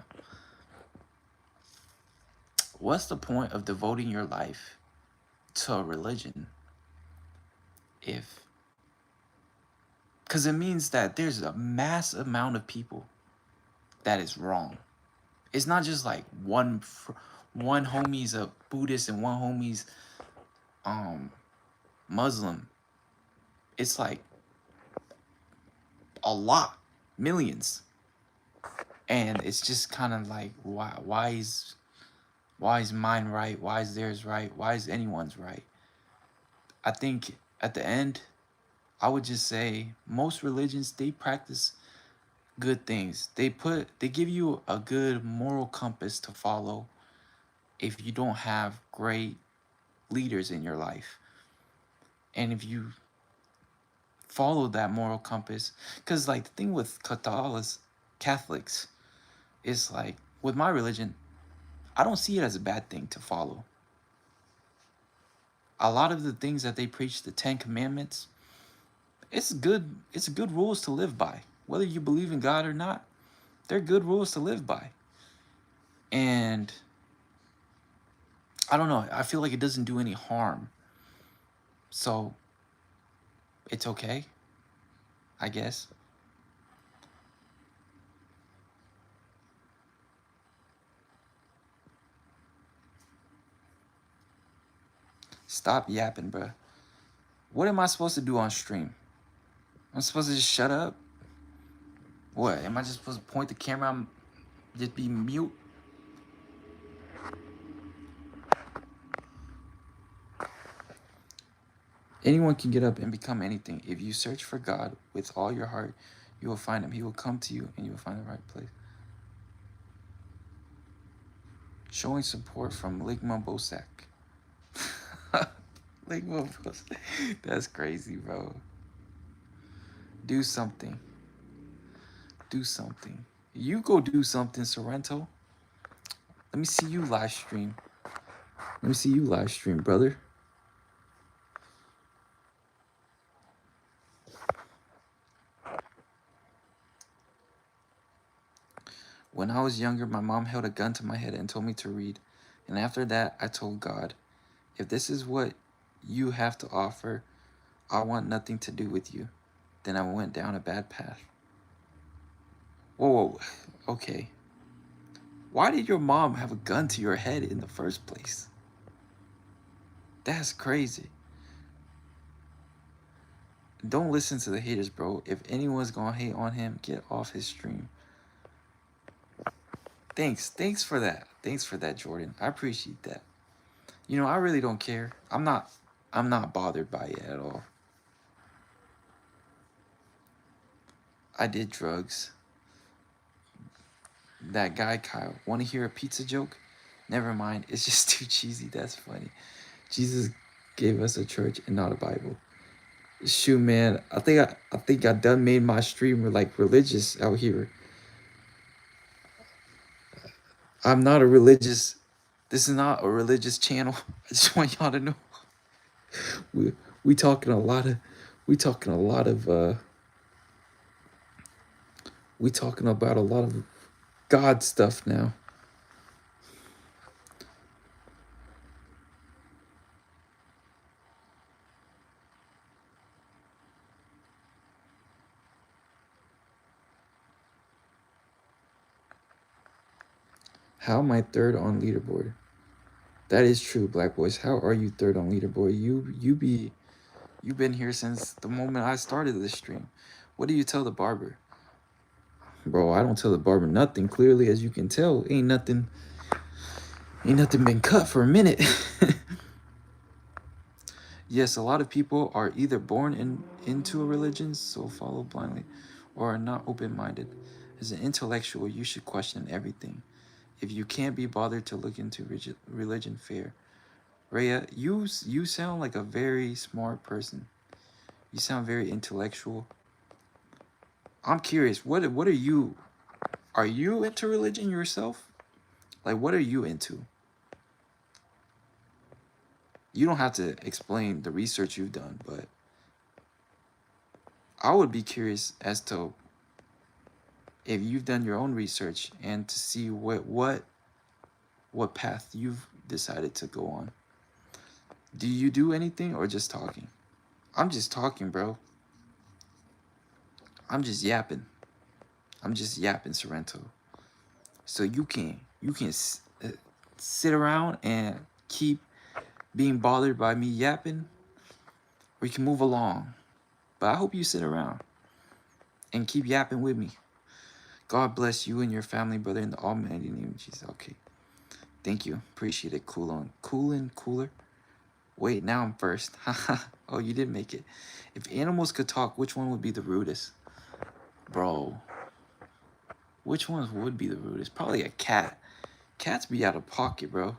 S2: what's the point of devoting your life to a religion if, because it means that there's a mass amount of people that is wrong. It's not just like one homie's a Buddhist and one homie's um Muslim. It's like a lot, millions, and it's just kind of like why is mine right? Why is theirs right? Why is anyone's right? I think at the end, I would just say most religions, they practice good things. They give you a good moral compass to follow if you don't have great leaders in your life. And if you follow that moral compass, because like the thing with Catholics is like with my religion, I don't see it as a bad thing to follow. A lot of the things that they preach, the 10 Commandments, it's good rules to live by. Whether you believe in God or not, they're good rules to live by. And I don't know, I feel like it doesn't do any harm. So it's okay, I guess. Stop yapping, bruh. What am I supposed to do on stream? I'm supposed to just shut up? What? Am I just supposed to point the camera and just be mute? Anyone can get up and become anything. If you search for God with all your heart, you will find him. He will come to you and you will find the right place. Showing support from Ligma Bosak. Ligma Bosak. That's crazy, bro. Do something. Do something. You go do something, Sorrento. Let me see you live stream. Let me see you live stream, brother. When I was younger, my mom held a gun to my head and told me to read. And after that, I told God, if this is what you have to offer, I want nothing to do with you. Then I went down a bad path. Whoa, okay. Why did your mom have a gun to your head in the first place? That's crazy. Don't listen to the haters, bro. If anyone's gonna hate on him, get off his stream. Thanks for that. Thanks for that, Jordan. I appreciate that. You know, I really don't care. I'm not bothered by it at all. I did drugs. That guy, Kyle. Want to hear a pizza joke? Never mind. It's just too cheesy. That's funny. Jesus gave us a church and not a Bible. Shoot, man. I think I done made my stream like religious out here. I'm not a religious. This is not a religious channel. I just want y'all to know. We talking a lot of. We talking a lot of. We talking about a lot of God stuff now. How am I third on leaderboard? That is true, Black Boys. How are you third on leaderboard? You've been here since the moment I started this stream. What do you tell the barber? Bro, I don't tell the barber nothing. Clearly, as you can tell, ain't nothing been cut for a minute. Yes, a lot of people are either born into a religion, so follow blindly, or are not open-minded. As an intellectual, you should question everything. If you can't be bothered to look into religion fair. Rhea, you sound like a very smart person. You sound very intellectual. I'm curious, what are you? Are you into religion yourself? Like, what are you into? You don't have to explain the research you've done, but I would be curious as to if you've done your own research and to see what path you've decided to go on. Do you do anything or just talking? I'm just talking, bro. I'm just yapping. I'm just yapping, Sorrento. So you can sit around and keep being bothered by me yapping, or you can move along. But I hope you sit around and keep yapping with me. God bless you and your family, brother, in the almighty name of Jesus. Okay. Thank you. Appreciate it. Cooler. Wait, now I'm first. Oh, you did make it. If animals could talk, which one would be the rudest? Bro. Which ones would be the rudest? Probably a cat. Cats be out of pocket, bro.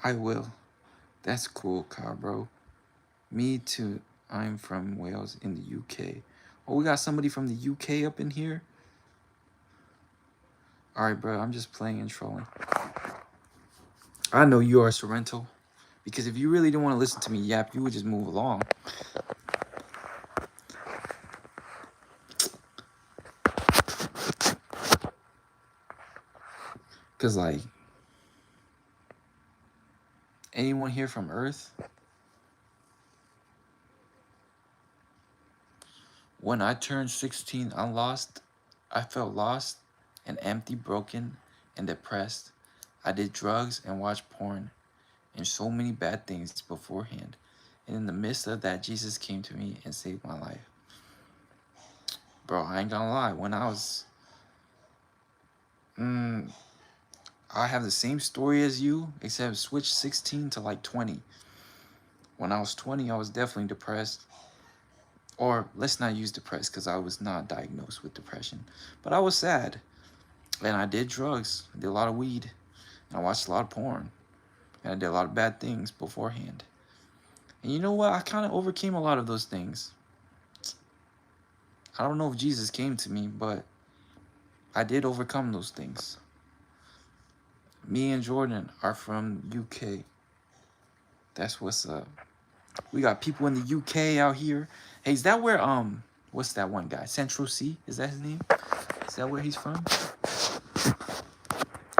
S2: I will. That's cool, Kyle, bro. Me too. I'm from Wales in the UK. Oh, we got somebody from the UK up in here? Alright, bro. I'm just playing and trolling. I know you are, Sorrento. Because if you really didn't want to listen to me yap, you would just move along. Because, like, anyone here from Earth? When I turned 16, I felt lost and empty, broken and depressed. I did drugs and watched porn and so many bad things beforehand. And in the midst of that, Jesus came to me and saved my life. Bro, I ain't gonna lie. When I was... I have the same story as you, except switched 16 to like 20. When I was 20, I was definitely depressed. Or let's not use depressed because I was not diagnosed with depression. But I was sad. And I did drugs. I did a lot of weed. And I watched a lot of porn. And I did a lot of bad things beforehand. And you know what? I kind of overcame a lot of those things. I don't know if Jesus came to me, but I did overcome those things. Me and Jordan are from UK. That's what's up. We got people in the UK out here. Hey, is that where, what's that one guy? Central C? Is that his name? Is that where he's from?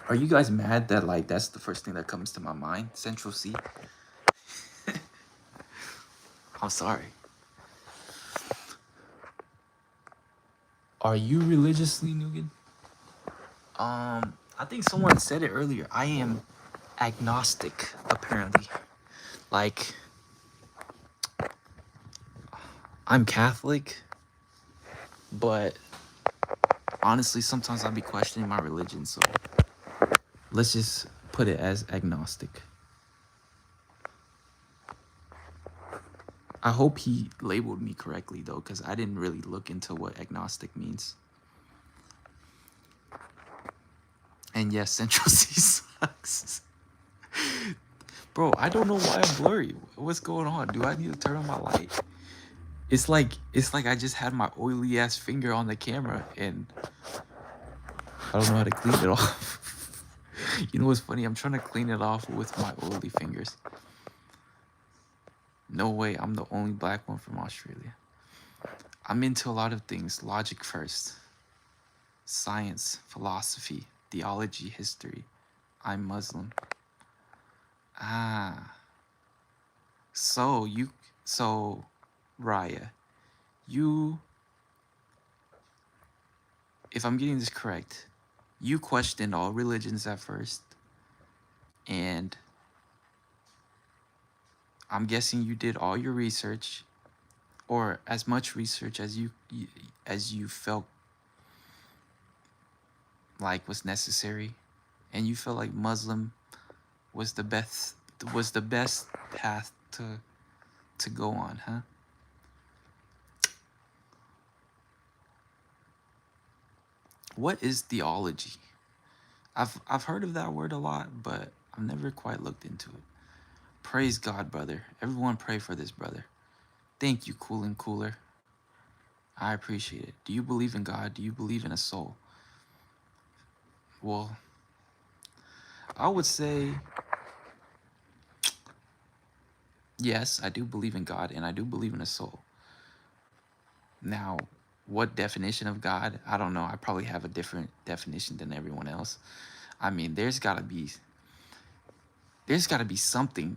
S2: Are you guys mad that, like, that's the first thing that comes to my mind? Central C? I'm sorry. Are you religiously Nugan? I think someone said it earlier. I am agnostic, apparently. Like, I'm Catholic, but honestly, sometimes I'll be questioning my religion, so let's just put it as agnostic. I hope he labeled me correctly, though, because I didn't really look into what agnostic means. And yes, Central C sucks. Bro, I don't know why I'm blurry. What's going on? Do I need to turn on my light? It's like I just had my oily ass finger on the camera and I don't know how to clean it off. You know what's funny? I'm trying to clean it off with my oily fingers. No way, I'm the only black one from Australia. I'm into a lot of things. Logic first. Science, philosophy, theology, history. I'm Muslim. So Raya, you, if I'm getting this correct, you questioned all religions at first, and I'm guessing you did all your research, or as much research as you felt like was necessary, and you felt like Muslim was the best path to go on, huh? What is theology? I've heard of that word a lot, but I've never quite looked into it. Praise God, brother. Everyone pray for this brother. Thank you, Cool and Cooler. I appreciate it. Do you believe in God? Do you believe in a soul? well, I would say yes, I do believe in God and I do believe in a soul. Now, what definition of God? I don't know. I probably have a different definition than everyone else. I mean, there's got to be something.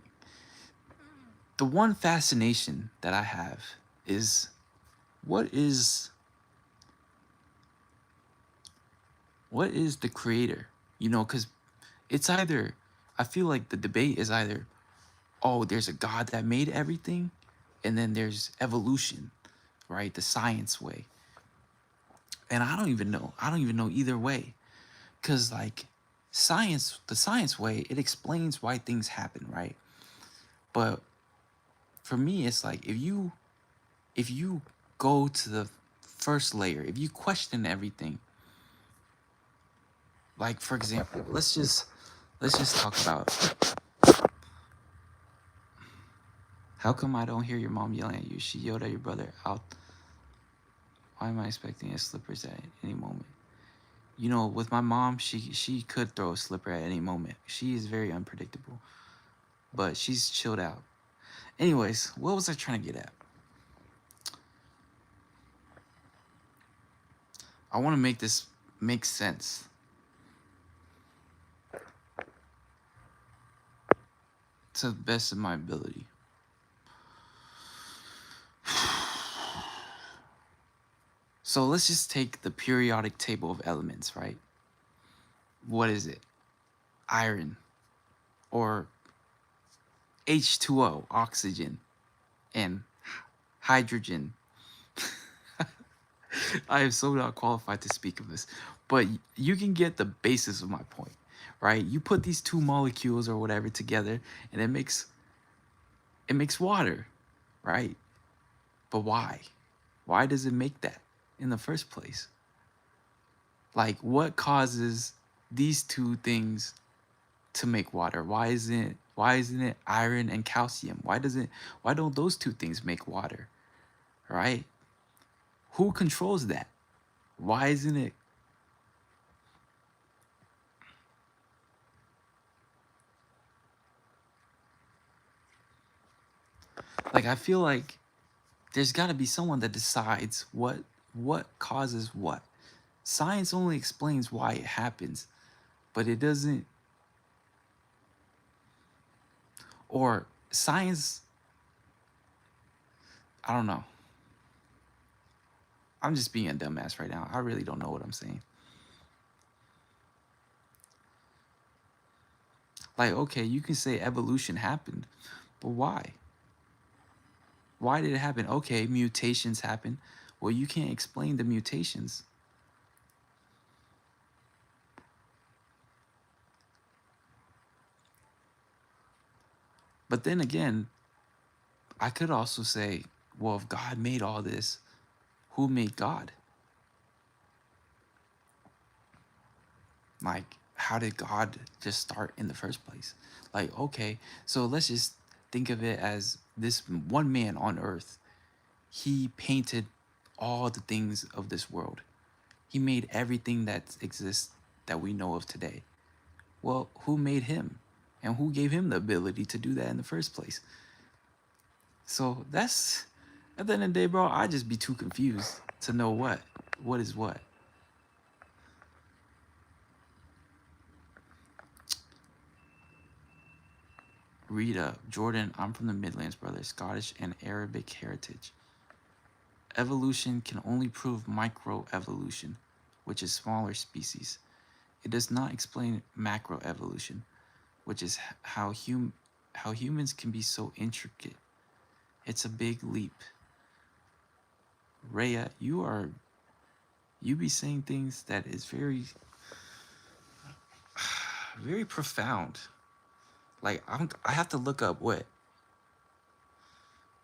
S2: The one fascination that I have is what is what is the creator? You know, cuz it's either I feel like the debate is either oh, there's a God that made everything and then there's evolution, right? The science way. And I don't even know. I don't even know either way. Cuz like science, the science way, it explains why things happen, right? But for me it's like if you go to the first layer, if you question everything, like for example, let's just talk about how come I don't hear your mom yelling at you? She yelled at your brother out. Why am I expecting a slippers at any moment? You know, with my mom, she could throw a slipper at any moment. She is very unpredictable, but she's chilled out. Anyways, what was I trying to get at? I want to make this make sense to the best of my ability. So let's just take the periodic table of elements, right? What is it? Iron or H2O, oxygen, and hydrogen. I am so not qualified to speak of this, but you can get the basis of my point, right? You put these two molecules or whatever together, and it makes water, right? But why? Why does it make that in the first place? Like, what causes these two things to make water? Why isn't it iron and calcium? Why don't those two things make water? Right? Who controls that? Why isn't it like I feel like there's got to be someone that decides what causes what. Science only explains why it happens, but it doesn't or science I don't know. I'm just being a dumbass right now. I really don't know what I'm saying. Like, okay, you can say evolution happened, but why? Why did it happen? Okay, mutations happen. Well, you can't explain the mutations. But then again, I could also say, well, if God made all this, who made God? Like, how did God just start in the first place? Like, okay, so let's just think of it as this one man on earth. He painted all the things of this world. He made everything that exists that we know of today. Well, who made him? And who gave him the ability to do that in the first place? So that's, at the end of the day, bro, I'd just be too confused to know what is what. Rita, Jordan, I'm from the Midlands, brother, Scottish and Arabic heritage. Evolution can only prove microevolution, which is smaller species. It does not explain macroevolution, which is how humans can be so intricate. It's a big leap. Rhea, you be saying things that is very very profound. Like I have to look up what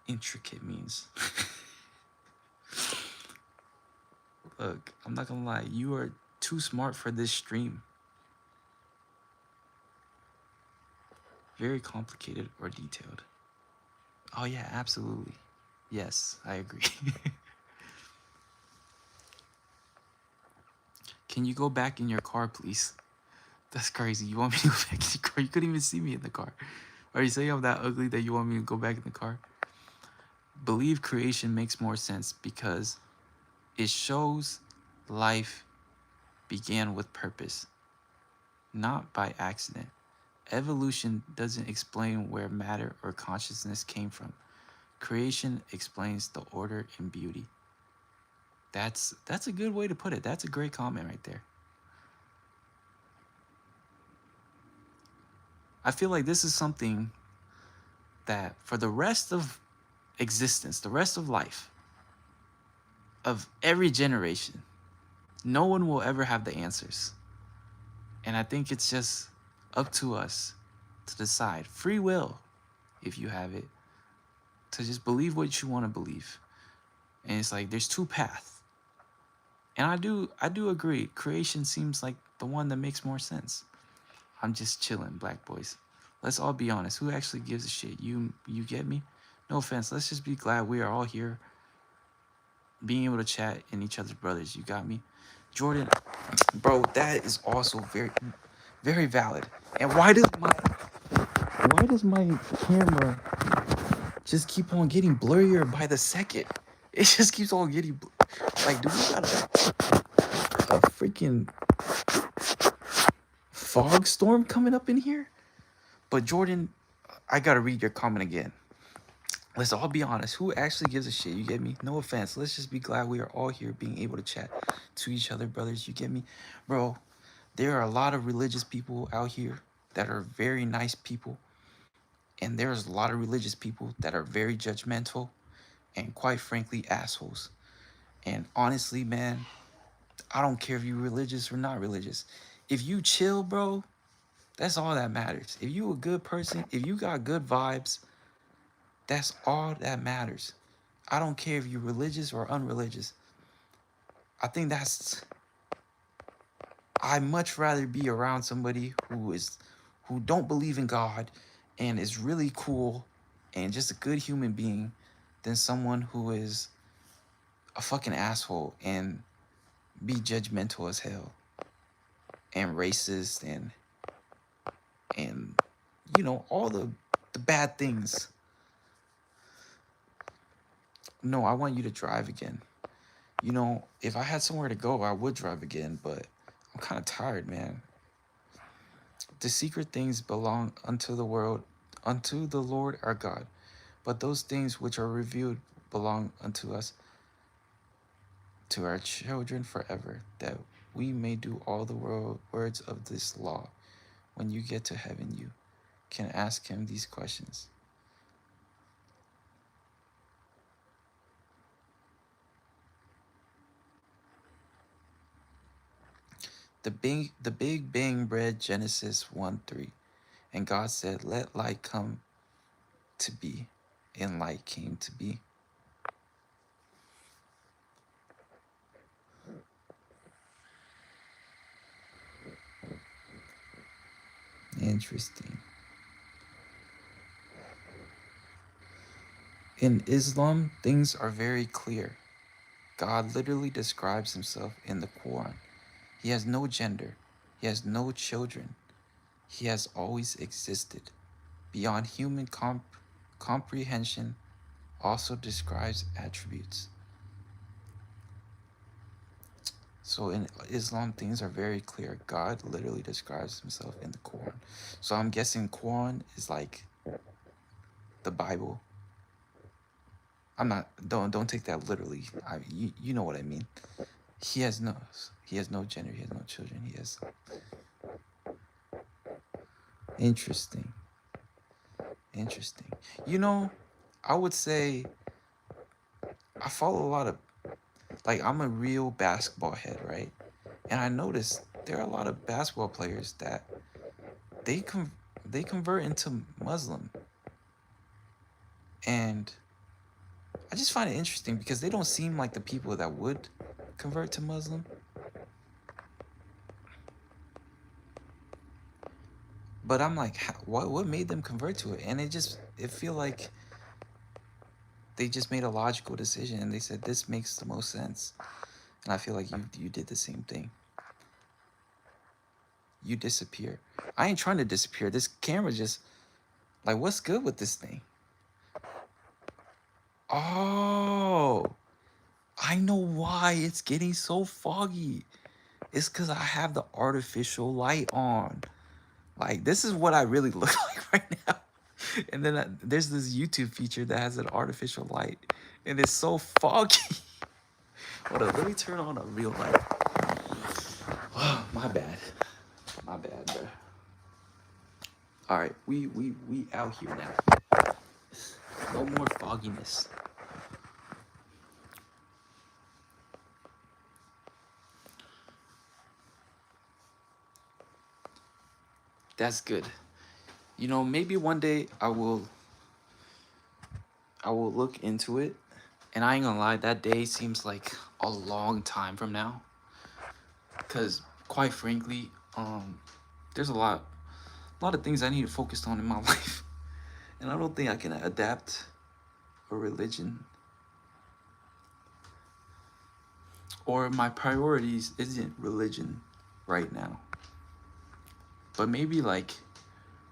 S2: intricate means. Look, I'm not gonna lie, you are too smart for this stream. Very complicated or detailed. Oh yeah, absolutely. Yes, I agree. Can you go back in your car, please? That's crazy. You want me to go back in the car? You couldn't even see me in the car. Are you saying I'm that ugly that you want me to go back in the car? Believe creation makes more sense because it shows life began with purpose, not by accident. Evolution doesn't explain where matter or consciousness came from. Creation explains the order and beauty. That's a good way to put it. That's a great comment right there. I feel like this is something that for the rest of existence, the rest of life, of every generation, no one will ever have the answers. And I think it's just up to us to decide, free will, if you have it, to just believe what you want to believe. And it's like there's two paths. And I do agree. Creation seems like the one that makes more sense. I'm just chilling, black boys. Let's all be honest. Who actually gives a shit? You get me? No offense. Let's just be glad we are all here, being able to chat in each other's brothers. You got me? Jordan, bro, that is also very, very valid. And why does my camera just keep on getting blurrier by the second? It just keeps on getting like, do we got a freaking fog storm coming up in here? But Jordan, I gotta read your comment again. Let's all be honest. Who actually gives a shit? You get me? No offense. Let's just be glad we are all here being able to chat to each other, brothers. You get me? Bro, there are a lot of religious people out here that are very nice people. And there's a lot of religious people that are very judgmental and quite frankly assholes. And honestly, man, I don't care if you're religious or not religious. If you chill, bro, that's all that matters. If you a good person, if you got good vibes, that's all that matters. I don't care if you're religious or unreligious. I think I'd much rather be around somebody who don't believe in God and is really cool and just a good human being than someone who is a fucking asshole and be judgmental as hell and racist and you know all the bad things. No, I want you to drive again. You know, if I had somewhere to go, I would drive again, but I'm kind of tired, man. The secret things belong unto the world, unto the Lord our God. But those things which are revealed belong unto us, to our children forever, that we may do all the words of this law. When you get to heaven, you can ask him these questions. The Big Bang read Genesis 1:3, and God said, "Let light come to be," and light came to be. Interesting. In Islam, things are very clear. God literally describes himself in the Quran. He has no gender. He has no children. He has always existed. Beyond human comprehension, also describes attributes. So in Islam, things are very clear. God literally describes himself in the Quran. So I'm guessing Quran is like the Bible. I'm not. Don't take that literally. You know what I mean. He has no gender. He has no children. He has. Interesting. You know, I would say I follow a lot of, like, I'm a real basketball head, right? And I noticed there are a lot of basketball players that they convert into Muslim. And I just find it interesting because they don't seem like the people that would convert to Muslim. But I'm like, what made them convert to it? And it feel like they just made a logical decision and they said this makes the most sense. And I feel like you did the same thing. you disappear. I ain't trying to disappear. This camera just, like, what's good with this thing? Oh, I know why it's getting so foggy. It's because I have the artificial light on. Like, this is what I really look like right now. And then there's this YouTube feature that has an artificial light, and it's so foggy. Hold on, let me turn on a real light. Oh, my bad. My bad, bro. All right, we out here now. No more fogginess. That's good. You know, maybe one day I will look into it. And I ain't gonna lie, that day seems like a long time from now. Cause quite frankly, there's a lot of things I need to focus on in my life. And I don't think I can adapt a religion, or my priorities isn't religion right now. But maybe like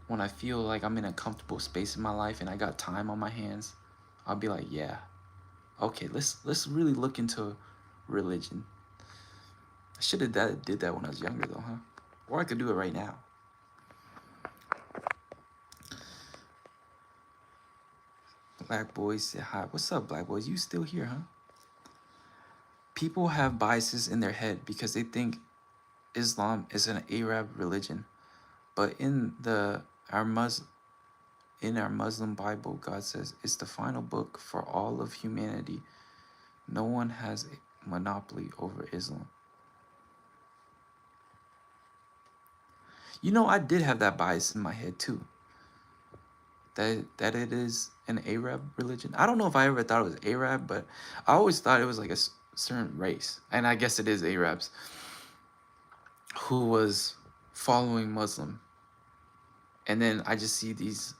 S2: when I feel like I'm in a comfortable space in my life and I got time on my hands, I'll be like, yeah, okay, let's really look into religion. I should have did that when I was younger though, huh? Or I could do it right now. Black boys say hi. What's up, black boys? You still here, huh? People have biases in their head because they think Islam is an Arab religion. But in our Muslim Bible, God says it's the final book for all of humanity. No one has a monopoly over Islam. You know, I did have that bias in my head too. That it is an Arab religion. I don't know if I ever thought it was Arab, but I always thought it was like a certain race. And I guess it is Arabs who was following Muslim. And then I just see these,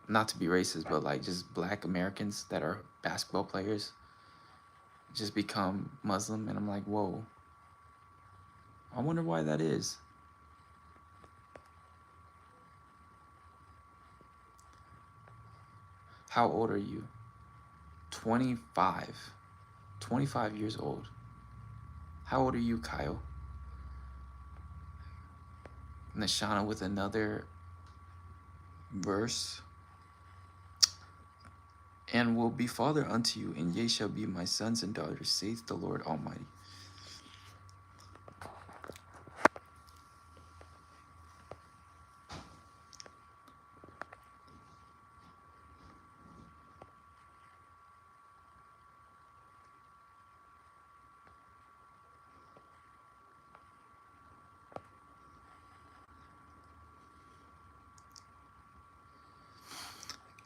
S2: not to be racist, but like just black Americans that are basketball players just become Muslim. And I'm like, whoa, I wonder why that is. How old are you? 25. 25 years old. How old are you, Kyle? Nashana with another verse. And will be father unto you, and ye shall be my sons and daughters, saith the Lord Almighty.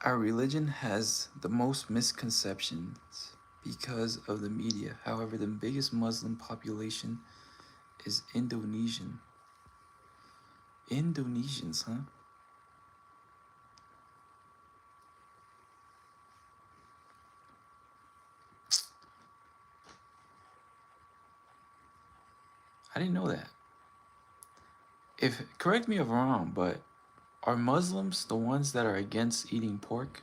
S2: Our religion has the most misconceptions because of the media. However, the biggest Muslim population is Indonesian. Indonesians, huh? I didn't know that. Correct me if I'm wrong, but are Muslims the ones that are against eating pork?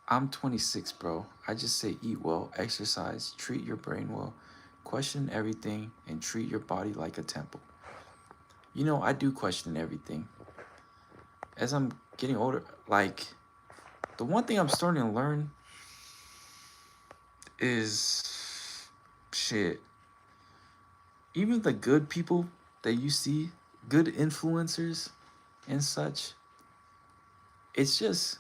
S2: I'm 26, bro. I just say eat well, exercise, treat your brain well, question everything, and treat your body like a temple. You know, I do question everything. As I'm getting older, like, the one thing I'm starting to learn is, shit, even the good people that you see, good influencers and such, it's just,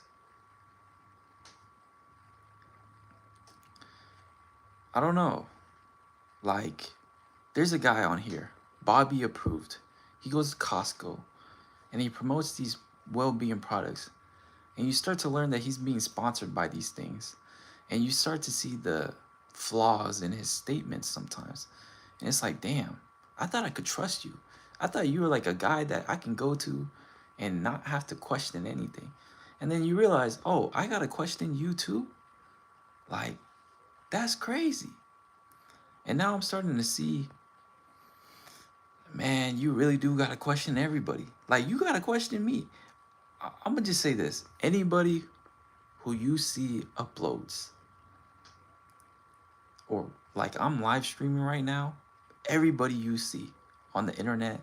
S2: I don't know. Like, there's a guy on here, Bobby approved. He goes to Costco and he promotes these well-being products. And you start to learn that he's being sponsored by these things. And you start to see the flaws in his statements sometimes. And it's like, damn, I thought I could trust you. I thought you were like a guy that I can go to and not have to question anything. And then you realize, oh, I got to question you too? Like, that's crazy. And now I'm starting to see, man, you really do gotta question everybody. Like, you gotta question me. I'm gonna just say this. Anybody who you see uploads, or like I'm live streaming right now, everybody you see on the internet,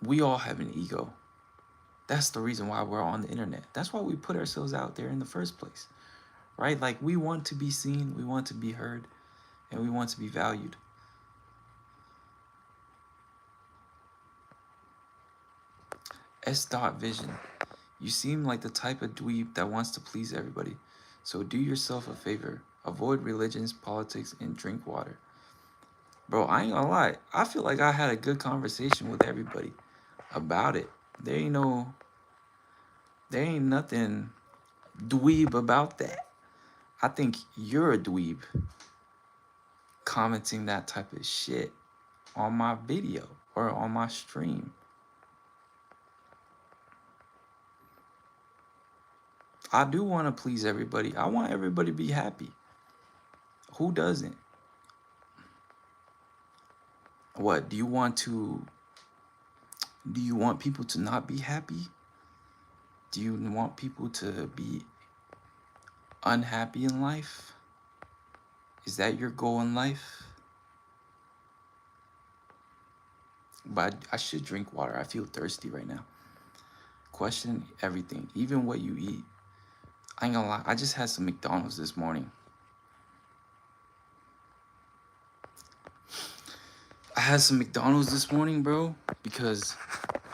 S2: we all have an ego. That's the reason why we're on the internet. That's why we put ourselves out there in the first place, right? Like, we want to be seen, we want to be heard, and we want to be valued. S.Vision. You seem like the type of dweeb that wants to please everybody. So do yourself a favor. Avoid religions, politics, and drink water. Bro, I ain't gonna lie. I feel like I had a good conversation with everybody about it. There ain't nothing dweeb about that. I think you're a dweeb commenting that type of shit on my video or on my stream. I do want to please everybody. I want everybody to be happy. Who doesn't? What, do you want people to not be happy? Do you want people to be unhappy in life? Is that your goal in life? But I should drink water. I feel thirsty right now. Question everything, even what you eat. I ain't gonna lie, I just had some McDonald's this morning. I had some McDonald's this morning, bro, because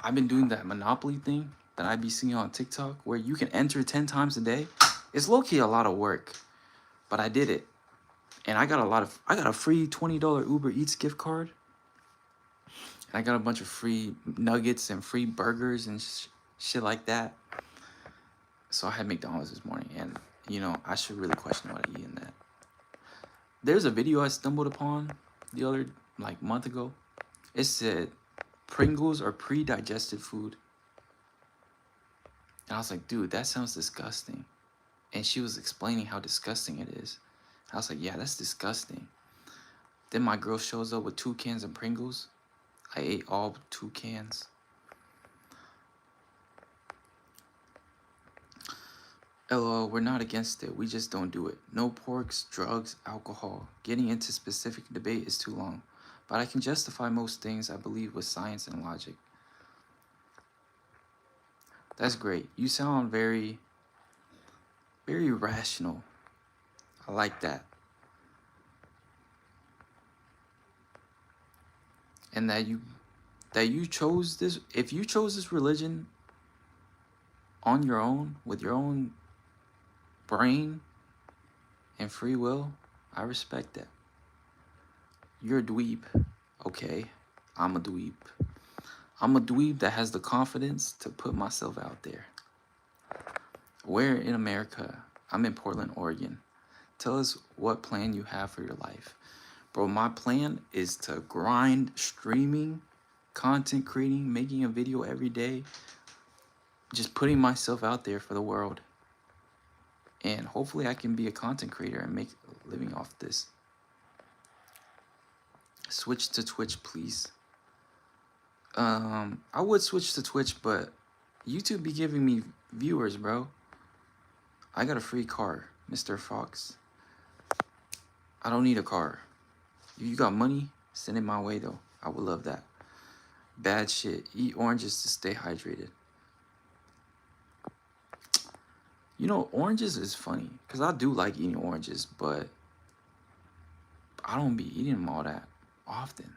S2: I've been doing that Monopoly thing that I be seeing on TikTok where you can enter 10 times a day. It's low-key a lot of work, but I did it. And I got a free $20 Uber Eats gift card. And I got a bunch of free nuggets and free burgers and shit like that. So I had McDonald's this morning, and you know, I should really question what I eat in that. There's a video I stumbled upon the other month ago. It said Pringles are pre-digested food. And I was like, dude, that sounds disgusting. And she was explaining how disgusting it is. I was like, yeah, that's disgusting. Then my girl shows up with 2 cans of Pringles. I ate all 2 cans. LOL, we're not against it. We just don't do it. No porks, drugs, alcohol. Getting into specific debate is too long. But I can justify most things I believe with science and logic. That's great. You sound very, very rational. I like that. And that you chose this, if you chose this religion on your own, with your own brain and free will, I respect that. You're a dweeb. Okay, I'm a dweeb. I'm a dweeb that has the confidence to put myself out there. Where in America? I'm in Portland, Oregon. Tell us what plan you have for your life. Bro, my plan is to grind streaming, content creating, making a video every day, just putting myself out there for the world. And hopefully I can be a content creator and make a living off this. Switch to Twitch, please. I would switch to Twitch, but YouTube be giving me viewers, bro. I got a free car, Mr. Fox. I don't need a car. You got money? Send it my way, though. I would love that. Bad shit. Eat oranges to stay hydrated. You know, oranges is funny, because I do like eating oranges, but I don't be eating them all that often.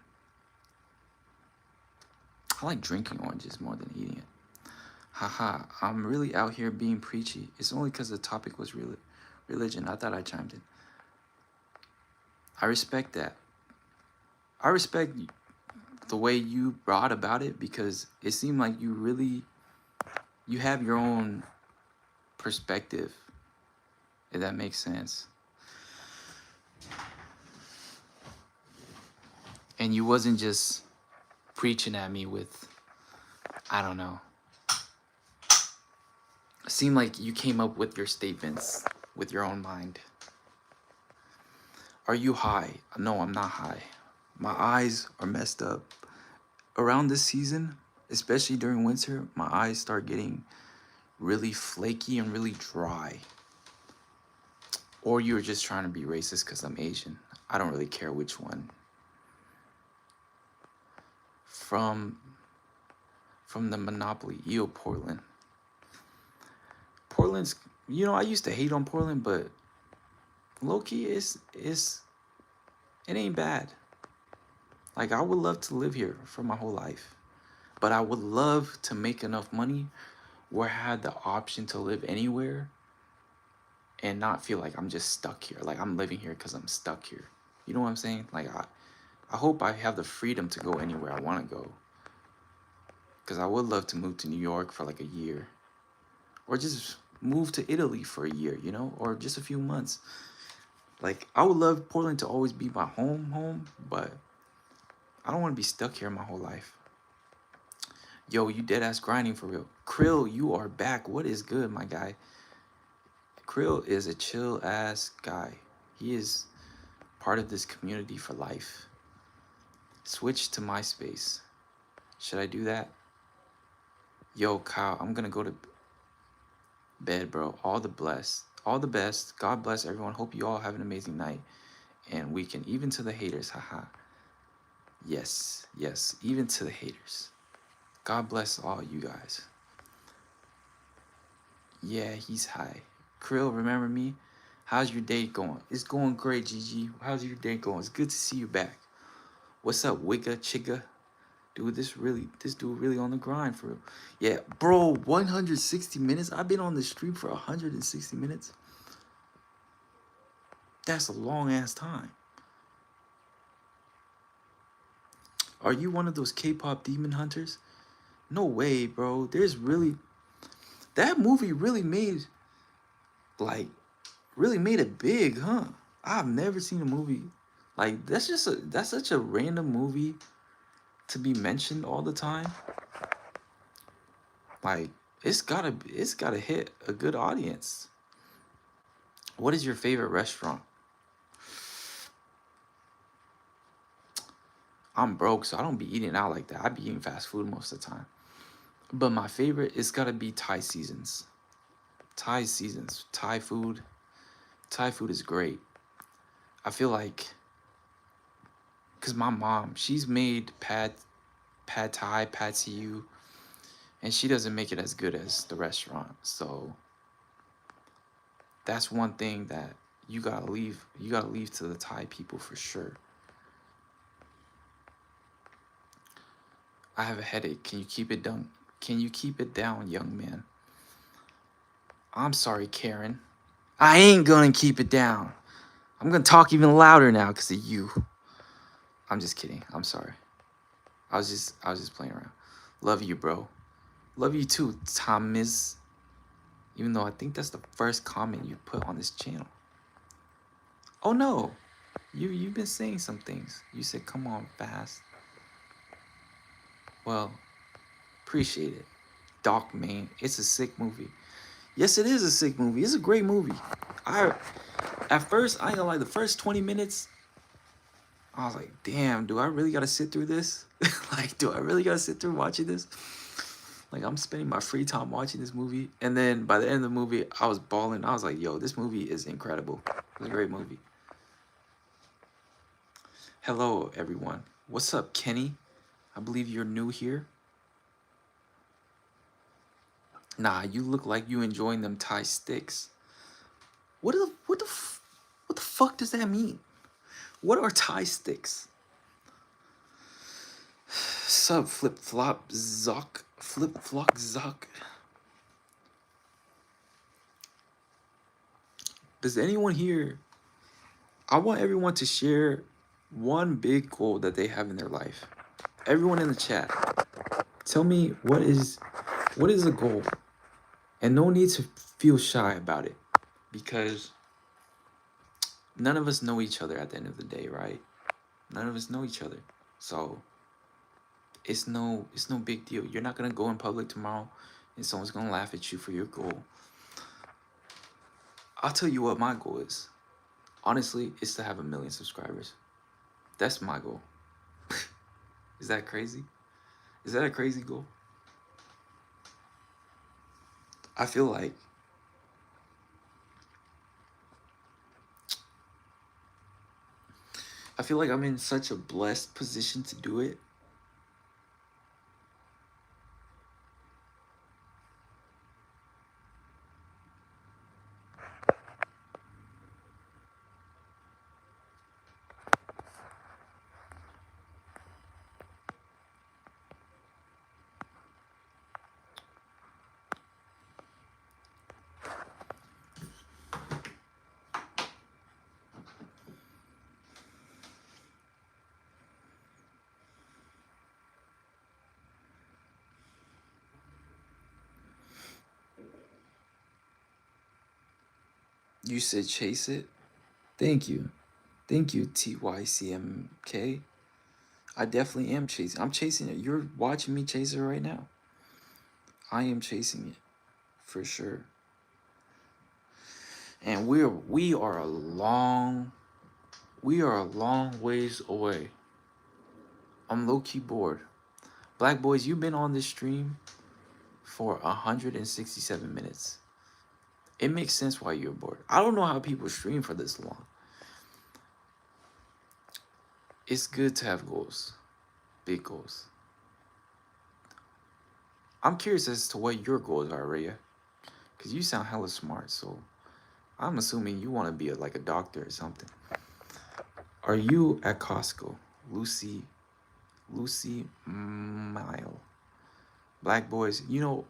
S2: I like drinking oranges more than eating it. Haha, I'm really out here being preachy. It's only because the topic was religion. I thought I chimed in. I respect that. I respect the way you brought about it, because it seemed like you have your own perspective, if that makes sense. And you wasn't just preaching at me with, I don't know. It seemed like you came up with your statements with your own mind. Are you high? No, I'm not high. My eyes are messed up. Around this season, especially during winter, my eyes start getting really flaky and really dry. Or you're just trying to be racist because I'm Asian. I don't really care which one. From the Monopoly, EO Portland. Portland's, I used to hate on Portland, but low-key it ain't bad. Like, I would love to live here for my whole life. But I would love to make enough money where I had the option to live anywhere and not feel like I'm just stuck here. Like, I'm living here because I'm stuck here. You know what I'm saying? Like, I hope I have the freedom to go anywhere I want to go. Because I would love to move to New York for like a year. Or just move to Italy for a year, or just a few months. Like, I would love Portland to always be my home, but I don't want to be stuck here my whole life. Yo, you dead ass grinding for real. Krill, you are back. What is good, my guy? Krill is a chill ass guy. He is part of this community for life. Switch to MySpace. Should I do that? Yo, Kyle, I'm gonna go to bed, bro. All the best. God bless everyone. Hope you all have an amazing night and weekend. Even to the haters, haha. Yes, even to the haters. God bless all you guys. Yeah, he's high. Krill, remember me? How's your day going? It's going great, GG. How's your day going? It's good to see you back. What's up, Wigga Chigga? Dude, this dude really on the grind for real. Yeah, bro, 160 minutes? I've been on the stream for 160 minutes. That's a long ass time. Are you one of those K-pop demon hunters? No way, bro. That movie really made it big, huh? I've never seen a movie like that's such a random movie to be mentioned all the time. Like, it's gotta hit a good audience. What is your favorite restaurant? I'm broke, so I don't be eating out like that. I be eating fast food most of the time. But my favorite is gotta be Thai seasons. Thai food. Thai food is great. I feel like, cause my mom, she's made pad Thai, pad see and she doesn't make it as good as the restaurant. So that's one thing that you gotta leave to the Thai people for sure. I have a headache. Can you keep it down? Young man? I'm sorry, Karen. I ain't gonna keep it down. I'm gonna talk even louder now because of you. I'm just kidding. I'm sorry. I was just playing around. Love you, bro. Love you too, Thomas. Even though I think that's the first comment you put on this channel. Oh no. You've been saying some things. You said come on fast. Well, appreciate it. Doc Man. It's a sick movie. Yes, it is a sick movie. It's a great movie. At first, I ain't gonna lie, the first 20 minutes, I was like, damn, do I really gotta sit through this? Like, do I really gotta sit through watching this? Like, I'm spending my free time watching this movie. And then by the end of the movie, I was bawling. I was like, yo, this movie is incredible. It's a great movie. Hello, everyone. What's up, Kenny? I believe you're new here. Nah, you look like you enjoying them Thai sticks. What the fuck does that mean? What are Thai sticks? Sub flip flop zock. Flip flop zock. Does anyone here? I want everyone to share one big goal that they have in their life. Everyone in the chat, tell me what is a goal, and no need to feel shy about it, because none of us know each other at the end of the day, right? None of us know each other, so it's no big deal. You're not gonna go in public tomorrow and someone's gonna laugh at you for your goal. I'll tell you what my goal is. Honestly, it's to have 1 million subscribers. That's my goal. Is that crazy? Is that a crazy goal? I feel like I'm in such a blessed position to do it. You said chase it? Thank you. Thank you, TYCMK. I definitely am chasing. I'm chasing it. You're watching me chase it right now. I am chasing it for sure. And we are a long ways away. I'm low-key bored. Black boys, you've been on this stream for 167 minutes. It makes sense why you're bored. I don't know how people stream for this long. It's good to have goals. Big goals. I'm curious as to what your goals are, Rhea. Because you sound hella smart, so I'm assuming you want to be like a doctor or something. Are you at Costco? Lucy Mile. Black boys, you know,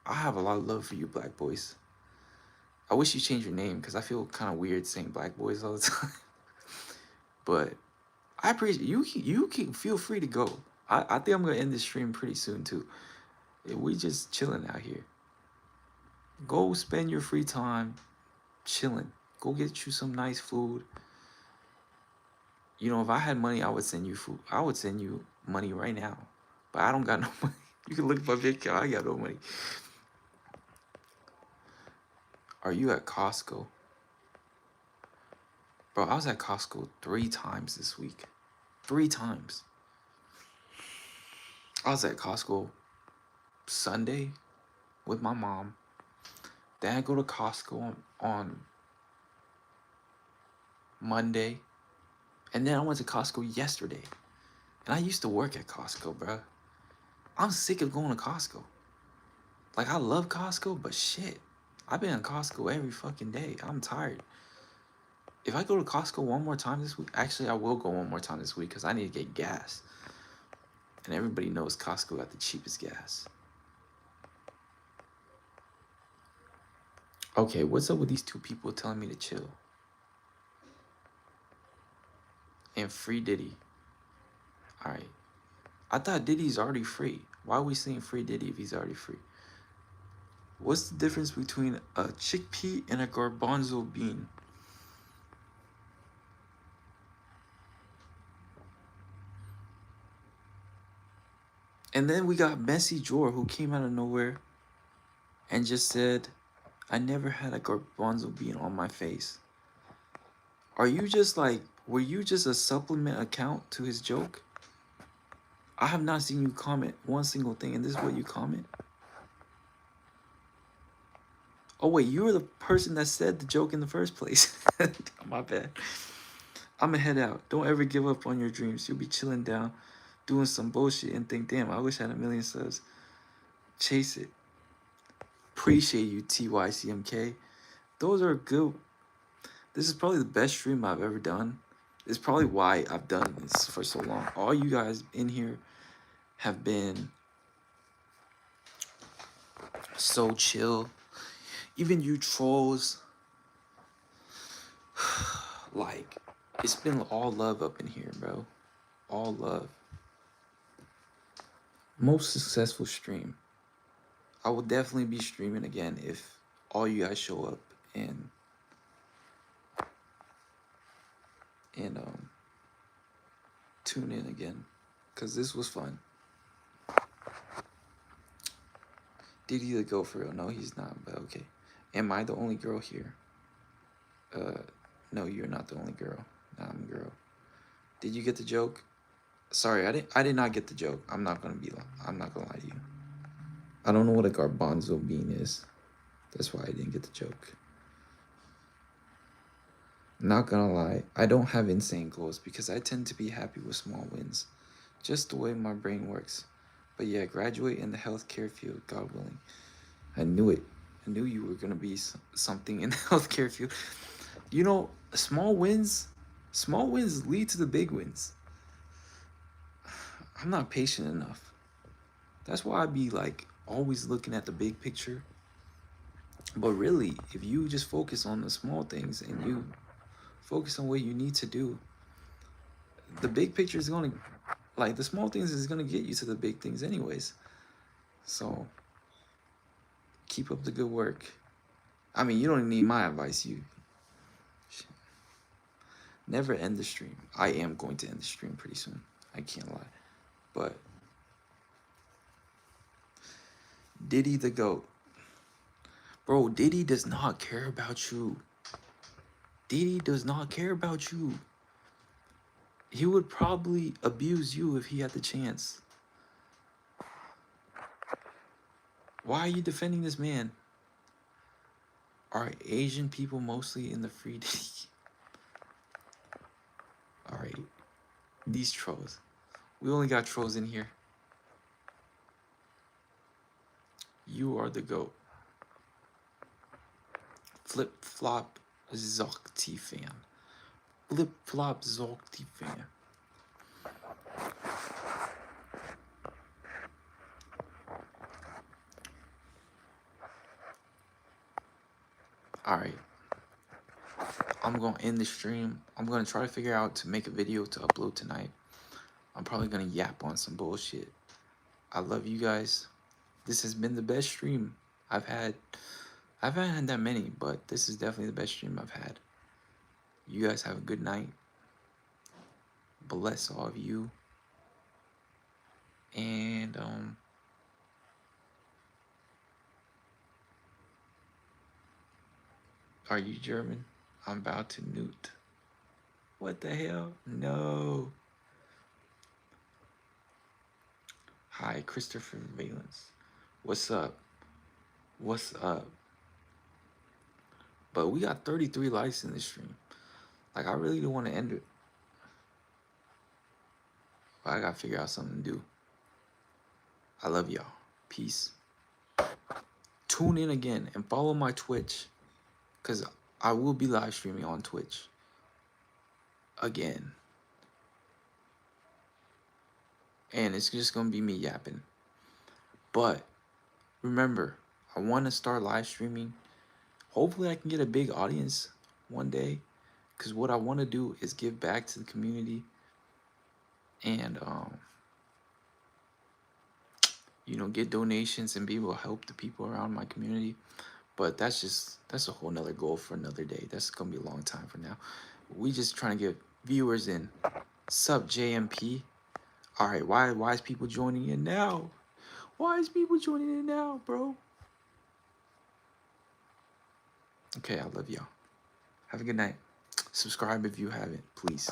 S2: I have a lot of love for you, black boys. I wish you changed your name because I feel kind of weird saying black boys all the time. But I appreciate you. You can feel free to go. I think I'm gonna end this stream pretty soon too. We just chilling out here. Go spend your free time chilling. Go get you some nice food. You know, if I had money, I would send you food. I would send you money right now. But I don't got no money. You can look at my bank account. I got no money. Are you at Costco? Bro, I was at Costco 3 times this week. 3 times. I was at Costco Sunday with my mom. Then I go to Costco on Monday. And then I went to Costco yesterday. And I used to work at Costco, bro. I'm sick of going to Costco. Like, I love Costco, but shit. I've been in Costco every fucking day. I'm tired. If I go to Costco one more time this week, actually, I will go one more time this week because I need to get gas. And everybody knows Costco got the cheapest gas. Okay, what's up with these 2 people telling me to chill? And free Diddy. Alright. I thought Diddy's already free. Why are we saying free Diddy if he's already free? What's the difference between a chickpea and a garbanzo bean? And then we got Messy Jor, who came out of nowhere and just said, I never had a garbanzo bean on my face. Are you just like, were you just a supplement account to his joke? I have not seen you comment one single thing, and this is what you comment? Oh wait, you were the person that said the joke in the first place. My bad. I'ma head out. Don't ever give up on your dreams. You'll be chilling down, doing some bullshit and think, damn, I wish I had 1 million subs. Chase it. Appreciate you, TYCMK. Those are good. This is probably the best stream I've ever done. It's probably why I've done this for so long. All you guys in here have been so chill. Even you trolls. Like, it's been all love up in here, bro. All love. Most successful stream. I will definitely be streaming again if all you guys show up and tune in again, because this was fun. Did he go for real? No, he's not, but okay. Am I the only girl here? No, you're not the only girl. Nah, I'm a girl. Did you get the joke? Sorry, I did not get the joke. I'm not gonna lie to you. I don't know what a garbanzo bean is. That's why I didn't get the joke. Not gonna lie, I don't have insane goals because I tend to be happy with small wins. Just the way my brain works. But yeah, graduate in the healthcare field, God willing. I knew it. I knew you were gonna be something in the healthcare field. You know, small wins lead to the big wins. I'm not patient enough. That's why I be like always looking at the big picture. But really, if you just focus on the small things and you focus on what you need to do, the big picture is gonna, like, the small things is gonna get you to the big things anyways. So keep up the good work. I mean, you don't need my advice. You never end the stream. I am going to end the stream pretty soon. I can't lie. But Diddy the GOAT. Bro, Diddy does not care about you. Diddy does not care about you. He would probably abuse you if he had the chance. Why are you defending this man? Are Asian people mostly in the free Diddy? Alright. These trolls. We only got trolls in here. You are the GOAT. Flip flop Zocti fan. Flip flop Zocti fan. Alright. I'm gonna end the stream. I'm gonna try to figure out to make a video to upload tonight. I'm probably gonna yap on some bullshit. I love you guys. This has been the best stream I've had. I haven't had that many, but this is definitely the best stream I've had. You guys have a good night. Bless all of you. And are you German? I'm about to newt. What the hell? No. Hi, Christopher Valence. What's up? What's up? But we got 33 likes in this stream. Like, I really don't want to end it. But I gotta figure out something to do. I love y'all. Peace. Tune in again and follow my Twitch, because I will be live streaming on Twitch again. And it's just gonna be me yapping. But remember, I want to start live streaming. Hopefully I can get a big audience one day, because what I want to do is give back to the community and you know, get donations and be able to help the people around my community. But that's a whole nother goal for another day. That's gonna be a long time for now. We just trying to get viewers in. Sup, JMP? All right, why is people joining in now? Why is people joining in now, bro? Okay, I love y'all. Have a good night. Subscribe if you haven't, please.